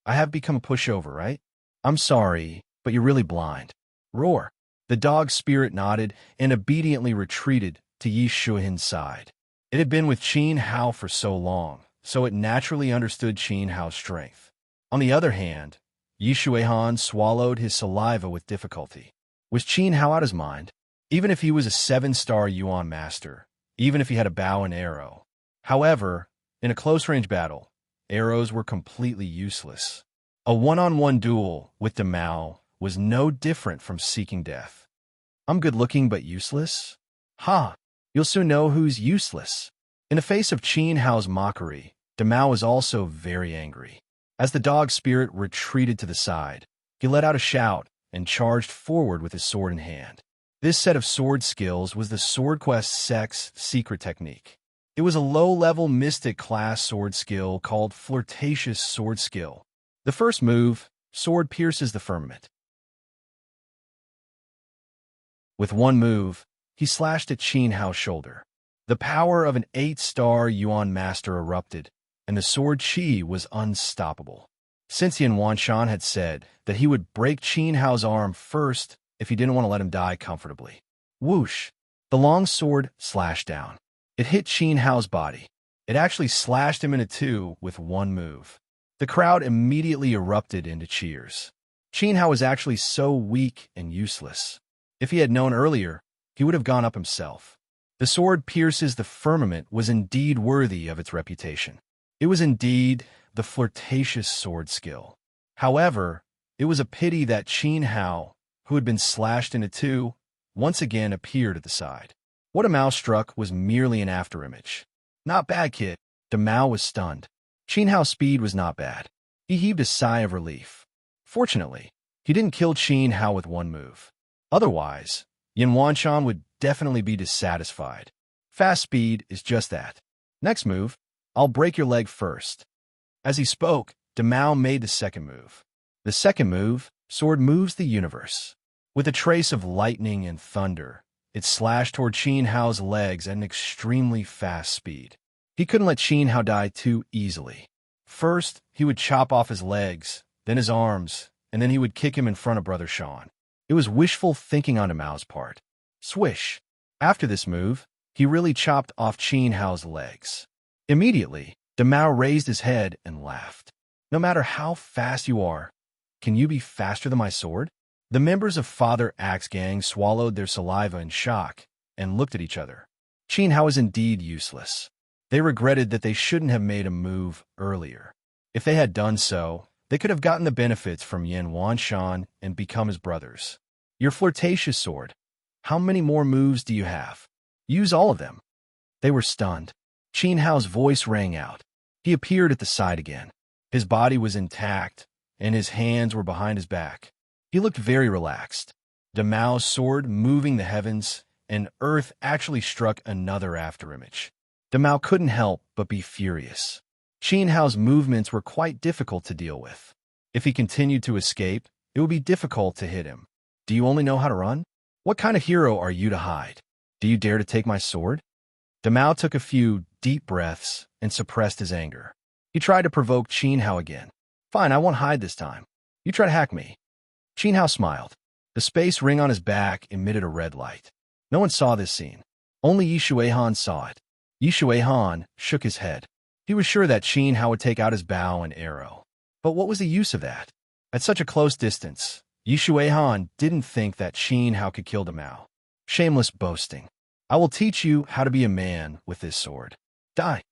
I have become a pushover, right? I'm sorry, but you're really blind. Roar. The dog spirit nodded and obediently retreated to Yi Shuihan's side. It had been with Qin Hao for so long, so it naturally understood Qin Hao's strength. On the other hand, Yi Shuihan swallowed his saliva with difficulty. Was Qin Hao out of his mind? Even if he was a 7-star Yuan master, even if he had a bow and arrow. However, in a close-range battle, arrows were completely useless. A one-on-one duel with Mao was no different from seeking death. I'm good-looking but useless? Ha! You'll soon know who's useless. In the face of Qin Hao's mockery, Mao was also very angry. As the dog spirit retreated to the side, he let out a shout and charged forward with his sword in hand. This set of sword skills was the Sword Quest Sec's secret technique. It was a low-level mystic class sword skill called Flirtatious Sword Skill. The first move, sword pierces the firmament. With one move, he slashed at Qin Hao's shoulder. The power of an 8-star Yuan master erupted, and the sword chi was unstoppable. Since Yan Wanshan had said that he would break Qin Hao's arm first if he didn't want to let him die comfortably. Whoosh! The long sword slashed down. It hit Qin Hao's body. It actually slashed him into two with one move. The crowd immediately erupted into cheers. Qin Hao was actually so weak and useless. If he had known earlier, he would have gone up himself. The sword pierces the firmament was indeed worthy of its reputation. It was indeed the flirtatious sword skill. However, it was a pity that Qin Hao, who had been slashed into two, once again appeared at the side. What Mao struck was merely an afterimage. Not bad, kid. Mao was stunned. Qin Hao's speed was not bad. He heaved a sigh of relief. Fortunately, he didn't kill Qin Hao with one move. Otherwise, Yan Wanshan would definitely be dissatisfied. Fast speed is just that. Next move, I'll break your leg first. As he spoke, Mao made the second move. The second move, sword moves the universe. With a trace of lightning and thunder, it slashed toward Qin Hao's legs at an extremely fast speed. He couldn't let Qin Hao die too easily. First, he would chop off his legs, then his arms, and then he would kick him in front of Brother Sean. It was wishful thinking on Mao's part. Swish! After this move, he really chopped off Qin Hao's legs. Immediately, Mao raised his head and laughed. No matter how fast you are, can you be faster than my sword? The members of Father Axe Gang swallowed their saliva in shock and looked at each other. Qin Hao was indeed useless. They regretted that they shouldn't have made a move earlier. If they had done so, they could have gotten the benefits from Yan Wanshan and become his brothers. Your flirtatious sword. How many more moves do you have? Use all of them. They were stunned. Qin Hao's voice rang out. He appeared at the side again. His body was intact, and his hands were behind his back. He looked very relaxed. Mao's sword moving the heavens, and earth actually struck another afterimage. Mao couldn't help but be furious. Qin Hao's movements were quite difficult to deal with. If he continued to escape, it would be difficult to hit him. Do you only know how to run? What kind of hero are you to hide? Do you dare to take my sword? Mao took a few deep breaths and suppressed his anger. He tried to provoke Qin Hao again. Fine, I won't hide this time. You try to hack me. Qin Hao smiled. The space ring on his back emitted a red light. No one saw this scene. Only Yi Shuihan saw it. Yi Shuihan shook his head. He was sure that Qin Hao would take out his bow and arrow. But what was the use of that? At such a close distance, Yi Shuihan didn't think that Qin Hao could kill Mao. Shameless boasting. I will teach you how to be a man with this sword. Die.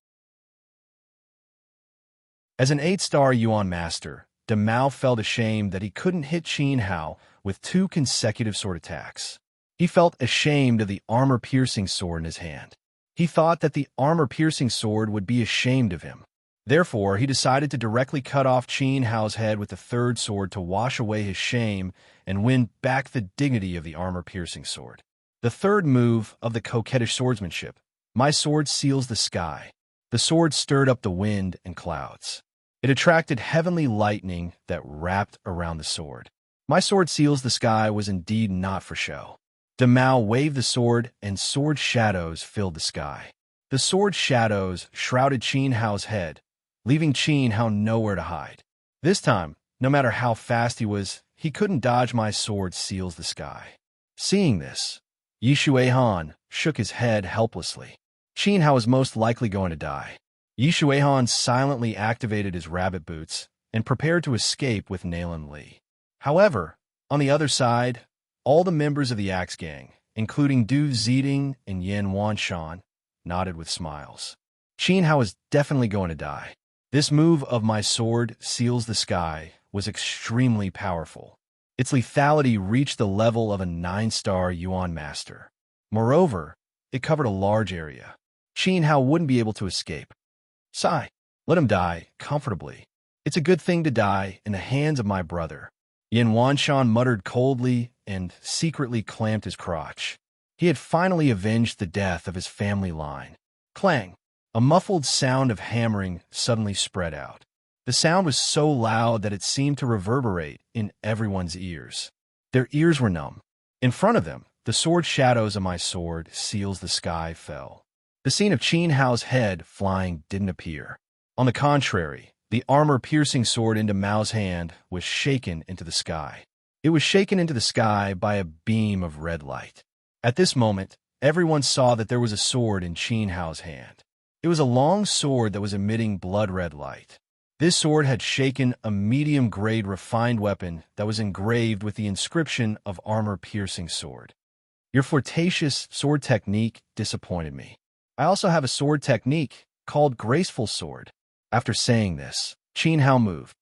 As an 8-star Yuan master, Mao felt ashamed that he couldn't hit Qin Hao with 2 consecutive sword attacks. He felt ashamed of the armor-piercing sword in his hand. He thought that the armor-piercing sword would be ashamed of him. Therefore, he decided to directly cut off Qin Hao's head with the third sword to wash away his shame and win back the dignity of the armor-piercing sword. The third move of the coquettish swordsmanship, My sword seals the sky. The sword stirred up the wind and clouds. It attracted heavenly lightning that wrapped around the sword. My sword seals the sky was indeed not for show. Demao waved the sword, and sword shadows filled the sky. The sword shadows shrouded Qin Hao's head, leaving Qin Hao nowhere to hide. This time, no matter how fast he was, he couldn't dodge my sword seals the sky. Seeing this, Yi Shuihan shook his head helplessly. Qin Hao was most likely going to die. Yi Shuihan silently activated his rabbit boots and prepared to escape with Nayland Li. However, on the other side, all the members of the Axe Gang, including Du Ziding and Yan Wanshan, nodded with smiles. Qin Hao is definitely going to die. This move of my sword seals the sky was extremely powerful. Its lethality reached the level of a 9-star Yuan Master. Moreover, it covered a large area. Qin Hao wouldn't be able to escape. Sigh. Let him die comfortably. It's a good thing to die in the hands of my brother. Yan Wanshan muttered coldly and secretly clamped his crotch. He had finally avenged the death of his family line. Clang! A muffled sound of hammering suddenly spread out. The sound was so loud that it seemed to reverberate in everyone's ears. Their ears were numb. In front of them, the sword shadows of my sword seals the sky fell. The scene of Qin Hao's head flying didn't appear. On the contrary, the armor-piercing sword into Mao's hand was shaken into the sky. It was shaken into the sky by a beam of red light. At this moment, everyone saw that there was a sword in Qin Hao's hand. It was a long sword that was emitting blood-red light. This sword had shaken a medium-grade refined weapon that was engraved with the inscription of armor-piercing sword. Your flirtatious sword technique disappointed me. I also have a sword technique called graceful sword. After saying this, Qin Hao moved.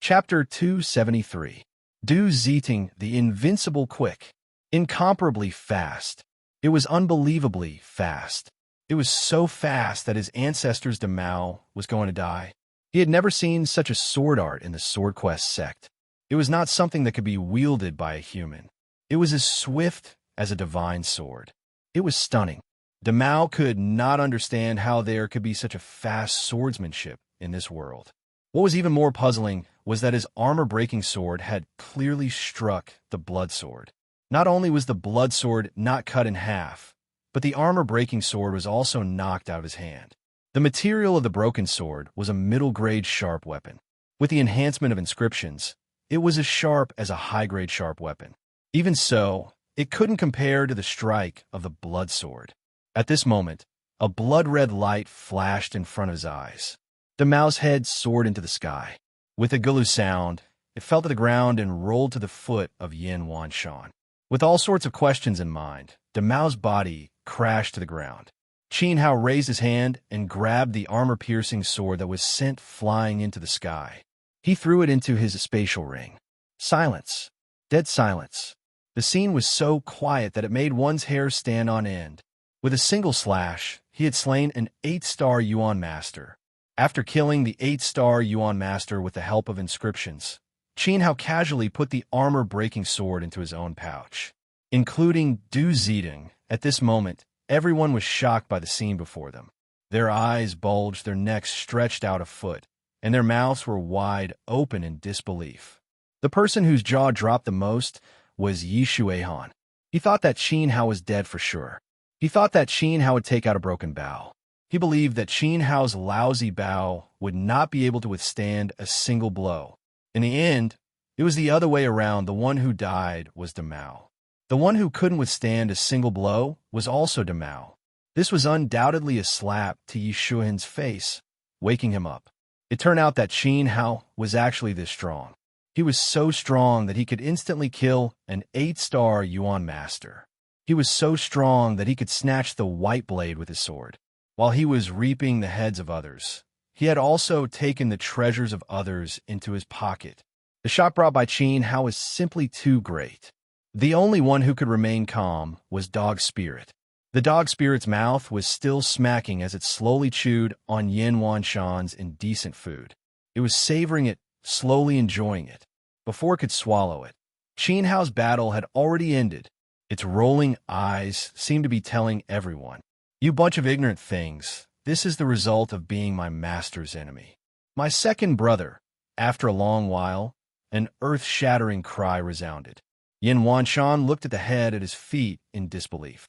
Chapter 273. Du Ziding, the invincible quick. Incomparably fast. It was unbelievably fast. It was so fast that his ancestor's Demao was going to die. He had never seen such a sword art in the Sword Quest sect. It was not something that could be wielded by a human. It was as swift as a divine sword. It was stunning. Demao could not understand how there could be such a fast swordsmanship in this world. What was even more puzzling was that his armor-breaking sword had clearly struck the blood sword. Not only was the blood sword not cut in half, but the armor-breaking sword was also knocked out of his hand. The material of the broken sword was a middle-grade sharp weapon. With the enhancement of inscriptions, it was as sharp as a high-grade sharp weapon. Even so, it couldn't compare to the strike of the blood sword. At this moment, a blood-red light flashed in front of his eyes. Demao's head soared into the sky. With a gulu sound, it fell to the ground and rolled to the foot of Yan Wanshan. With all sorts of questions in mind, Demao's body crashed to the ground. Qin Hao raised his hand and grabbed the armor-piercing sword that was sent flying into the sky. He threw it into his spatial ring. Silence. Dead silence. The scene was so quiet that it made one's hair stand on end. With a single slash, he had slain an 8-star Yuan Master. After killing the 8-star Yuan Master with the help of inscriptions, Qin Hao casually put the armor-breaking sword into his own pouch. Including Du Ziding, at this moment, everyone was shocked by the scene before them. Their eyes bulged, their necks stretched out a foot, and their mouths were wide open in disbelief. The person whose jaw dropped the most was Yi Shuihan. He thought that Qin Hao was dead for sure. He thought that Qin Hao would take out a broken bow. He believed that Qin Hao's lousy bow would not be able to withstand a single blow. In the end, it was the other way around. The one who died was Demao. The one who couldn't withstand a single blow was also Demao. This was undoubtedly a slap to Yi Shuihan's face, waking him up. It turned out that Qin Hao was actually this strong. He was so strong that he could instantly kill an 8-star Yuan Master. He was so strong that he could snatch the white blade with his sword. While he was reaping the heads of others, he had also taken the treasures of others into his pocket. The shock brought by Qin Hao was simply too great. The only one who could remain calm was Dog Spirit. The Dog Spirit's mouth was still smacking as it slowly chewed on Yan Wanshan's indecent food. It was savoring it, slowly enjoying it, before it could swallow it. Qin Hao's battle had already ended. Its rolling eyes seemed to be telling everyone, "You bunch of ignorant things, this is the result of being my master's enemy." My second brother. After a long while, an earth-shattering cry resounded. Yin Wanshan looked at the head at his feet in disbelief.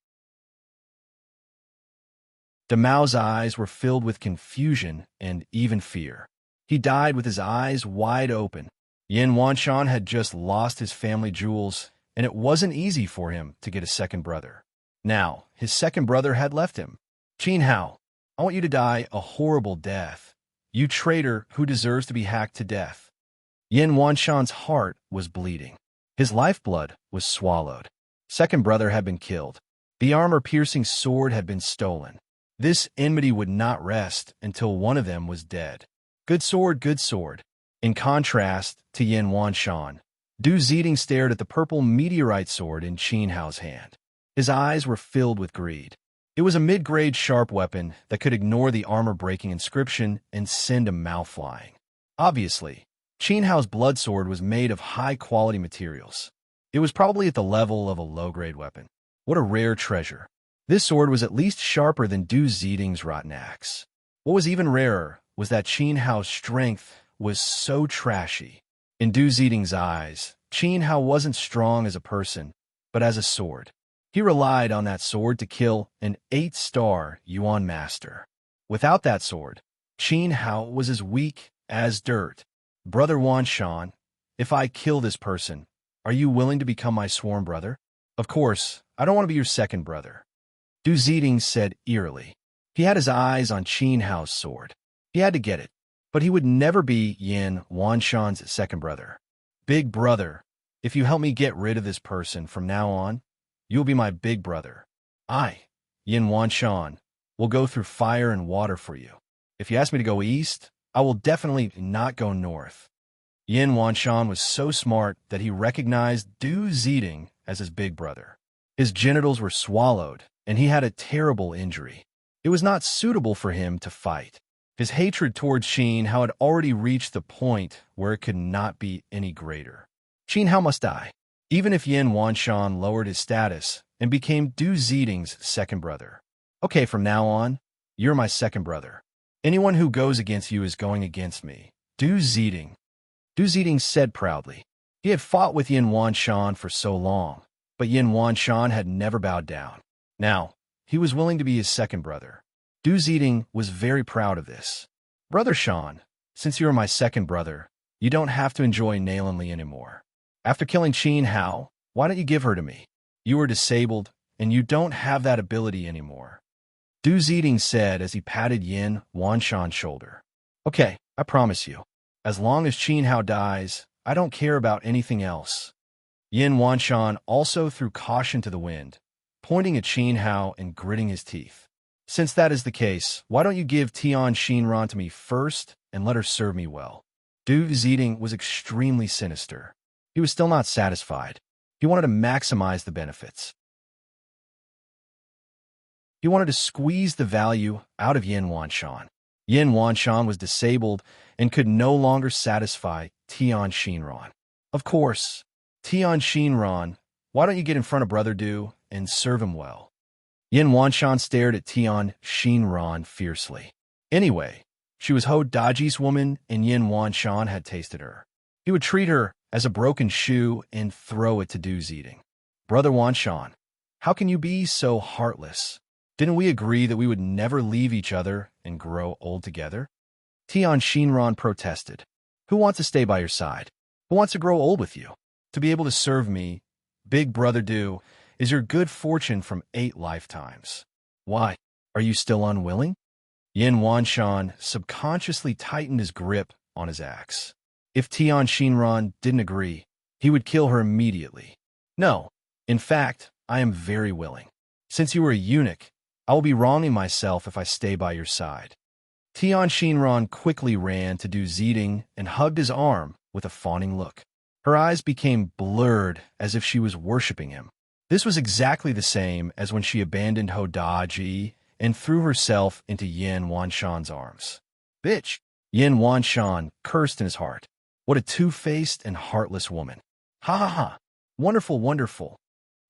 Damao's eyes were filled with confusion and even fear. He died with his eyes wide open. Yin Wanshan had just lost his family jewels, and it wasn't easy for him to get a second brother. Now, his second brother had left him. "Qin Hao, I want you to die a horrible death. You traitor who deserves to be hacked to death." Yin Wanshan's heart was bleeding. His lifeblood was swallowed. Second brother had been killed. The armor-piercing sword had been stolen. This enmity would not rest until one of them was dead. Good sword, good sword. In contrast to Yin Wanshan, Du Ziding stared at the purple meteorite sword in Qin Hao's hand. His eyes were filled with greed. It was a mid-grade sharp weapon that could ignore the armor-breaking inscription and send a mouth flying. Obviously, Qin Hao's blood sword was made of high-quality materials. It was probably at the level of a low-grade weapon. What a rare treasure. This sword was at least sharper than Du Ziding's rotten axe. What was even rarer was that Qin Hao's strength was so trashy. In Du Ziding's eyes, Qin Hao wasn't strong as a person, but as a sword. He relied on that sword to kill an 8-star Yuan master. Without that sword, Qin Hao was as weak as dirt. "Brother Wanshan, if I kill this person, are you willing to become my sworn brother?" "Of course, I don't want to be your second brother," Du Ziding said eerily. He had his eyes on Qin Hao's sword. He had to get it, but he would never be Yin Wanshan's second brother. "Big brother, if you help me get rid of this person from now on, you'll be my big brother. I, Yin Wanshan, will go through fire and water for you. If you ask me to go east, I will definitely not go north." Yin Wanshan was so smart that he recognized Du Ziding as his big brother. His genitals were swallowed, and he had a terrible injury. It was not suitable for him to fight. His hatred towards Qin Hao had already reached the point where it could not be any greater. Qin Hao must die, even if Yin Wanshan lowered his status and became Du Ziding's second brother. "Okay, from now on, you're my second brother. Anyone who goes against you is going against me." Du Ziding said proudly. He had fought with Yin Wanshan for so long, but Yin Wanshan had never bowed down. Now, he was willing to be his second brother. Du Ziding was very proud of this. "Brother Shan, since you are my second brother, you don't have to enjoy Nailin Li anymore. After killing Qin Hao, why don't you give her to me? You are disabled, and you don't have that ability anymore." Du Ziding said as he patted Yin Wanshan's shoulder. "Okay, I promise you. As long as Qin Hao dies, I don't care about anything else." Yin Wanshan also threw caution to the wind, pointing at Qin Hao and gritting his teeth. "Since that is the case, why don't you give Tian Xinran to me first and let her serve me well?" Du Ziding was extremely sinister. He was still not satisfied. He wanted to maximize the benefits. He wanted to squeeze the value out of Yin Wanshan. Yin Wanshan was disabled and could no longer satisfy Tian Xinran. "Of course, Tian Xinran, why don't you get in front of Brother Du and serve him well?" Yin Wanshan stared at Tian Xinran fiercely. Anyway, she was Ho Daji's woman, and Yin Wanshan had tasted her. He would treat her as a broken shoe and throw it to Du Ziding. "Brother Wanshan, how can you be so heartless? Didn't we agree that we would never leave each other and grow old together?" Tian Xinran protested. "Who wants to stay by your side? Who wants to grow old with you? To be able to serve me, Big Brother Du, is your good fortune from 8 lifetimes. Why, are you still unwilling?" Yin Wanshan subconsciously tightened his grip on his axe. If Tian Xinran didn't agree, he would kill her immediately. "No, in fact, I am very willing. Since you are a eunuch, I will be wronging myself if I stay by your side." Tian Xinran quickly ran to Du Ziding and hugged his arm with a fawning look. Her eyes became blurred as if she was worshipping him. This was exactly the same as when she abandoned Ho Daji and threw herself into Yin Wanshan's arms. "Bitch!" Yin Wanshan cursed in his heart. What a two-faced and heartless woman. "Ha ha ha! Wonderful, wonderful.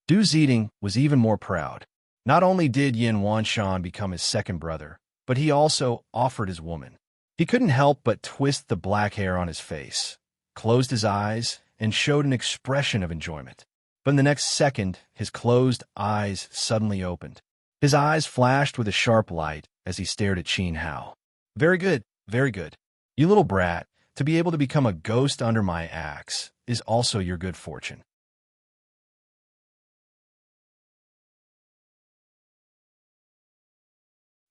Du Zeding was even more proud. Not only did Yin Wanshan become his second brother, but he also offered his woman. He couldn't help but twist the black hair on his face, closed his eyes, and showed an expression of enjoyment. But in the next second, his closed eyes suddenly opened. His eyes flashed with a sharp light as he stared at Qin Hao. Very good, very good. You little brat, to be able to become a ghost under my axe is also your good fortune.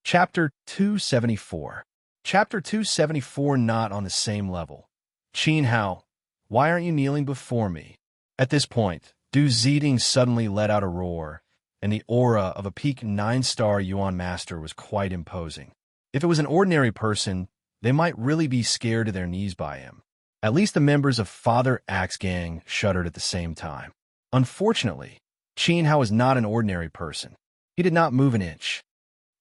Chapter 274. Chapter 274. Not on the same level. Qin Hao, why aren't you kneeling before me? At this point, Du Zeding suddenly let out a roar, and the aura of a peak 9-star Yuan master was quite imposing. If it was an ordinary person, they might really be scared to their knees by him. At least the members of Father Axe Gang shuddered at the same time. Unfortunately, Qin Hao was not an ordinary person. He did not move an inch.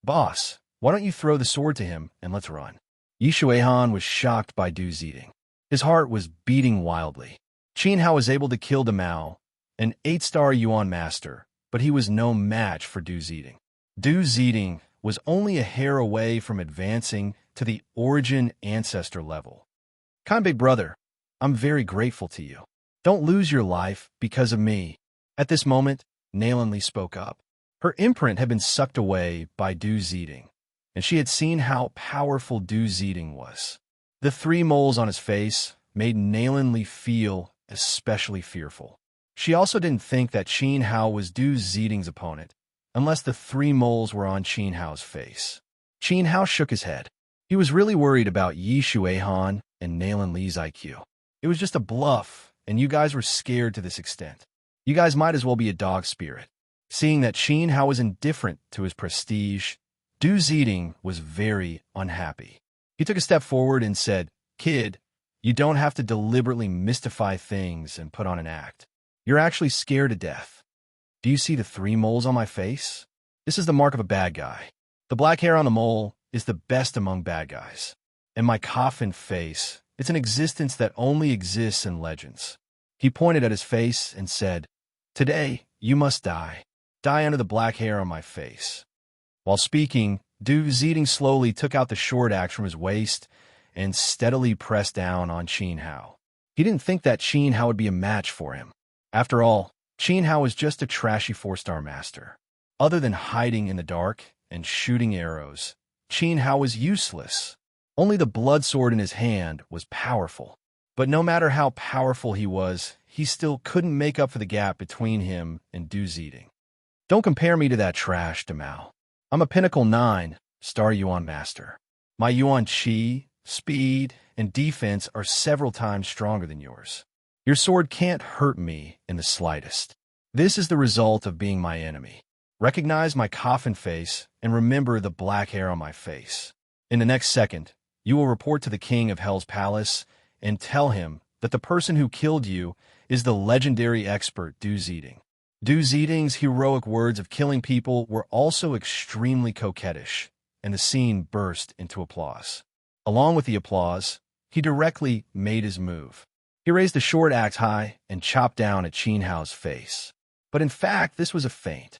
Boss, why don't you throw the sword to him and let's run? Yi Shuihan was shocked by Du Zeding. His heart was beating wildly. Qin Hao was able to kill Mao, an 8-star Yuan master, but he was no match for Du Zeding. Du Zeding was only a hair away from advancing to the origin ancestor level. Kind big brother, I'm very grateful to you. Don't lose your life because of me. At this moment, Nalanli spoke up. Her imprint had been sucked away by Du Zeding, and she had seen how powerful Du Zeding was. The 3 moles on his face made Nalanli feel especially fearful. She also didn't think that Qin Hao was Du Zeding's opponent, unless the 3 moles were on Qin Hao's face. Qin Hao shook his head. He was really worried about Yi Shuihan and Nalanli's IQ. It was just a bluff, and you guys were scared to this extent. You guys might as well be a dog spirit. Seeing that Qin Hao was indifferent to his prestige, Du Zeding was very unhappy. He took a step forward and said, Kid, you don't have to deliberately mystify things and put on an act. You're actually scared to death. Do you see the 3 moles on my face? This is the mark of a bad guy. The black hair on the mole is the best among bad guys. And my coffin face, it's an existence that only exists in legends. He pointed at his face and said, Today, you must die. Die under the black hair on my face. While speaking, Du Zeding slowly took out the short axe from his waist and steadily pressed down on Qin Hao. He didn't think that Qin Hao would be a match for him. After all, Qin Hao was just a trashy 4-star master. Other than hiding in the dark and shooting arrows, Qin Hao was useless. Only the blood sword in his hand was powerful. But no matter how powerful he was, he still couldn't make up for the gap between him and Du Zeding. Don't compare me to that trash, Mao. I'm a pinnacle 9-star Yuan master. My Yuan Qi, speed, and defense are several times stronger than yours. Your sword can't hurt me in the slightest. This is the result of being my enemy. Recognize my coffin face and remember the black hair on my face. In the next second, you will report to the king of Hell's palace and tell him that the person who killed you is the legendary expert Du Zeding. Du Zeding's heroic words of killing people were also extremely coquettish, and the scene burst into applause. Along with the applause, he directly made his move. He raised the short axe high and chopped down at Qin Hao's face. But in fact, this was a feint.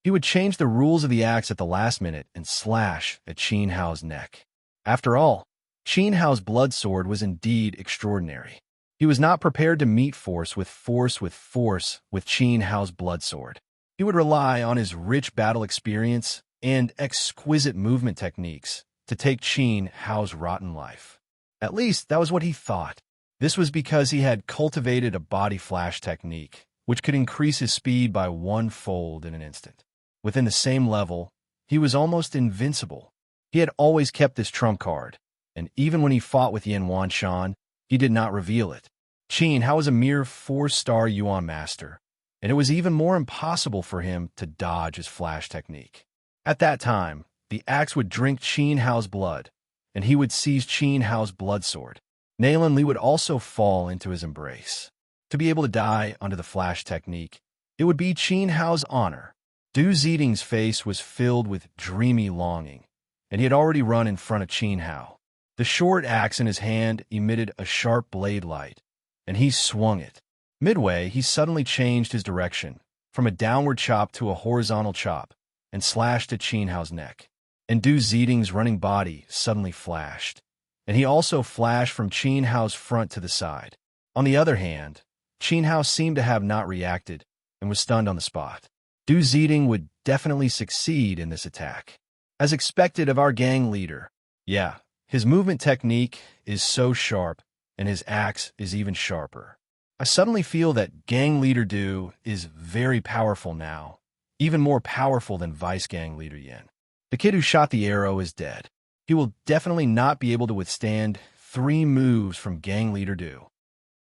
He would change the rules of the axe at the last minute and slash at Qin Hao's neck. After all, Qin Hao's blood sword was indeed extraordinary. He was not prepared to meet force with Qin Hao's blood sword. He would rely on his rich battle experience and exquisite movement techniques to take Qin Hao's rotten life. At least that was what he thought. This was because he had cultivated a body flash technique, which could increase his speed by 1-fold in an instant. Within the same level, he was almost invincible. He had always kept this trump card, and even when he fought with Yin Wanshan, he did not reveal it. Qin Hao was a mere 4-star Yuan master, and it was even more impossible for him to dodge his flash technique. At that time, the axe would drink Qin Hao's blood, and he would seize Qin Hao's blood sword. Nalanli would also fall into his embrace. To be able to die under the flash technique, it would be Qin Hao's honor. Du Zeding's face was filled with dreamy longing, and he had already run in front of Qin Hao. The short axe in his hand emitted a sharp blade light, and he swung it. Midway, he suddenly changed his direction, from a downward chop to a horizontal chop, and slashed at Qin Hao's neck. And Du Ziding's running body suddenly flashed, and he also flashed from Qin Hao's front to the side. On the other hand, Qin Hao seemed to have not reacted and was stunned on the spot. Du Ziding would definitely succeed in this attack. As expected of our gang leader. Yeah, his movement technique is so sharp, and his axe is even sharper. I suddenly feel that gang leader Du is very powerful now, even more powerful than vice gang leader Yin. The kid who shot the arrow is dead. He will definitely not be able to withstand 3 moves from gang leader Du.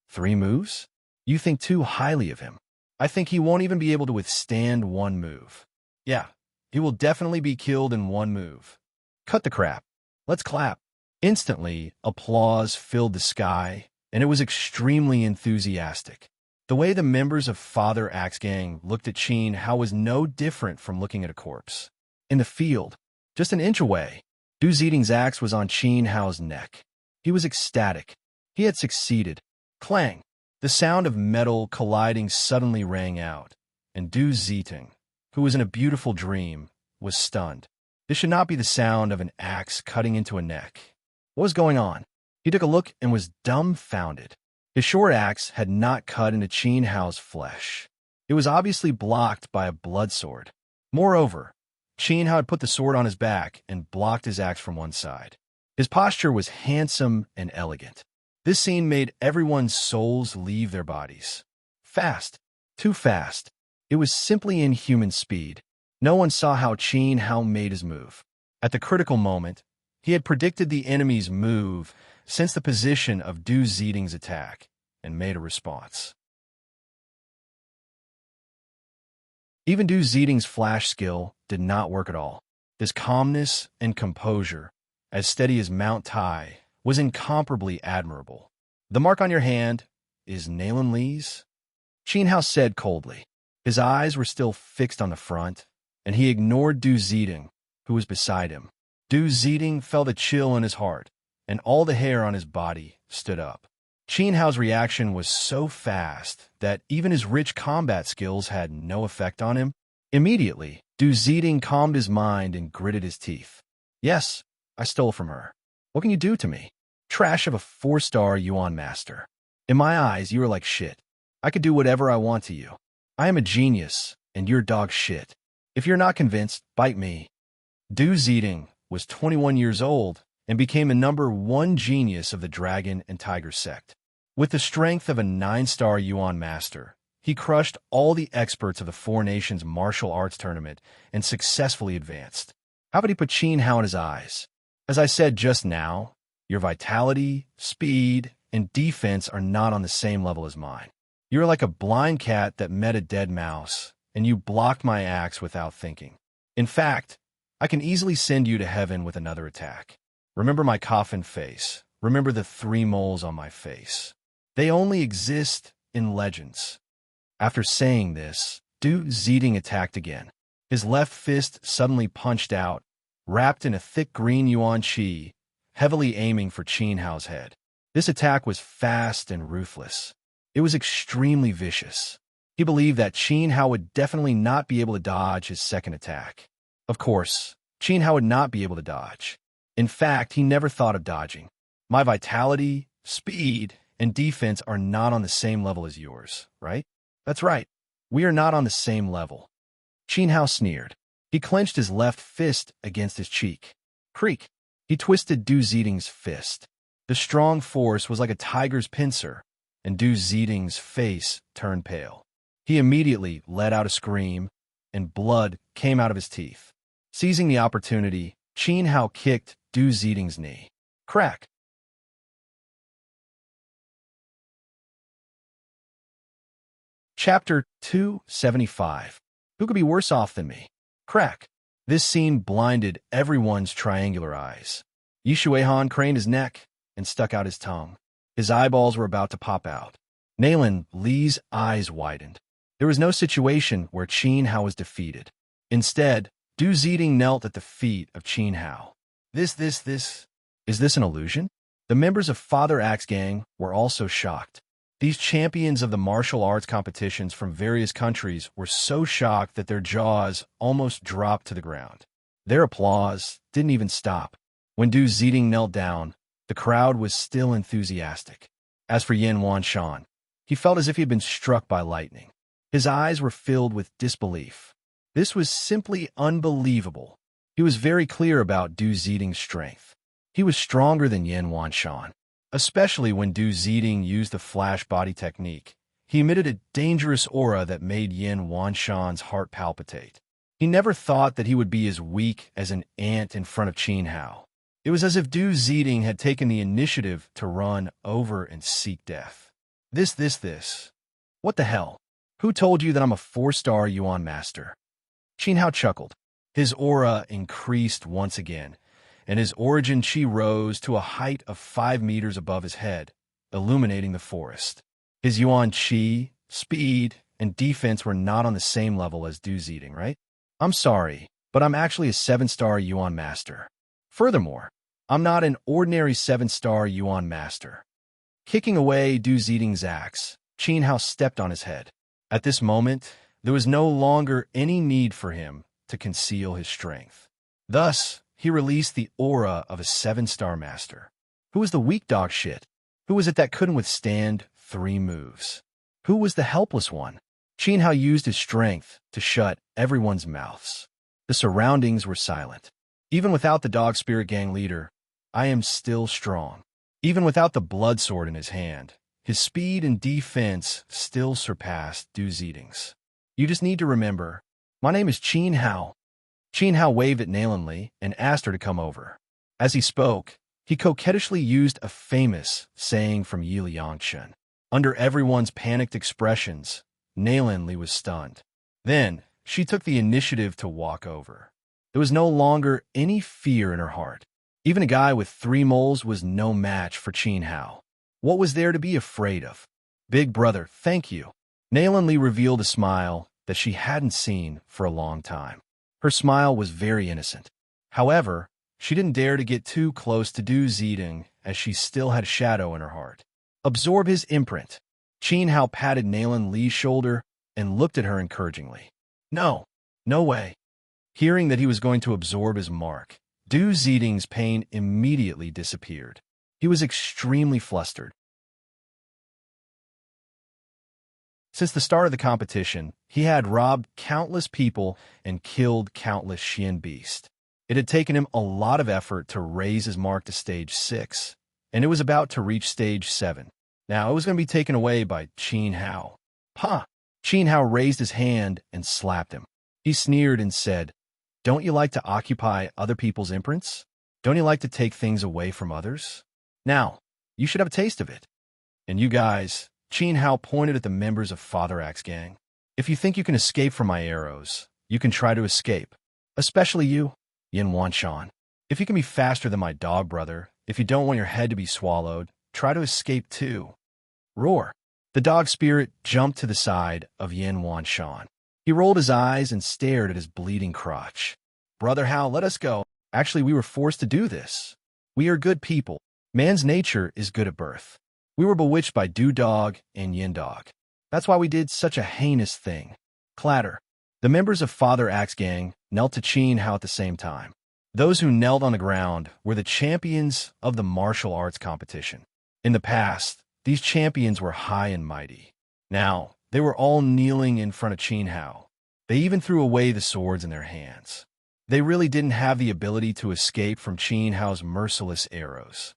3 moves? You think too highly of him. I think he won't even be able to withstand 1 move. Yeah, he will definitely be killed in 1 move. Cut the crap. Let's clap. Instantly, applause filled the sky, and it was extremely enthusiastic. The way the members of Father Axe Gang looked at Qin Hao was no different from looking at a corpse. In the field, just an inch away, Du Ziding's axe was on Qin Hao's neck. He was ecstatic. He had succeeded. Clang! The sound of metal colliding suddenly rang out, and Du Ziding, who was in a beautiful dream, was stunned. This should not be the sound of an axe cutting into a neck. What was going on? He took a look and was dumbfounded. His short axe had not cut into Qin Hao's flesh. It was obviously blocked by a blood sword. Moreover, Qin Hao had put the sword on his back and blocked his axe from one side. His posture was handsome and elegant. This scene made everyone's souls leave their bodies. Fast. Too fast. It was simply inhuman speed. No one saw how Qin Hao made his move. At the critical moment, he had predicted the enemy's move since the position of Du Ziding's attack and made a response. Even Du Ziding's flash skill did not work at all. His calmness and composure, as steady as Mount Tai, was incomparably admirable. The mark on your hand is Nayland Lee's? Qin Hao said coldly. His eyes were still fixed on the front, and he ignored Du Ziding, who was beside him. Du Ziding felt a chill in his heart, and all the hair on his body stood up. Qin Hao's reaction was so fast that even his rich combat skills had no effect on him. Immediately, Du Ziding calmed his mind and gritted his teeth. Yes, I stole from her. What can you do to me? Trash of a 4-star Yuan master. In my eyes, you are like shit. I could do whatever I want to you. I am a genius, and you're dog shit. If you're not convinced, bite me. Du Ziding was 21 years old and became the #1 genius of the Dragon and Tiger sect. With the strength of a 9-star Yuan master, he crushed all the experts of the 4 Nations martial arts tournament and successfully advanced. How could he put Qin Hao in his eyes? As I said just now, your vitality, speed, and defense are not on the same level as mine. You're like a blind cat that met a dead mouse, and you blocked my axe without thinking. In fact, I can easily send you to heaven with another attack. Remember my coffin face. Remember the 3 moles on my face. They only exist in legends. After saying this, Du Ziding attacked again. His left fist suddenly punched out, wrapped in a thick green yuan qi, heavily aiming for Qin Hao's head. This attack was fast and ruthless. It was extremely vicious. He believed that Qin Hao would definitely not be able to dodge his second attack. Of course, Qin Hao would not be able to dodge. In fact, he never thought of dodging. My vitality, speed, and defense are not on the same level as yours, right? That's right. We are not on the same level. Qin Hao sneered. He clenched his left fist against his cheek. Creak. He twisted Du Ziding's fist. The strong force was like a tiger's pincer, and Du Ziding's face turned pale. He immediately let out a scream, and blood came out of his teeth. Seizing the opportunity, Qin Hao kicked Du Ziding's knee. Crack! Chapter 275. Who could be worse off than me? Crack! This scene blinded everyone's triangular eyes. Yi Shuihan craned his neck and stuck out his tongue. His eyeballs were about to pop out. Nayland Lee's eyes widened. There was no situation where Qin Hao was defeated. Instead, Du Ziding knelt at the feet of Qin Hao. Is this an illusion? The members of Father Axe Gang were also shocked. These champions of the martial arts competitions from various countries were so shocked that their jaws almost dropped to the ground. Their applause didn't even stop. When Du Zeding knelt down, the crowd was still enthusiastic. As for Yin Wanshan, he felt as if he had been struck by lightning. His eyes were filled with disbelief. This was simply unbelievable. He was very clear about Du Zeding's strength. He was stronger than Yin Wanshan, especially when Du Zeding used the flash body technique. He emitted a dangerous aura that made Yin Wanshan's heart palpitate. He never thought that he would be as weak as an ant in front of Qin Hao. It was as if Du Zeding had taken the initiative to run over and seek death. This. What the hell? Who told you that I'm a 4-star Yuan master? Qin Hao chuckled. His aura increased once again, and his origin chi rose to a height of 5 meters above his head, illuminating the forest. His Yuan chi, speed, and defense were not on the same level as Du Zeding, right? I'm sorry, but I'm actually a 7-star Yuan master. Furthermore, I'm not an ordinary 7-star Yuan master. Kicking away Du Zeding's axe, Qin Hao stepped on his head. At this moment, there was no longer any need for him to conceal his strength. Thus, he released the aura of a 7-star master. Who was the weak dog shit? Who was it that couldn't withstand 3 moves? Who was the helpless one? Qin Hao used his strength to shut everyone's mouths. The surroundings were silent. Even without the dog spirit gang leader, I am still strong. Even without the blood sword in his hand, his speed and defense still surpassed Du Zeding's. You just need to remember, my name is Qin Hao. Qin Hao waved at Nalanli and asked her to come over. As he spoke, he coquettishly used a famous saying from Yi Liangshen. Under everyone's panicked expressions, Nalanli was stunned. Then, she took the initiative to walk over. There was no longer any fear in her heart. Even a guy with 3 moles was no match for Qin Hao. What was there to be afraid of? Big brother, thank you. Nalanli revealed a smile that she hadn't seen for a long time. Her smile was very innocent. However, she didn't dare to get too close to Du Zeding as she still had shadow in her heart. Absorb his imprint. Qin Hao patted Nalanli's shoulder and looked at her encouragingly. No way. Hearing that he was going to absorb his mark, Du Zeding's pain immediately disappeared. He was extremely flustered. Since the start of the competition, he had robbed countless people and killed countless Xian beasts. It had taken him a lot of effort to raise his mark to stage 6, and it was about to reach stage 7. Now it was going to be taken away by Qin Hao. Ha! Qin Hao raised his hand and slapped him. He sneered and said, "Don't you like to occupy other people's imprints? Don't you like to take things away from others? Now, you should have a taste of it. And you guys," Qin Hao pointed at the members of Father Axe Gang, "if you think you can escape from my arrows, you can try to escape. Especially you, Yin Wanshan. If you can be faster than my dog brother, if you don't want your head to be swallowed, try to escape too." Roar. The dog spirit jumped to the side of Yin Wanshan. He rolled his eyes and stared at his bleeding crotch. "Brother Hao, let us go. Actually, we were forced to do this. We are good people. Man's nature is good at birth. We were bewitched by Du Dog and Yin Dog. That's why we did such a heinous thing." Clatter. The members of Father Axe Gang knelt to Qin Hao at the same time. Those who knelt on the ground were the champions of the martial arts competition. In the past, these champions were high and mighty. Now, they were all kneeling in front of Qin Hao. They even threw away the swords in their hands. They really didn't have the ability to escape from Qin Hao's merciless arrows.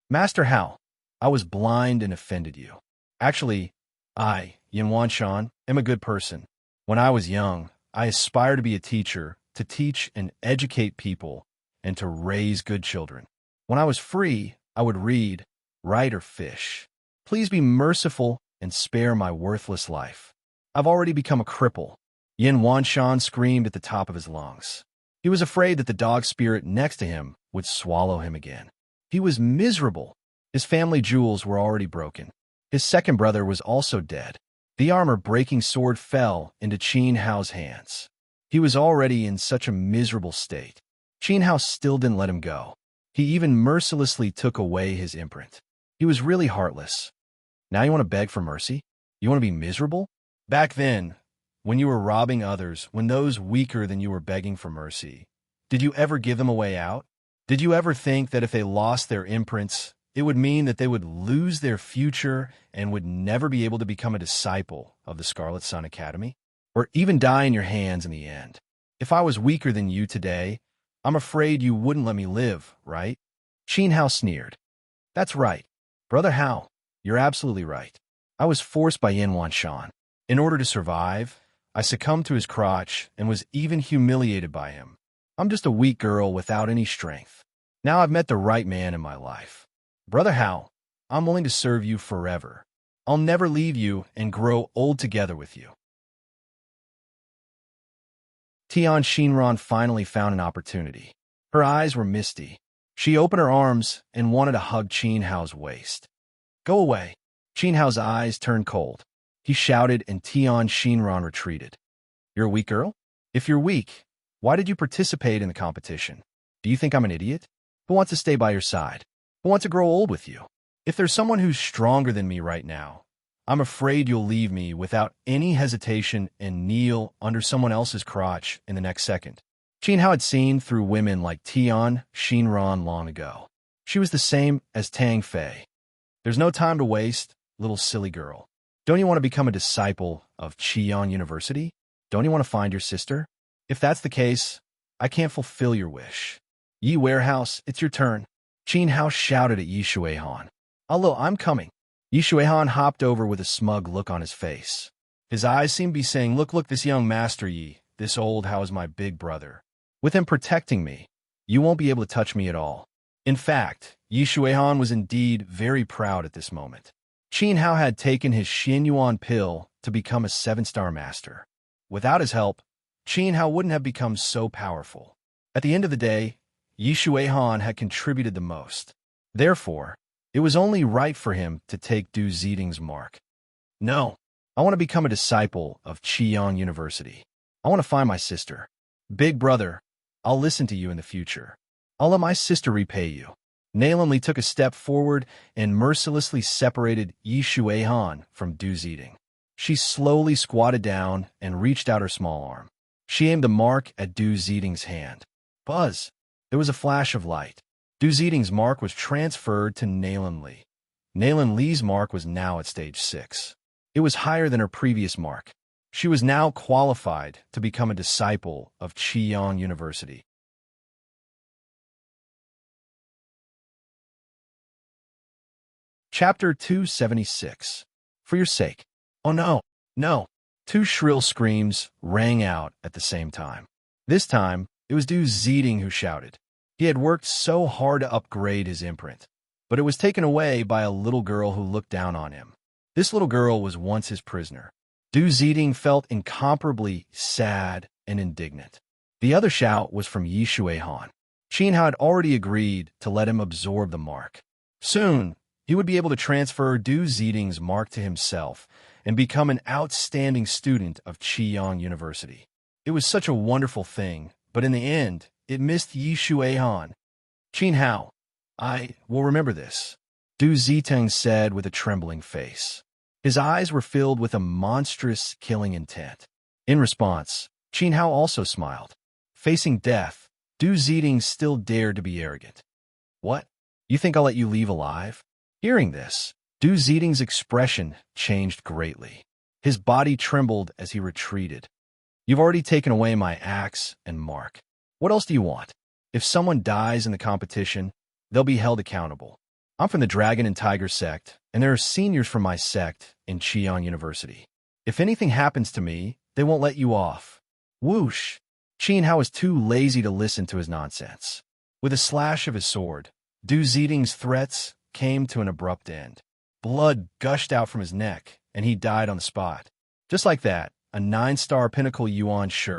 "Master Hao, I was blind and offended you. Actually, I, Yin Wanshan, am a good person. When I was young, I aspired to be a teacher, to teach and educate people, and to raise good children. When I was free, I would read, write, or fish. Please be merciful and spare my worthless life. I've already become a cripple." Yin Wanshan screamed at the top of his lungs. He was afraid that the dog spirit next to him would swallow him again. He was miserable. His family jewels were already broken. His second brother was also dead. The armor-breaking sword fell into Qin Hao's hands. He was already in such a miserable state. Qin Hao still didn't let him go. He even mercilessly took away his imprint. He was really heartless. Now you want to beg for mercy? You want to be miserable? Back then, when you were robbing others, when those weaker than you were begging for mercy, did you ever give them a way out? Did you ever think that if they lost their imprints, it would mean that they would lose their future and would never be able to become a disciple of the Scarlet Sun Academy? Or even die in your hands in the end? If I was weaker than you today, I'm afraid you wouldn't let me live, right? Qin Hao sneered. That's right. Brother Hao, you're absolutely right. I was forced by Yin Wanshan. In order to survive, I succumbed to his crotch and was even humiliated by him. I'm just a weak girl without any strength. Now I've met the right man in my life. Brother Hao, I'm willing to serve you forever. I'll never leave you and grow old together with you. Tian Shinran finally found an opportunity. Her eyes were misty. She opened her arms and wanted to hug Qin Hao's waist. Go away. Qin Hao's eyes turned cold. He shouted and Tian Shinran retreated. You're a weak girl? If you're weak, why did you participate in the competition? Do you think I'm an idiot? Who wants to stay by your side? Who wants to grow old with you? If there's someone who's stronger than me right now, I'm afraid you'll leave me without any hesitation and kneel under someone else's crotch in the next second. Qin Hao had seen through women like Tian Shinran long ago. She was the same as Tang Fei. There's no time to waste, little silly girl. Don't you want to become a disciple of Qian University? Don't you want to find your sister? If that's the case, I can't fulfill your wish. Yi Warehouse, it's your turn. Qin Hao shouted at Yi Shuihan. Although I'm coming. Yi Shuihan hopped over with a smug look on his face. His eyes seemed to be saying, look, this young master Yi, this old Hao is my big brother. With him protecting me, you won't be able to touch me at all. In fact, Yi Shuihan was indeed very proud at this moment. Qin Hao had taken his Xianyuan pill to become a 7-star master. Without his help, Qin Hao wouldn't have become so powerful. At the end of the day, Yi Shuihan had contributed the most. Therefore, it was only right for him to take Du Ziding's mark. No, I want to become a disciple of Qian University. I want to find my sister. Big brother, I'll listen to you in the future. I'll let my sister repay you. Naomi took a step forward and mercilessly separated Yi Shuihan from Du Ziding. She slowly squatted down and reached out her small arm. She aimed the mark at Du Ziding's hand. Buzz! There was a flash of light. Du Ziding's mark was transferred to Nalan Li. Nalan Li's mark was now at stage 6. It was higher than her previous mark. She was now qualified to become a disciple of Qian University. Chapter 276. For your sake. Oh no, no. 2 shrill screams rang out at the same time. This time, it was Du Ziding who shouted. He had worked so hard to upgrade his imprint, but it was taken away by a little girl who looked down on him. This little girl was once his prisoner. Du Ziding felt incomparably sad and indignant. The other shout was from Yi Shuihan. Qin Hao had already agreed to let him absorb the mark. Soon, he would be able to transfer Du Ziding's mark to himself and become an outstanding student of Qian University. It was such a wonderful thing, but in the end, it missed Yi Shuihan. Qin Hao, I will remember this, Du Ziding said with a trembling face. His eyes were filled with a monstrous killing intent. In response, Qin Hao also smiled. Facing death, Du Ziding still dared to be arrogant. What? You think I'll let you leave alive? Hearing this, Du Ziding's expression changed greatly. His body trembled as he retreated. You've already taken away my axe and mark. What else do you want? If someone dies in the competition, they'll be held accountable. I'm from the Dragon and Tiger sect, and there are seniors from my sect in Qian University. If anything happens to me, they won't let you off. Whoosh! Qin Hao was too lazy to listen to his nonsense. With a slash of his sword, Du Ziding's threats came to an abrupt end. Blood gushed out from his neck, and he died on the spot. Just like that, a 9-star pinnacle Yuan Shi,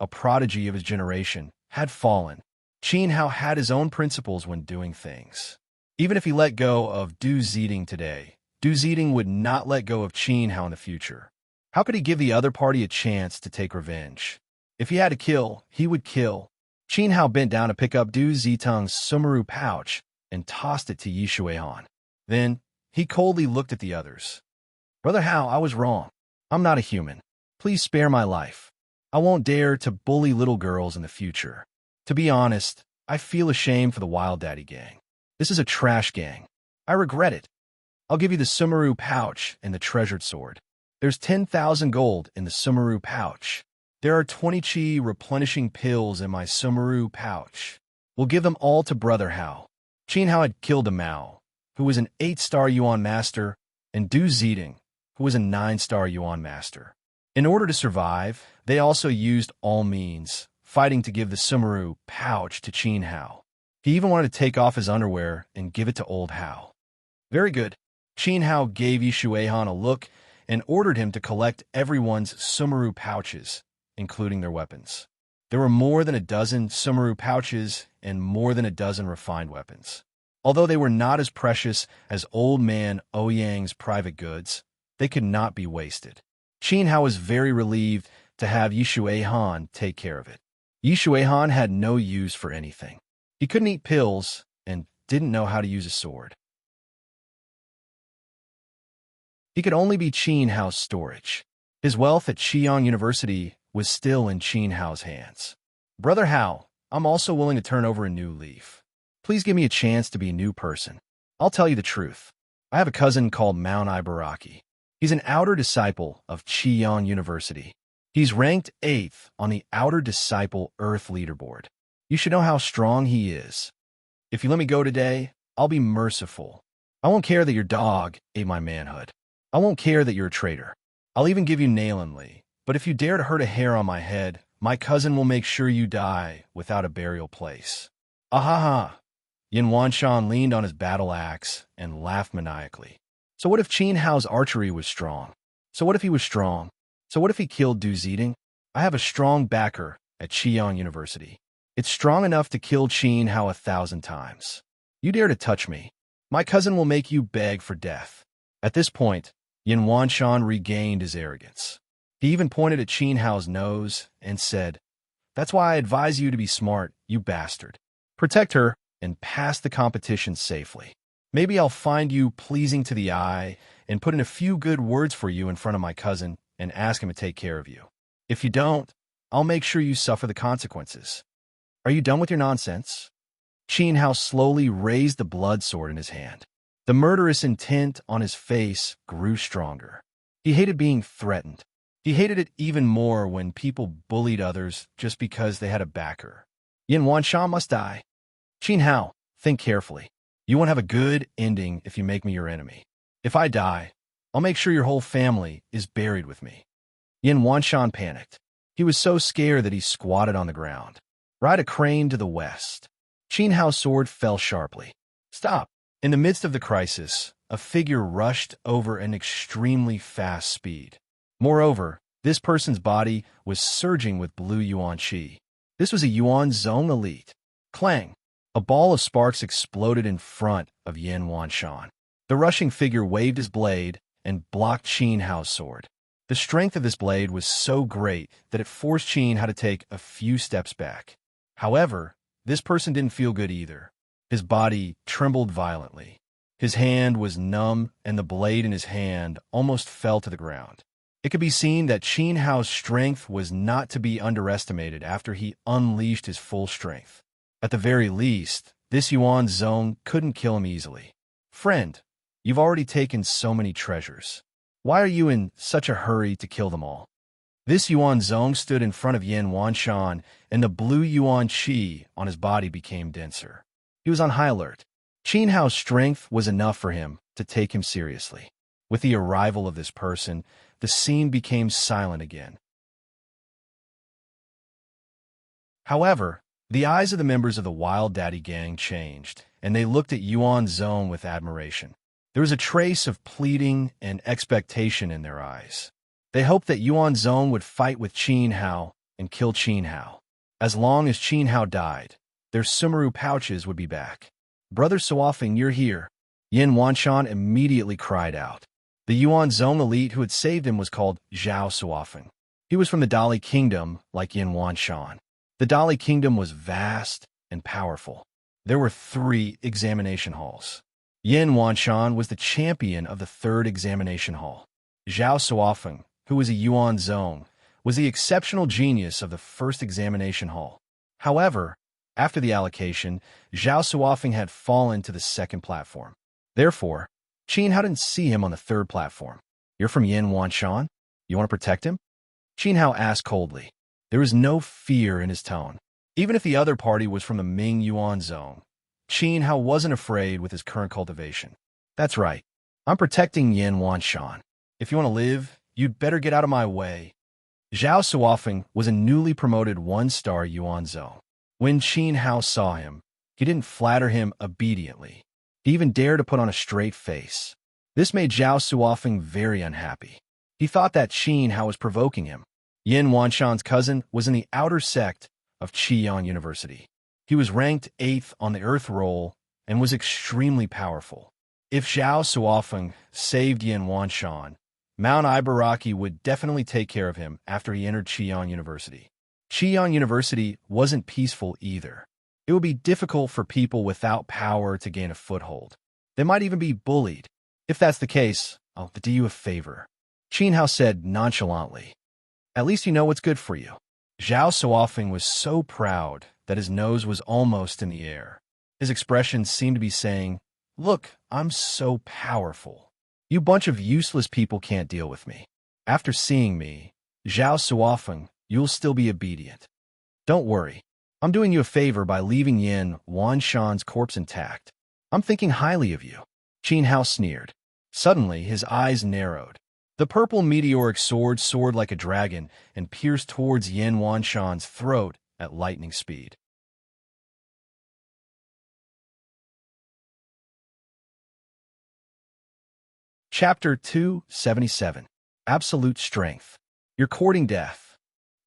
a prodigy of his generation, had fallen. Qin Hao had his own principles when doing things. Even if he let go of Du Ziding today, Du Ziding would not let go of Qin Hao in the future. How could he give the other party a chance to take revenge? If he had to kill, he would kill. Qin Hao bent down to pick up Du Ziding's Sumeru pouch and tossed it to Yi Shuihan. Then, He coldly looked at the others. Brother Hao, I was wrong. I'm not a human. Please spare my life. I won't dare to bully little girls in the future. To be honest, I feel ashamed for the Wild Daddy gang. This is a trash gang. I regret it. I'll give you the Sumeru pouch and the treasured sword. There's 10,000 gold in the Sumeru pouch. There are 20 chi replenishing pills in my Sumeru pouch. We'll give them all to Brother Hao. Qin Hao had killed a Mao, who was an 8-star Yuan master, and Du Ziding, who was a 9-star Yuan master. In order to survive, they also used all means, fighting to give the Sumeru pouch to Qin Hao. He even wanted to take off his underwear and give it to old Hao. Very good. Qin Hao gave Yishuehan a look and ordered him to collect everyone's Sumeru pouches, including their weapons. There were more than a dozen Sumeru pouches and more than a dozen refined weapons. Although they were not as precious as old man Ouyang's private goods, they could not be wasted. Qin Hao was very relieved to have Yishuehan take care of it. Yishuehan had no use for anything. He couldn't eat pills and didn't know how to use a sword. He could only be Qin Hao's storage. His wealth at Xi'an University was still in Qin Hao's hands. Brother Hao, I'm also willing to turn over a new leaf. Please give me a chance to be a new person. I'll tell you the truth. I have a cousin called Mount Ibaraki. He's an outer disciple of Xi'an University. He's ranked 8th on the Outer Disciple Earth leaderboard. You should know how strong he is. If you let me go today, I'll be merciful. I won't care that your dog ate my manhood. I won't care that you're a traitor. I'll even give you Nailanli. But if you dare to hurt a hair on my head, my cousin will make sure you die without a burial place. Ahaha! Yin Wanshan leaned on his battle axe and laughed maniacally. So what if Qin Hao's archery was strong? So what if he was strong? So what if he killed Du Ziding? I have a strong backer at Xi'an University. It's strong enough to kill Qin Hao 1,000 times. You dare to touch me, my cousin will make you beg for death. At this point, Yin Wanshan regained his arrogance. He even pointed at Qin Hao's nose and said, That's why I advise you to be smart, you bastard. Protect her and pass the competition safely. Maybe I'll find you pleasing to the eye and put in a few good words for you in front of my cousin and ask him to take care of you. If you don't, I'll make sure you suffer the consequences. Are you done with your nonsense? Qin Hao slowly raised the blood sword in his hand. The murderous intent on his face grew stronger. He hated being threatened. He hated it even more when people bullied others just because they had a backer. Yin Wanshan must die. Qin Hao, think carefully. You won't have a good ending if you make me your enemy. If I die, I'll make sure your whole family is buried with me. Yin Wanshan panicked. He was so scared that he squatted on the ground. Ride a crane to the west. Qin Hao's sword fell sharply. Stop. In the midst of the crisis, a figure rushed over an extremely fast speed. Moreover, this person's body was surging with blue yuan qi. This was a Yuan Zong elite. Clang! A ball of sparks exploded in front of Yin Wanshan. The rushing figure waved his blade and blocked Qin Hao's sword. The strength of this blade was so great that it forced Qin Hao to take a few steps back. However, this person didn't feel good either. His body trembled violently. His hand was numb, and the blade in his hand almost fell to the ground. It could be seen that Qin Hao's strength was not to be underestimated after he unleashed his full strength. At the very least, this Yuan Zong couldn't kill him easily. Friend, you've already taken so many treasures. Why are you in such a hurry to kill them all? This Yuan Zong stood in front of Yin Wanshan, and the blue Yuan Qi on his body became denser. He was on high alert. Qin Hao's strength was enough for him to take him seriously. With the arrival of this person, the scene became silent again. However, the eyes of the members of the Wild Daddy gang changed, and they looked at Yuan Zong with admiration. There was a trace of pleading and expectation in their eyes. They hoped that Yuan Zong would fight with Qin Hao and kill Qin Hao. As long as Qin Hao died, their Sumeru pouches would be back. Brother Suafeng, you're here. Yin Wanshan immediately cried out. The Yuan Zong elite who had saved him was called Zhao Suafeng. He was from the Dali Kingdom, like Yin Wanshan. The Dali Kingdom was vast and powerful. There were 3 examination halls. Yin Wanshan was the champion of the third examination hall. Zhao Suofeng, who was a Yuan Zong, was the exceptional genius of the first examination hall. However, after the allocation, Zhao Suofeng had fallen to the second platform. Therefore, Qin Hao didn't see him on the third platform. "You're from Yin Wanshan? You want to protect him?" Qin Hao asked coldly. There was no fear in his tone. Even if the other party was from the Ming Yuan Zone, Qin Hao wasn't afraid with his current cultivation. "That's right. I'm protecting Yin Wanshan. If you want to live, you'd better get out of my way." Zhao Suofeng was a newly promoted one-star Yuan Zone. When Qin Hao saw him, he didn't flatter him obediently. He even dared to put on a straight face. This made Zhao Suofeng very unhappy. He thought that Qin Hao was provoking him. Yin Wanshan's cousin was in the outer sect of Qi'an University. He was ranked 8th on the Earth roll and was extremely powerful. If Zhao Suofeng saved Yin Wanshan, Mount Ibaraki would definitely take care of him after he entered Qi'an University. Qi'an University wasn't peaceful either. It would be difficult for people without power to gain a foothold. They might even be bullied. "If that's the case, I'll do you a favor," Qin Hao said nonchalantly. "At least you know what's good for you." Zhao Suofeng was so proud that his nose was almost in the air. His expression seemed to be saying, "Look, I'm so powerful. You bunch of useless people can't deal with me. After seeing me, Zhao Suofeng, you'll still be obedient. Don't worry. I'm doing you a favor by leaving Yin Wanshan's corpse intact. I'm thinking highly of you." Qin Hao sneered. Suddenly, his eyes narrowed. The purple meteoric sword soared like a dragon and pierced towards Yin Wanshan's throat at lightning speed. Chapter 277. Absolute Strength. "You're courting death."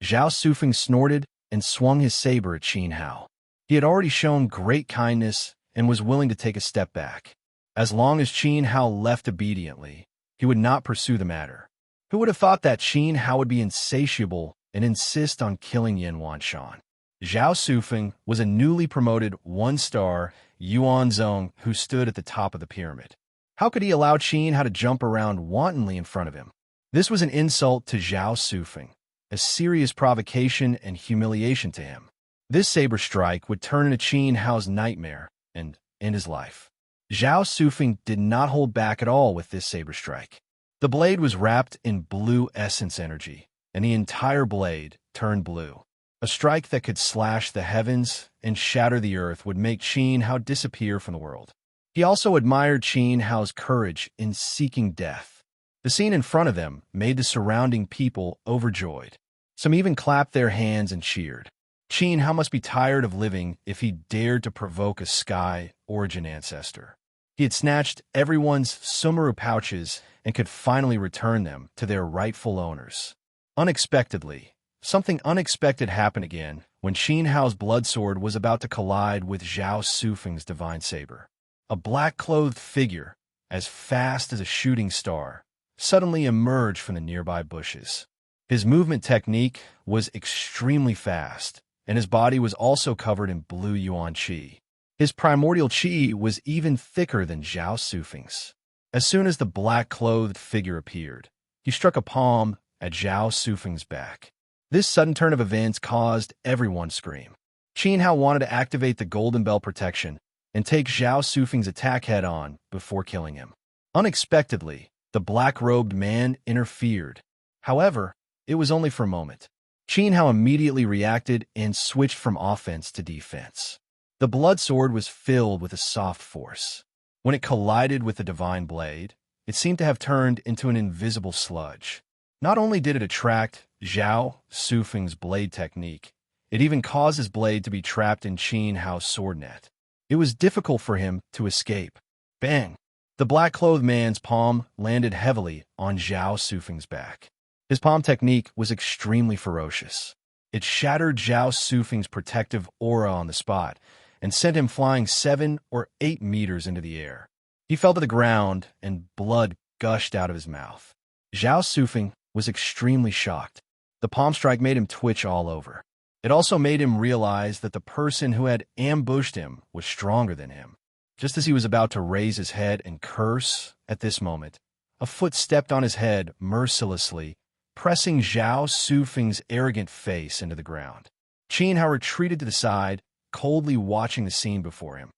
Zhao Sufeng snorted and swung his saber at Qin Hao. He had already shown great kindness and was willing to take a step back. As long as Qin Hao left obediently, he would not pursue the matter. Who would have thought that Qin Hao would be insatiable and insist on killing Yin Wanshan? Zhao Sufeng was a newly promoted one-star Yuan Zong who stood at the top of the pyramid. How could he allow Qin Hao to jump around wantonly in front of him? This was an insult to Zhao Sufeng, a serious provocation and humiliation to him. This saber strike would turn into Qin Hao's nightmare and end his life. Zhao Sufeng did not hold back at all with this saber strike. The blade was wrapped in blue essence energy, and the entire blade turned blue. A strike that could slash the heavens and shatter the earth would make Qin Hao disappear from the world. He also admired Qin Hao's courage in seeking death. The scene in front of them made the surrounding people overjoyed. Some even clapped their hands and cheered. Qin Hao must be tired of living if he dared to provoke a sky origin ancestor. He had snatched everyone's Sumeru pouches and could finally return them to their rightful owners. Unexpectedly, something unexpected happened again when Qin Hao's blood sword was about to collide with Zhao Sufeng's divine saber. A black-clothed figure, as fast as a shooting star, suddenly emerged from the nearby bushes. His movement technique was extremely fast, and his body was also covered in blue yuan qi. His primordial qi was even thicker than Zhao Sufeng's. As soon as the black-clothed figure appeared, he struck a palm at Zhao Sufeng's back. This sudden turn of events caused everyone to scream. Qin Hao wanted to activate the Golden Bell protection and take Zhao Sufeng's attack head-on before killing him. Unexpectedly, the black-robed man interfered. However, it was only for a moment. Qin Hao immediately reacted and switched from offense to defense. The blood sword was filled with a soft force. When it collided with the divine blade, it seemed to have turned into an invisible sludge. Not only did it attract Zhao Sufeng's blade technique, it even caused his blade to be trapped in Qin Hao's sword net. It was difficult for him to escape. Bang! The black-clothed man's palm landed heavily on Zhao Sufeng's back. His palm technique was extremely ferocious. It shattered Zhao Sufeng's protective aura on the spot and sent him flying 7 or 8 meters into the air. He fell to the ground and blood gushed out of his mouth. Zhao Sufeng was extremely shocked. The palm strike made him twitch all over. It also made him realize that the person who had ambushed him was stronger than him. Just as he was about to raise his head and curse at this moment, a foot stepped on his head mercilessly, pressing Zhao Sufeng's arrogant face into the ground. Qin Hao retreated to the side, coldly watching the scene before him.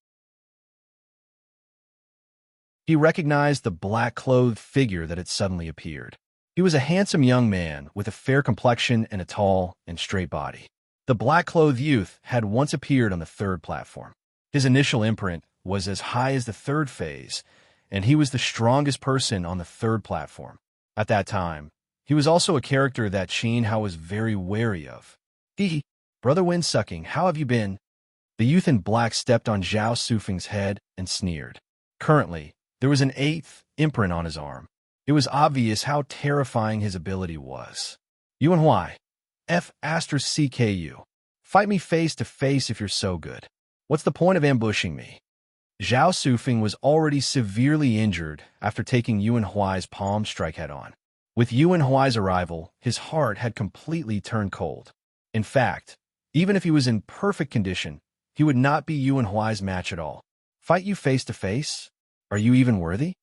He recognized the black-clothed figure that had suddenly appeared. He was a handsome young man with a fair complexion and a tall and straight body. The black-clothed youth had once appeared on the third platform. His initial imprint was as high as the third phase, and he was the strongest person on the third platform. At that time, he was also a character that Qin Hao was very wary of. Brother Windsucking, how have you been? The youth in black stepped on Zhao Sufeng's head and sneered. Currently, there was an eighth imprint on his arm. It was obvious how terrifying his ability was. Yuan Huai, F***CKU. Fight me face to face if you're so good. What's the point of ambushing me? Zhao Sufeng was already severely injured after taking Yuan Huai's palm strike head-on. With Yuan Huai's arrival, his heart had completely turned cold. In fact, even if he was in perfect condition, he would not be Yuan Huai's match at all. Fight you face to face? Are you even worthy?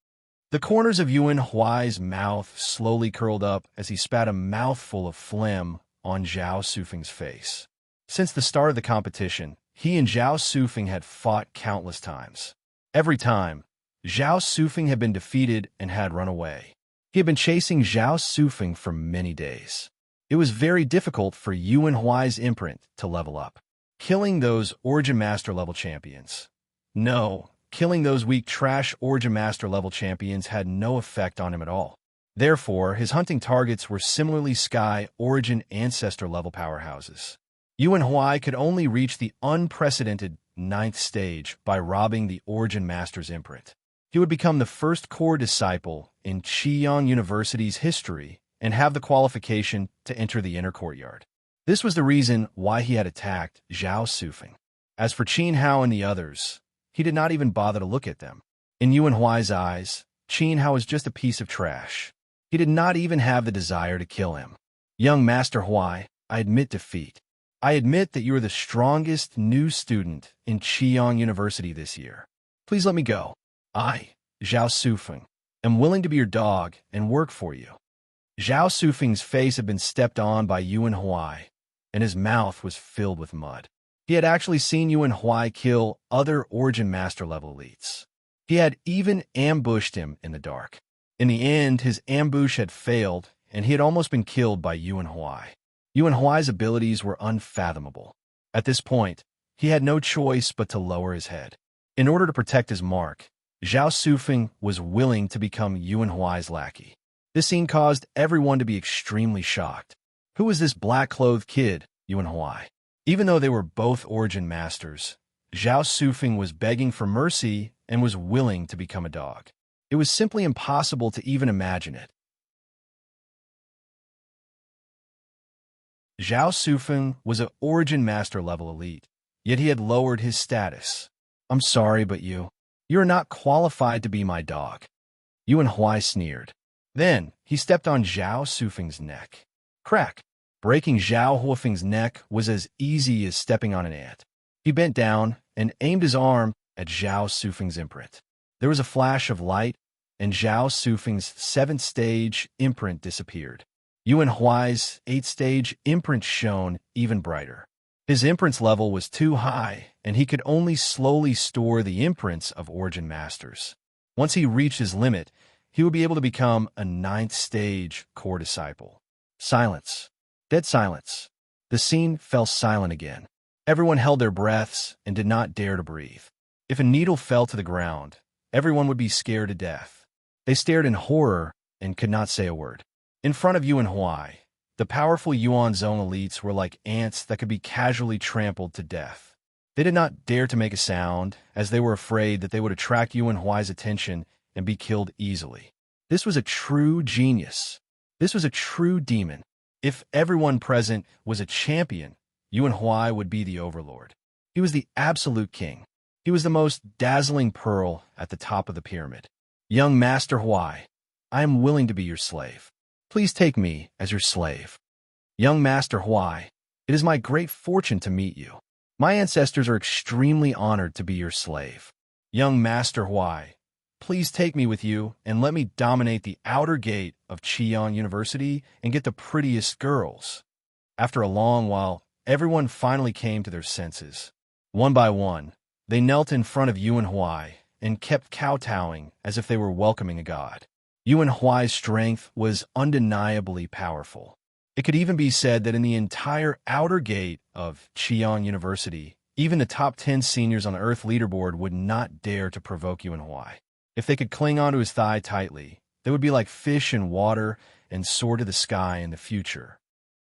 The corners of Yuan Huai's mouth slowly curled up as he spat a mouthful of phlegm on Zhao Sufeng's face. Since the start of the competition, he and Zhao Sufeng had fought countless times. Every time, Zhao Sufeng had been defeated and had run away. He had been chasing Zhao Sufeng for many days. It was very difficult for Yuan Huai's imprint to level up. Killing those Origin Master level champions. No, killing those weak trash Origin Master level champions had no effect on him at all. Therefore, his hunting targets were similarly Sky Origin Ancestor level powerhouses. Yuan Huai could only reach the unprecedented 9th stage by robbing the Origin Master's imprint. He would become the first core disciple in Qiyang University's history and have the qualification to enter the inner courtyard. This was the reason why he had attacked Zhao Sufeng. As for Qin Hao and the others, he did not even bother to look at them. In Yuan Huai's eyes, Qin Hao was just a piece of trash. He did not even have the desire to kill him. Young Master Huai, I admit defeat. I admit that you are the strongest new student in Qiyang University this year. Please let me go. I, Zhao Sufeng, am willing to be your dog and work for you. Zhao Sufeng's face had been stepped on by Yuan Huai, and his mouth was filled with mud. He had actually seen Yuan Huai kill other Origin Master level elites. He had even ambushed him in the dark. In the end, his ambush had failed, and he had almost been killed by Yuan Huai. Yuan Huai's abilities were unfathomable. At this point, he had no choice but to lower his head. In order to protect his mark, Zhao Sufeng was willing to become Yuan Huai's lackey. This scene caused everyone to be extremely shocked. Who was this black-clothed kid, Yuan Huai? Even though they were both Origin Masters, Zhao Sufeng was begging for mercy and was willing to become a dog. It was simply impossible to even imagine it. Zhao Sufeng was an Origin Master level elite, yet he had lowered his status. I'm sorry, but you're not qualified to be my dog. Yuan Huai sneered. Then, he stepped on Zhao Sufeng's neck. Crack! Breaking Zhao Sufeng's neck was as easy as stepping on an ant. He bent down and aimed his arm at Zhao Sufeng's imprint. There was a flash of light, and Zhao Sufeng's 7th stage imprint disappeared. Yuan Huai's 8th stage imprint shone even brighter. His imprint's level was too high, and he could only slowly store the imprints of Origin Masters. Once he reached his limit, he would be able to become a 9th stage core disciple. Silence. Dead silence. The scene fell silent again. Everyone held their breaths and did not dare to breathe. If a needle fell to the ground, everyone would be scared to death. They stared in horror and could not say a word. In front of Yuan Huai, the powerful Yuan Zone elites were like ants that could be casually trampled to death. They did not dare to make a sound, as they were afraid that they would attract Yuan Huai's attention and be killed easily. This was a true genius. This was a true demon. If everyone present was a champion, Yuan Huai would be the overlord. He was the absolute king. He was the most dazzling pearl at the top of the pyramid. Young Master Huai, I am willing to be your slave. Please take me as your slave. Young Master Huai, it is my great fortune to meet you. My ancestors are extremely honored to be your slave. Young Master Huai, please take me with you and let me dominate the outer gate of Qian University and get the prettiest girls. After a long while, everyone finally came to their senses. One by one, they knelt in front of Yuan Huai and kept kowtowing as if they were welcoming a god. Yuan Huai's strength was undeniably powerful. It could even be said that in the entire outer gate of Qian University, even the top 10 seniors on the Earth leaderboard would not dare to provoke Yuan Huai. If they could cling onto his thigh tightly, they would be like fish in water and soar to the sky in the future.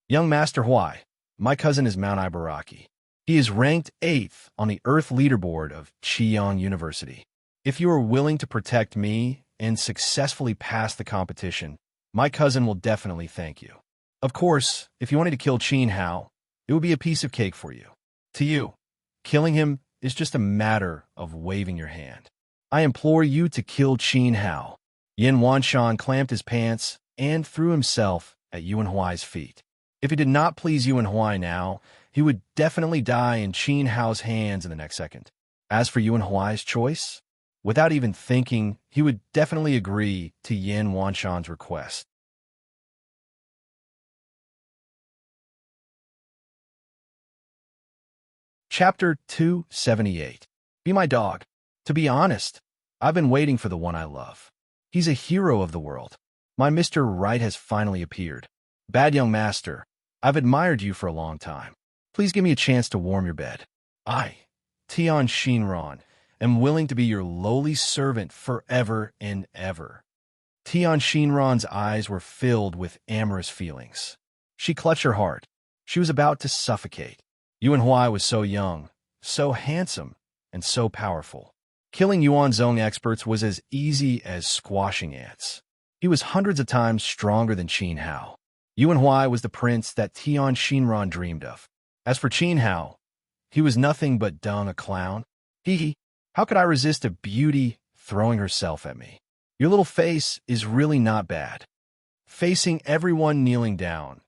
Young Master Huai, my cousin is Mount Ibaraki. He is ranked 8th on the Earth leaderboard of Qian University. If you are willing to protect me and successfully pass the competition, my cousin will definitely thank you. Of course, if you wanted to kill Qin Hao, it would be a piece of cake for you. To you, killing him is just a matter of waving your hand. I implore you to kill Qin Hao. Yin Wanshan clamped his pants and threw himself at Yuan Huai's feet. If he did not please Yuan Huai now, he would definitely die in Qin Hao's hands in the next second. As for Yuan Huai's choice, without even thinking, he would definitely agree to Yin Wanshan's request. Chapter 278. Be my dog. To be honest, I've been waiting for the one I love. He's a hero of the world. My Mr. Right has finally appeared. Bad young master, I've admired you for a long time. Please give me a chance to warm your bed. I, Tian Shinran, am willing to be your lowly servant forever and ever. Tian Shinran's eyes were filled with amorous feelings. She clutched her heart. She was about to suffocate. Yuan Huai was so young, so handsome, and so powerful. Killing Yuanzong experts was as easy as squashing ants. He was hundreds of times stronger than Qin Hao. Yuan Huai was the prince that Tian Shinran dreamed of. As for Qin Hao, he was nothing but dung, a clown. How could I resist a beauty throwing herself at me? Your little face is really not bad. Facing everyone kneeling down,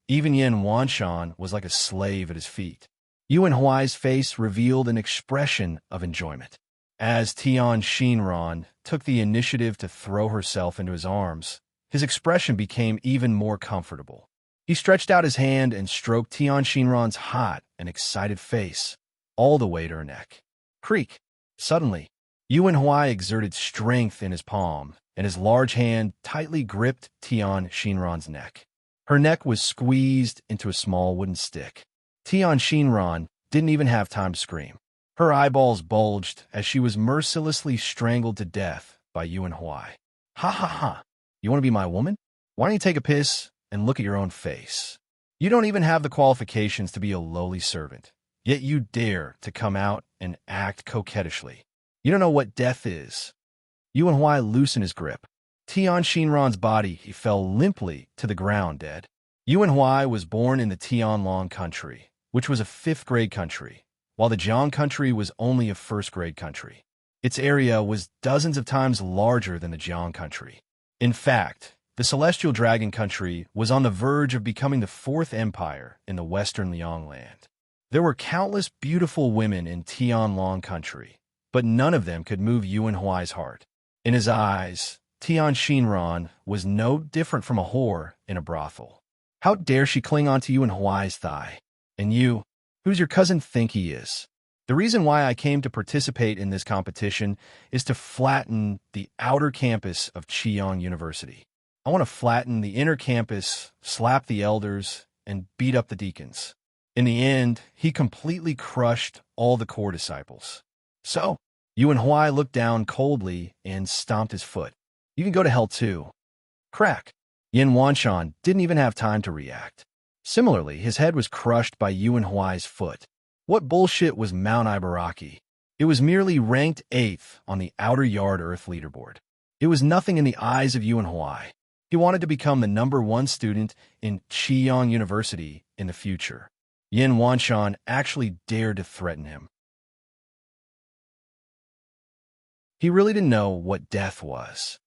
even Yin Wanshan was like a slave at his feet. Yuan Huai's face revealed an expression of enjoyment. As Tian Shinran took the initiative to throw herself into his arms, his expression became even more comfortable. He stretched out his hand and stroked Tian Shinran's hot and excited face, all the way to her neck. Creak! Suddenly, Yuan Huai exerted strength in his palm, and his large hand tightly gripped Tian Shinran's neck. Her neck was squeezed into a small wooden stick. Tian Shinran didn't even have time to scream. Her eyeballs bulged as she was mercilessly strangled to death by Yuan Huai. Ha ha ha! You want to be my woman? Why don't you take a piss and look at your own face? You don't even have the qualifications to be a lowly servant, yet you dare to come out and act coquettishly. You don't know what death is. Yuan Huai loosened his grip. Tian Shinran's body, he fell limply to the ground dead. Yuan Huai was born in the Tianlong country, which was a 5th-grade country, while the Jiang country was only a 1st-grade country. Its area was dozens of times larger than the Jiang country. In fact, the Celestial Dragon country was on the verge of becoming the 4th empire in the western Liang land. There were countless beautiful women in Tianlong country, but none of them could move Yuan Huai's heart. In his eyes, Tian Shinran was no different from a whore in a brothel. How dare she cling onto Yuan Huai's thigh? And you, who's your cousin think he is? The reason why I came to participate in this competition is to flatten the outer campus of Qian University. I want to flatten the inner campus, slap the elders, and beat up the deacons. In the end, he completely crushed all the core disciples. So, Yuan Huai looked down coldly and stomped his foot. You can go to hell too. Crack! Yin Wanshan didn't even have time to react. Similarly, his head was crushed by Yuan Huai's foot. What bullshit was Mount Ibaraki? It was merely ranked 8th on the Outer Yard Earth leaderboard. It was nothing in the eyes of Yuan Huai. He wanted to become the #1 student in Qian University in the future. Yin Wanshan actually dared to threaten him. He really didn't know what death was.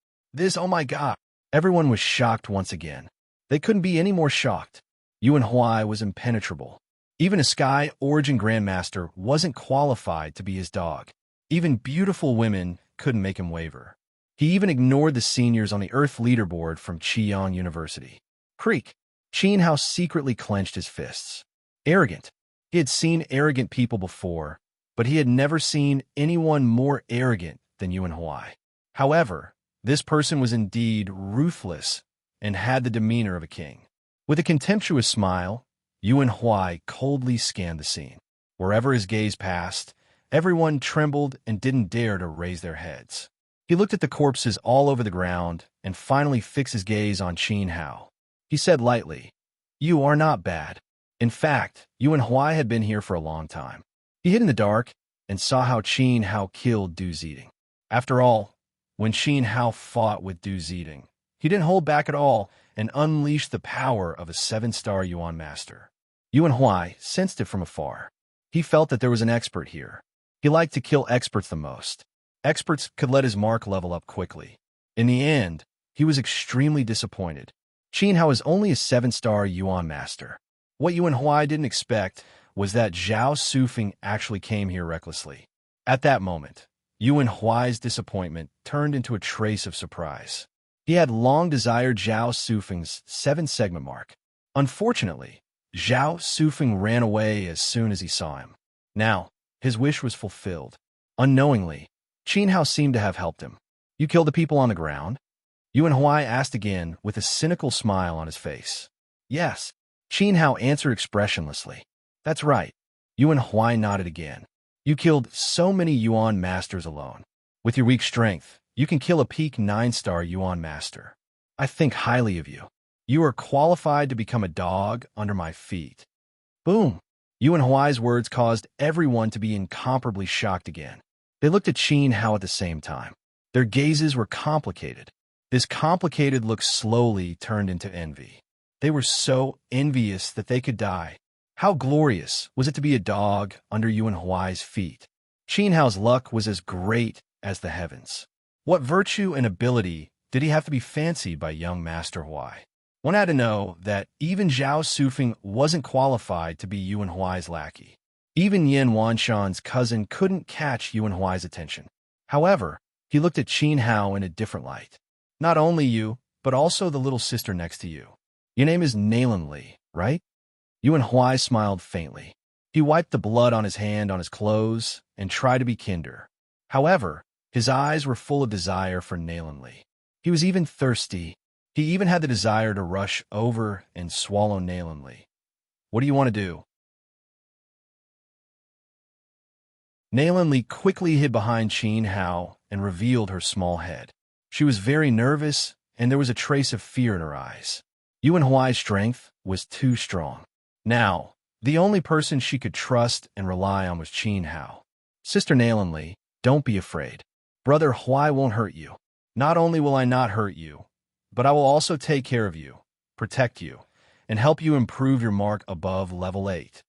Oh my god. Everyone was shocked once again. They couldn't be any more shocked. Yuan Huai was impenetrable. Even a Sky Origin Grandmaster wasn't qualified to be his dog. Even beautiful women couldn't make him waver. He even ignored the seniors on the Earth leaderboard from Qiyang University. Creak. Qin Hao secretly clenched his fists. Arrogant. He had seen arrogant people before, but he had never seen anyone more arrogant than Yuan Huai. However, this person was indeed ruthless and had the demeanor of a king. With a contemptuous smile, Yuan Huai coldly scanned the scene. Wherever his gaze passed, everyone trembled and didn't dare to raise their heads. He looked at the corpses all over the ground and finally fixed his gaze on Qin Hao. He said lightly, "You are not bad." In fact, Yuan Huai had been here for a long time. He hid in the dark and saw how Qin Hao killed Du Ziding. After all, when Qin Hao fought with Du Ziding, he didn't hold back at all and unleashed the power of a 7-star Yuan master. Yuan Huai sensed it from afar. He felt that there was an expert here. He liked to kill experts the most. Experts could let his mark level up quickly. In the end, he was extremely disappointed. Qin Hao is only a 7-star Yuan master. What Yuan Huai didn't expect was that Zhao Sufeng actually came here recklessly. At that moment, Yuan Huai's disappointment turned into a trace of surprise. He had long desired Zhao Sufeng's 7-segment mark. Unfortunately, Zhao Sufeng ran away as soon as he saw him. Now, his wish was fulfilled. Unknowingly, Qin Hao seemed to have helped him. "You killed the people on the ground?" Yuan Huai asked again with a cynical smile on his face. "Yes." Qin Hao answered expressionlessly. "That's right." Yuan Huai nodded again. "You killed so many Yuan masters alone. With your weak strength, you can kill a peak 9-star Yuan master. I think highly of you. You are qualified to become a dog under my feet." Boom! Yuan Huai's words caused everyone to be incomparably shocked again. They looked at Qin Hao at the same time. Their gazes were complicated. This complicated look slowly turned into envy. They were so envious that they could die. How glorious was it to be a dog under Yuan Huai's feet? Qin Hao's luck was as great as the heavens. What virtue and ability did he have to be fancied by young Master Huai? One had to know that even Zhao Sufeng wasn't qualified to be Yuan Huai's lackey. Even Yin Wanshan's cousin couldn't catch Yuan Huai's attention. However, he looked at Qin Hao in a different light. "Not only you, but also the little sister next to you. Your name is Nalan Li, right?" Yuan Huai smiled faintly. He wiped the blood on his hand on his clothes and tried to be kinder. However, his eyes were full of desire for Nalan Li. He was even thirsty. He even had the desire to rush over and swallow Nalan Li. "What do you want to do?" Nalan Li quickly hid behind Qin Hao and revealed her small head. She was very nervous, and there was a trace of fear in her eyes. Yuan Huai's strength was too strong. Now, the only person she could trust and rely on was Qin Hao. "Sister Nalan Li, don't be afraid. Brother Huai won't hurt you. Not only will I not hurt you, but I will also take care of you, protect you, and help you improve your mark above level 8.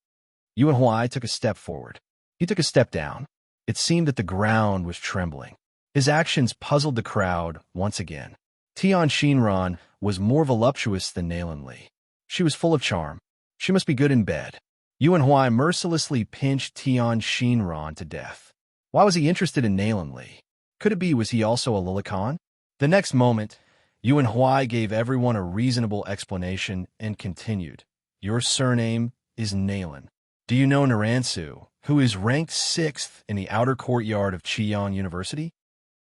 Yuan Huai took a step forward. He took a step down. It seemed that the ground was trembling. His actions puzzled the crowd once again. Tian Xinran was more voluptuous than Nalan Li. She was full of charm. She must be good in bed. Yuan Huai mercilessly pinched Tian Xinran to death. Why was he interested in Nalan Li? Could it be was he also a Lilican? The next moment, Yuan Huai gave everyone a reasonable explanation and continued. "Your surname is Nalan. Do you know Naransu, who is ranked 6th in the outer courtyard of Qiyang University?"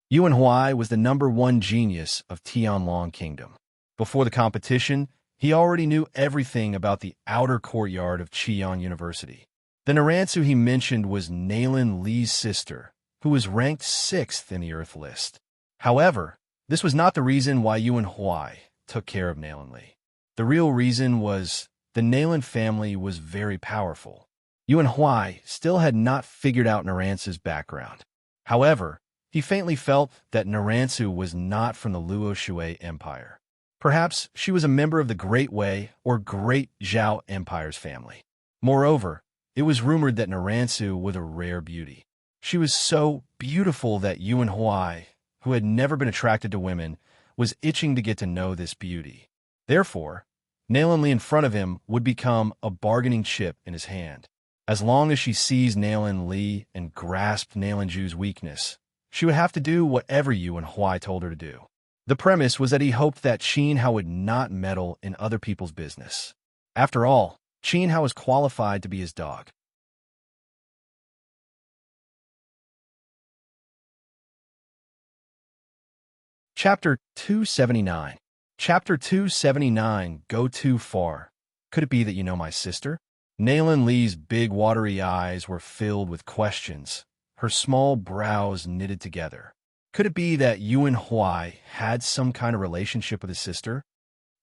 Yuan Huai was the #1 genius of Tianlong Kingdom. Before the competition, he already knew everything about the outer courtyard of Qiyang University. The Naransu he mentioned was Nalan Li's sister, who was ranked 6th in the Earth list. However, this was not the reason why Yuan Huai took care of Nalan Li. The real reason was the Nalan family was very powerful. Yuan Huai still had not figured out Naransu's background. However, he faintly felt that Naransu was not from the Luo Shui Empire. Perhaps she was a member of the Great Wei or Great Zhao Empire's family. Moreover, it was rumored that Naransu was a rare beauty. She was so beautiful that Yuan Huai, who had never been attracted to women, was itching to get to know this beauty. Therefore, Nalan Li in front of him would become a bargaining chip in his hand. As long as she seized Nailin Li and grasped Nailin Ju's weakness, she would have to do whatever Yuan Huai told her to do. The premise was that he hoped that Qin Hao would not meddle in other people's business. After all, Qin Hao was qualified to be his dog. Chapter 279. Chapter 279, Go Too Far. Could it be that you know my sister? Nailin Li's big watery eyes were filled with questions, her small brows knitted together. Could it be that Yuan Huai had some kind of relationship with his sister?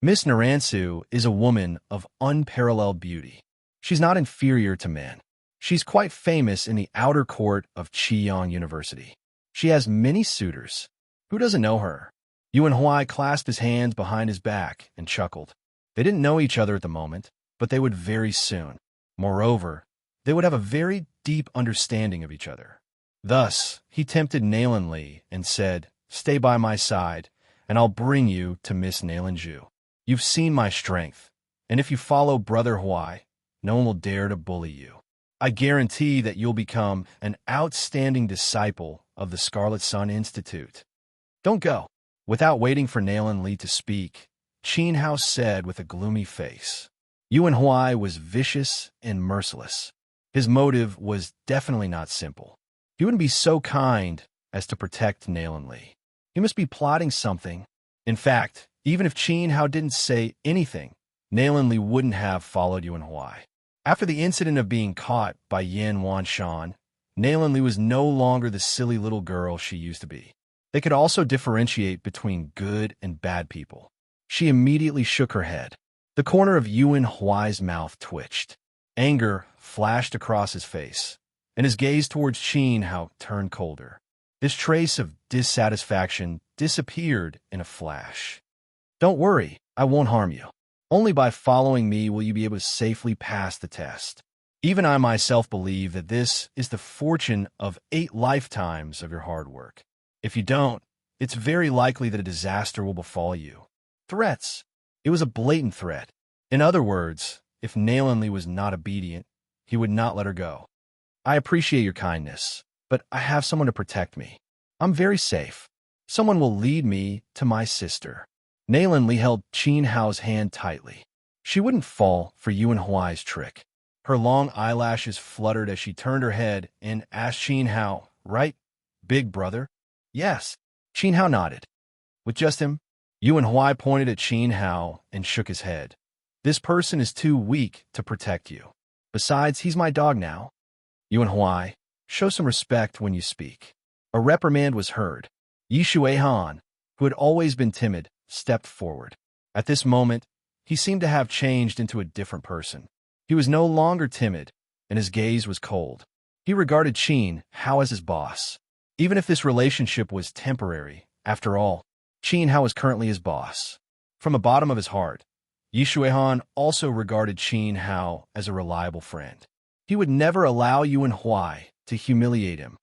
Miss Naransu is a woman of unparalleled beauty. She's not inferior to men. She's quite famous in the outer court of Qiyang University. She has many suitors. Who doesn't know her? Yuan Huai clasped his hands behind his back and chuckled. They didn't know each other at the moment, but they would very soon. Moreover, they would have a very deep understanding of each other. Thus, he tempted Nailin Li and said, "Stay by my side, and I'll bring you to Miss Nailin Ju. You've seen my strength, and if you follow Brother Huai, no one will dare to bully you. I guarantee that you'll become an outstanding disciple of the Scarlet Sun Institute." "Don't go." Without waiting for Nailin Li to speak, Qin Hao said with a gloomy face. Yuan Huai was vicious and merciless. His motive was definitely not simple. He wouldn't be so kind as to protect Nailin Li. He must be plotting something. In fact, even if Qin Hao didn't say anything, Nailin Li wouldn't have followed Yuan Huai. After the incident of being caught by Yan Wanshan, Nailin Li was no longer the silly little girl she used to be. They could also differentiate between good and bad people. She immediately shook her head. The corner of Yuan Huai's mouth twitched. Anger flashed across his face, and his gaze towards Qin Hao turned colder. This trace of dissatisfaction disappeared in a flash. "Don't worry, I won't harm you. Only by following me will you be able to safely pass the test. Even I myself believe that this is the fortune of 8 lifetimes of your hard work. If you don't, it's very likely that a disaster will befall you." Threats. It was a blatant threat. In other words, if Nailin Li was not obedient, he would not let her go. "I appreciate your kindness, but I have someone to protect me. I'm very safe. Someone will lead me to my sister." Nailin Li held Qin Hao's hand tightly. She wouldn't fall for Yuan Huai's trick. Her long eyelashes fluttered as she turned her head and asked Qin Hao, "Right, big brother?" "Yes." Qin Hao nodded. "With just him?" Yuan Huai pointed at Qin Hao and shook his head. "This person is too weak to protect you. Besides, he's my dog now." "Yuan Huai, show some respect when you speak." A reprimand was heard. Yi Shuihan, who had always been timid, stepped forward. At this moment, he seemed to have changed into a different person. He was no longer timid, and his gaze was cold. He regarded Qin Hao as his boss. Even if this relationship was temporary, after all, Qin Hao was currently his boss. From the bottom of his heart, Yi Shuihan also regarded Qin Hao as a reliable friend. He would never allow Yuan Huai to humiliate him.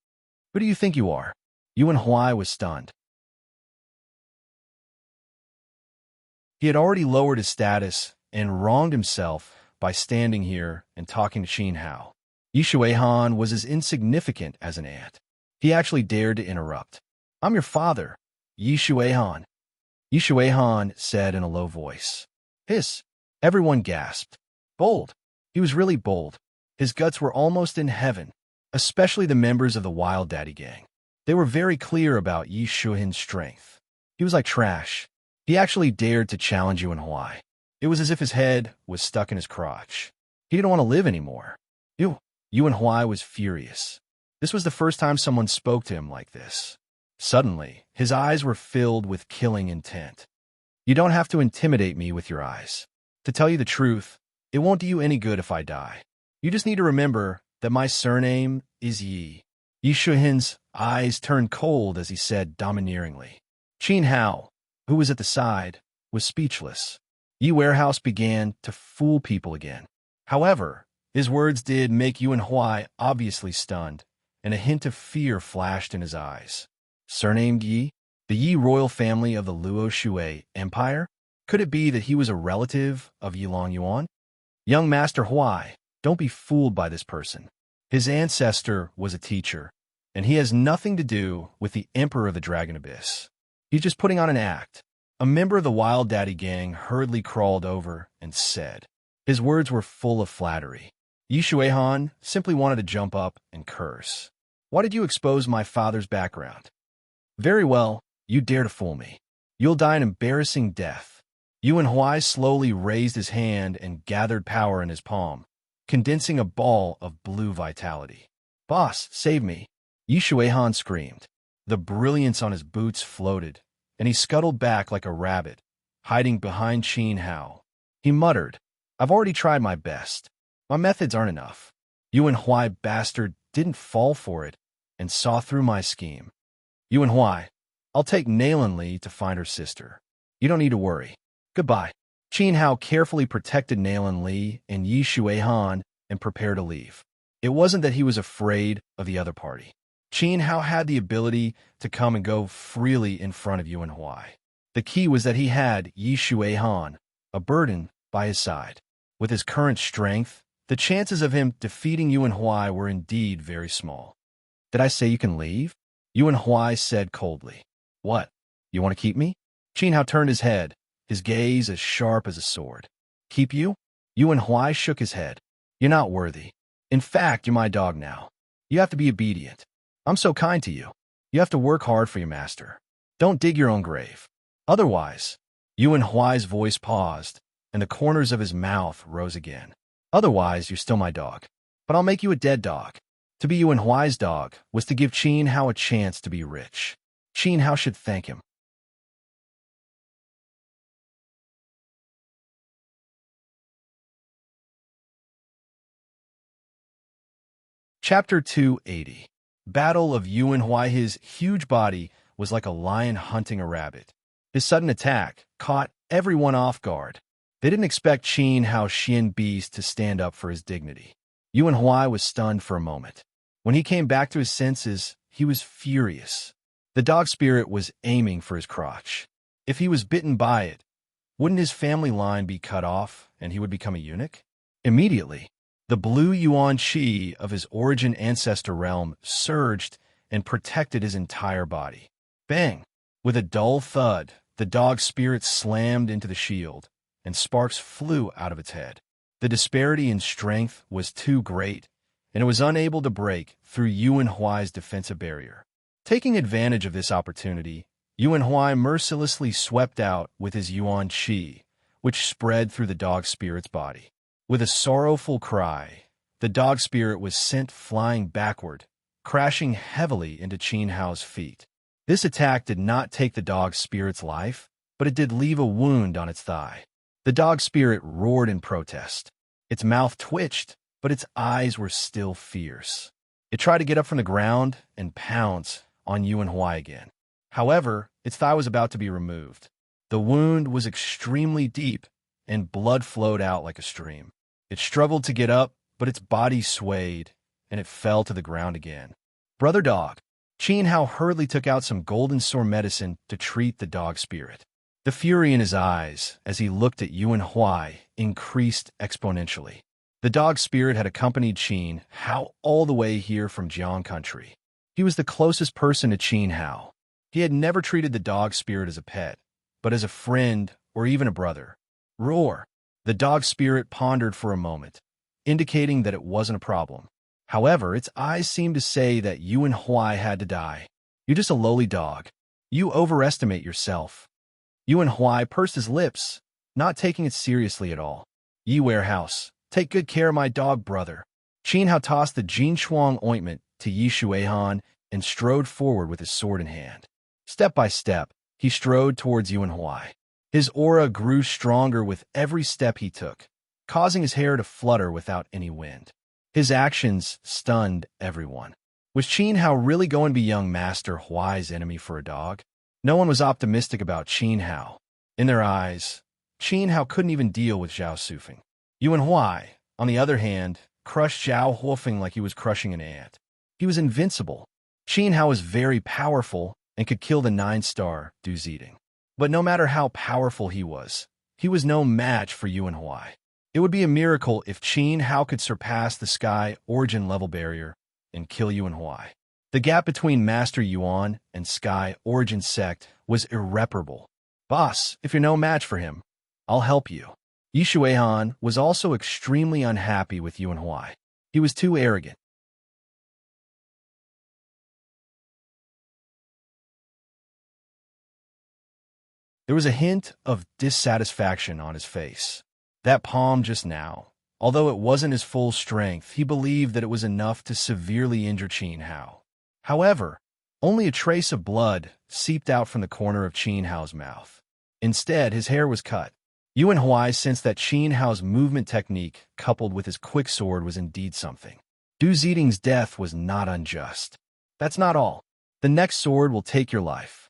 "Who do you think you are?" Yuan Huai was stunned. He had already lowered his status and wronged himself by standing here and talking to Qin Hao. Yi Shuihan was as insignificant as an ant. He actually dared to interrupt. "I'm your father, Yi Shuihan." Yi Shuihan said in a low voice. "Hiss." Everyone gasped. Bold. He was really bold. His guts were almost in heaven, especially the members of the Wild Daddy gang. They were very clear about Yi Shuihan's strength. He was like trash. He actually dared to challenge Yuan Huai. It was as if his head was stuck in his crotch. He didn't want to live anymore. Yuan Huai was furious. This was the first time someone spoke to him like this. Suddenly, his eyes were filled with killing intent. "You don't have to intimidate me with your eyes. To tell you the truth, it won't do you any good if I die. You just need to remember that my surname is Yi." Yi Shuihan's eyes turned cold as he said domineeringly. Qin Hao, who was at the side, was speechless. Yi Warehouse began to fool people again. However, his words did make Yuan Huai obviously stunned, and a hint of fear flashed in his eyes. Surnamed Yi? The Yi royal family of the Luo Shui Empire? Could it be that he was a relative of Yilong Yuan? "Young Master Huai, Don't be fooled by this person. His ancestor was a teacher, and he has nothing to do with the Emperor of the Dragon Abyss. He's just putting on an act. A member of the Wild Daddy gang hurriedly crawled over and said. His words were full of flattery. Yi Shuihan simply wanted to jump up and curse. Why did you expose my father's background? Very well, you dare to fool me. You'll die an embarrassing death. Yuan Huai slowly raised his hand and gathered power in his palm, condensing a ball of blue vitality. Boss, save me! Yi Shuihan screamed. The brilliance on his boots floated, and he scuttled back like a rabbit, hiding behind Qin Hao. He muttered, I've already tried my best. My methods aren't enough. Yuan Huai bastard didn't fall for it and saw through my scheme. Yuan Huai, I'll take Nalan Li to find her sister. You don't need to worry. Goodbye. Qin Hao carefully protected Nalan Li and Yi Shuihan and prepared to leave. It wasn't that he was afraid of the other party. Qin Hao had the ability to come and go freely in front of Yuan Huai. The key was that he had Yi Shuihan, a burden, by his side. With his current strength, the chances of him defeating Yuan Huai were indeed very small. Did I say you can leave? Yuan Huai said coldly. What? You want to keep me? Qin Hao turned his head, his gaze as sharp as a sword. Keep you? Yuan Huai shook his head. You're not worthy. In fact, you're my dog now. You have to be obedient. I'm so kind to you. You have to work hard for your master. Don't dig your own grave. Otherwise, Yuan Huai's voice paused, and the corners of his mouth rose again. Otherwise, you're still my dog. But I'll make you a dead dog. To be Yuan Huai's dog was to give Qin Hao a chance to be rich. Qin Hao should thank him. Chapter 280. Battle of Yuan Huai. His huge body was like a lion hunting a rabbit. His sudden attack caught everyone off guard. They didn't expect Qin Hao Xian Beast to stand up for his dignity. Yuan Huai was stunned for a moment. When he came back to his senses, he was furious. The dog spirit was aiming for his crotch. If he was bitten by it, wouldn't his family line be cut off and he would become a eunuch? Immediately, the blue yuan qi of his origin ancestor realm surged and protected his entire body. Bang! With a dull thud, the dog spirit slammed into the shield, and sparks flew out of its head. The disparity in strength was too great, and it was unable to break through Yuan Huai's defensive barrier. Taking advantage of this opportunity, Yuan Huai mercilessly swept out with his yuan qi, which spread through the dog spirit's body. With a sorrowful cry, the dog spirit was sent flying backward, crashing heavily into Qin Hao's feet. This attack did not take the dog spirit's life, but it did leave a wound on its thigh. The dog spirit roared in protest. Its mouth twitched, but its eyes were still fierce. It tried to get up from the ground and pounce on Yuan Huai again. However, its thigh was about to be removed. The wound was extremely deep, and blood flowed out like a stream. It struggled to get up, but its body swayed, and it fell to the ground again. Brother dog. Qin Hao hurriedly took out some golden sore medicine to treat the dog spirit. The fury in his eyes, as he looked at Yuan Huai, increased exponentially. The dog spirit had accompanied Qin Hao all the way here from Jiang country. He was the closest person to Qin Hao. He had never treated the dog spirit as a pet, but as a friend or even a brother. Roar! The dog spirit pondered for a moment, indicating that it wasn't a problem. However, its eyes seemed to say that Yuan Huai had to die. You're just a lowly dog. You overestimate yourself. Yuan Huai pursed his lips, not taking it seriously at all. Yi Warehouse, take good care of my dog, brother. Qin Hao tossed the Jin Shuang ointment to Yi Shuihan and strode forward with his sword in hand. Step by step, he strode towards Yuan Huai. His aura grew stronger with every step he took, causing his hair to flutter without any wind. His actions stunned everyone. Was Qin Hao really going to be young Master Huai's enemy for a dog? No one was optimistic about Qin Hao. In their eyes, Qin Hao couldn't even deal with Zhao Sufeng. Yuan Huai, on the other hand, crushed Zhao Huofeng like he was crushing an ant. He was invincible. Qin Hao was very powerful and could kill the 9-star Du Ziding. But no matter how powerful he was no match for Yuan Huai. It would be a miracle if Qin Hao could surpass the sky origin level barrier and kill Yuan Huai. The gap between Master Yuan and Sky Origin Sect was irreparable. Boss, if you're no match for him, I'll help you. Yi Shuihan was also extremely unhappy with Yuan Huai. He was too arrogant. There was a hint of dissatisfaction on his face. That palm just now, although it wasn't his full strength, he believed that it was enough to severely injure Qin Hao. However, only a trace of blood seeped out from the corner of Qin Hao's mouth. Instead, his hair was cut. Yuan Huai sensed that Qin Hao's movement technique, coupled with his quick sword, was indeed something. Du Ziding's death was not unjust. That's not all. The next sword will take your life.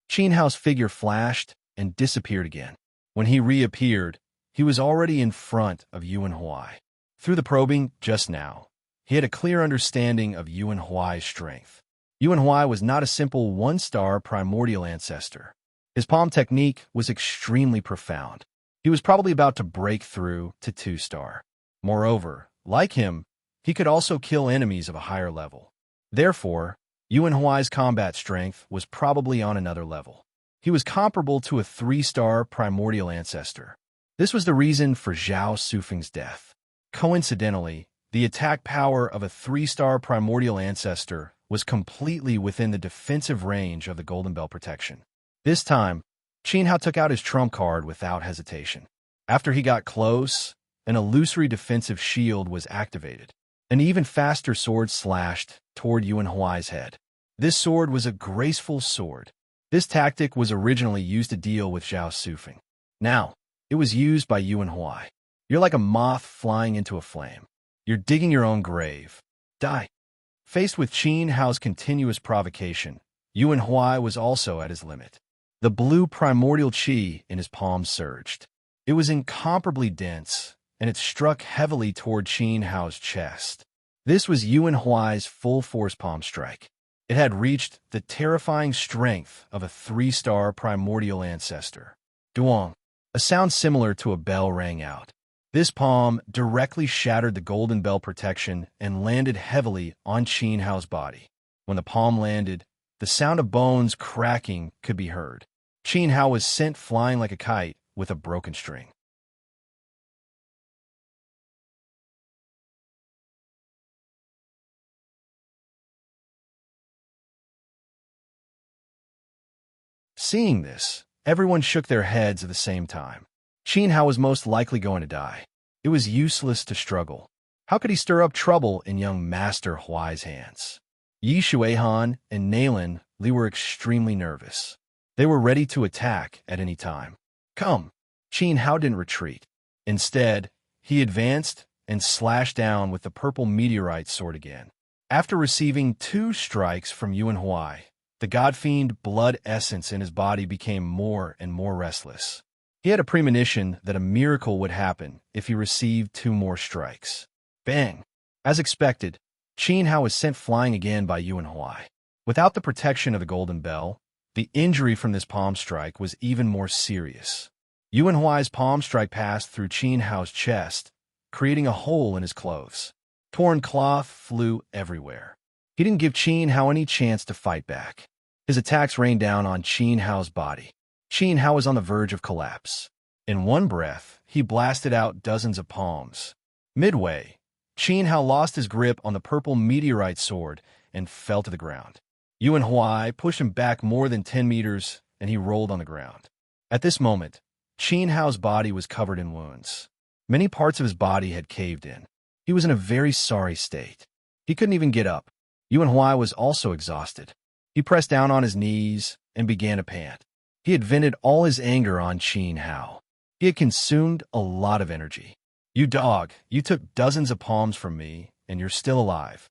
Qin Hao's figure flashed and disappeared again. When he reappeared, he was already in front of Yuan Huai. Through the probing just now, he had a clear understanding of Yuan Huai's strength. Yuan Huai was not a simple one-star primordial ancestor. His palm technique was extremely profound. He was probably about to break through to 2-star. Moreover, like him, he could also kill enemies of a higher level. Therefore, Yuan Huai's combat strength was probably on another level. He was comparable to a 3-star primordial ancestor. This was the reason for Zhao Sufeng's death. Coincidentally, the attack power of a 3-star primordial ancestor was completely within the defensive range of the Golden Bell protection. This time, Qin Hao took out his trump card without hesitation. After he got close, an illusory defensive shield was activated. An even faster sword slashed toward Yuan Huai's head. This sword was a graceful sword. This tactic was originally used to deal with Zhao Sufeng. Now, it was used by Yuan Huai. You're like a moth flying into a flame. You're digging your own grave. Die. Faced with Qin Hao's continuous provocation, Yuan Huai was also at his limit. The blue primordial qi in his palm surged. It was incomparably dense, and it struck heavily toward Qin Hao's chest. This was Yuan Huai's full-force palm strike. It had reached the terrifying strength of a 3-star primordial ancestor. Duong. A sound similar to a bell rang out. This palm directly shattered the Golden Bell protection and landed heavily on Qin Hao's body. When the palm landed, the sound of bones cracking could be heard. Qin Hao was sent flying like a kite with a broken string. Seeing this, everyone shook their heads at the same time. Qin Hao was most likely going to die. It was useless to struggle. How could he stir up trouble in young Master Huai's hands? Yi Shuihan and Nailin Li were extremely nervous. They were ready to attack at any time. Come! Qin Hao didn't retreat. Instead, he advanced and slashed down with the purple meteorite sword again. After receiving 2 strikes from Yuan Huai, the god-fiend blood essence in his body became more and more restless. He had a premonition that a miracle would happen if he received 2 more strikes. Bang! As expected, Qin Hao was sent flying again by Yuan Huai. Without the protection of the Golden Bell, the injury from this palm strike was even more serious. Yuan Huai's palm strike passed through Qin Hao's chest, creating a hole in his clothes. Torn cloth flew everywhere. He didn't give Qin Hao any chance to fight back. His attacks rained down on Qin Hao's body. Qin Hao was on the verge of collapse. In one breath, he blasted out dozens of palms. Midway, Qin Hao lost his grip on the purple meteorite sword and fell to the ground. Yuan Huai pushed him back more than 10 meters, and he rolled on the ground. At this moment, Qin Hao's body was covered in wounds. Many parts of his body had caved in. He was in a very sorry state. He couldn't even get up. Yuan Huai was also exhausted. He pressed down on his knees and began to pant. He had vented all his anger on Qin Hao. He had consumed a lot of energy. You dog, you took dozens of palms from me, and you're still alive.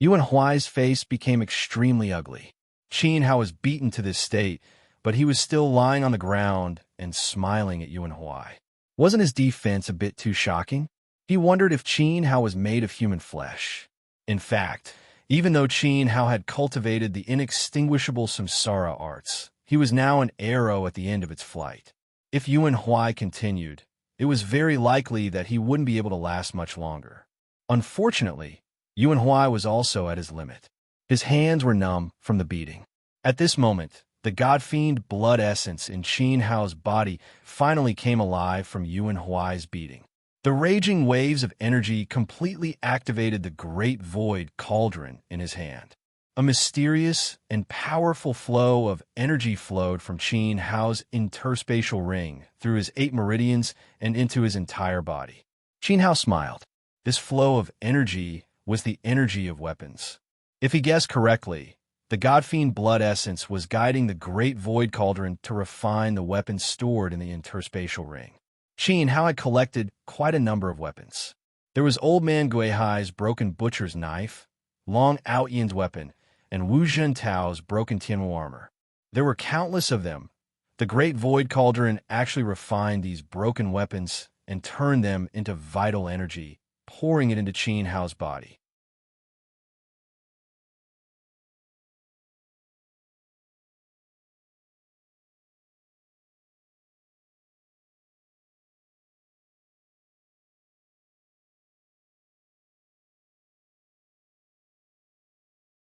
Yuan Huai's face became extremely ugly. Qin Hao was beaten to this state, but he was still lying on the ground and smiling at Yuan Huai. Wasn't his defense a bit too shocking? He wondered if Qin Hao was made of human flesh. In fact, even though Qin Hao had cultivated the inextinguishable samsara arts, he was now an arrow at the end of its flight. If Yuan Huai continued, it was very likely that he wouldn't be able to last much longer. Unfortunately, Yuan Huai was also at his limit. His hands were numb from the beating. At this moment, the god-fiend blood essence in Qin Hao's body finally came alive from Yuan Huai's beating. The raging waves of energy completely activated the great void cauldron in his hand. A mysterious and powerful flow of energy flowed from Qin Hao's interspatial ring through his 8 meridians and into his entire body. Qin Hao smiled. This flow of energy was the energy of weapons. If he guessed correctly, the god-fiend blood essence was guiding the great void cauldron to refine the weapons stored in the interspatial ring. Qin Hao had collected quite a number of weapons. There was Old Man Guihai's broken butcher's knife, Long Outyan's weapon, and Wu Zhentao's broken Tianwu armor. There were countless of them. The great void cauldron actually refined these broken weapons and turned them into vital energy, pouring it into Qin Hao's body.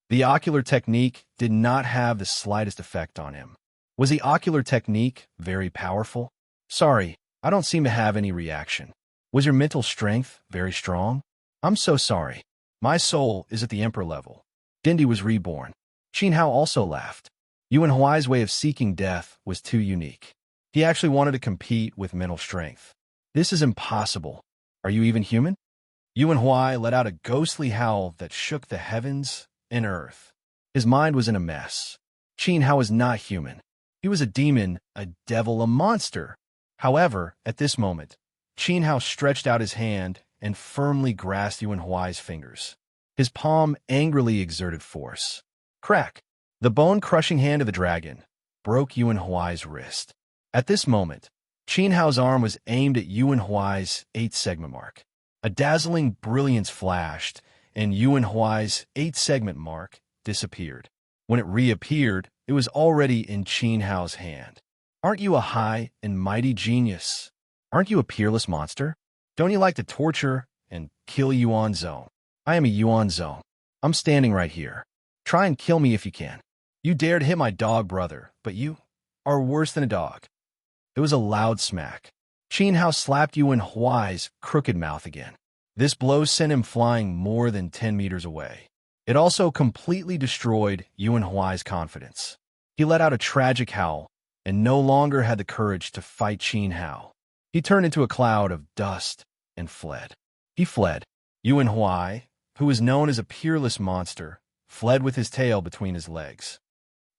The ocular technique did not have the slightest effect on him. Was the ocular technique very powerful? Sorry, I don't seem to have any reaction. Was your mental strength very strong? I'm so sorry. My soul is at the emperor level. Dindi was reborn. Qin Hao also laughed. Yuan Huai's way of seeking death was too unique. He actually wanted to compete with mental strength. This is impossible. Are you even human? Yuan Huai let out a ghostly howl that shook the heavens and earth. His mind was in a mess. Qin Hao was not human. He was a demon, a devil, a monster. However, at this moment, Qin Hao stretched out his hand and firmly grasped Yuan Huai's fingers. His palm angrily exerted force. Crack! The bone-crushing hand of the dragon broke Yuan Huai's wrist. At this moment, Qin Hao's arm was aimed at Yuan Huai's 8-segment mark. A dazzling brilliance flashed, and Yuan Huai's 8-segment mark disappeared. When it reappeared, it was already in Qin Hao's hand. Aren't you a high and mighty genius? Aren't you a peerless monster? Don't you like to torture and kill Yuan Zhou? I am a Yuan Zhou. I'm standing right here. Try and kill me if you can. You dared hit my dog brother, but you are worse than a dog. It was a loud smack. Qin Hao slapped Yuan Huai's crooked mouth again. This blow sent him flying more than 10 meters away. It also completely destroyed Yuan Huai's confidence. He let out a tragic howl and no longer had the courage to fight Qin Hao. He turned into a cloud of dust and fled. He fled. Yuan Huai, who was known as a peerless monster, fled with his tail between his legs.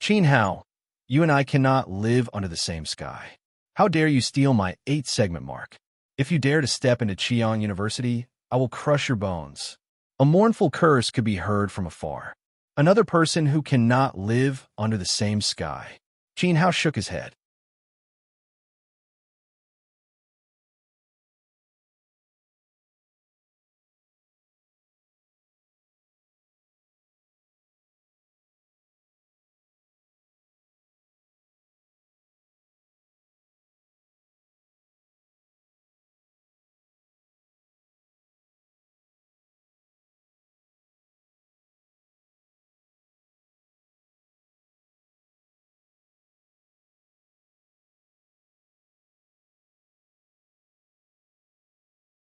Qin Hao, you and I cannot live under the same sky. How dare you steal my 8-segment mark? If you dare to step into Qian University, I will crush your bones. A mournful curse could be heard from afar. Another person who cannot live under the same sky. Qin Hao shook his head.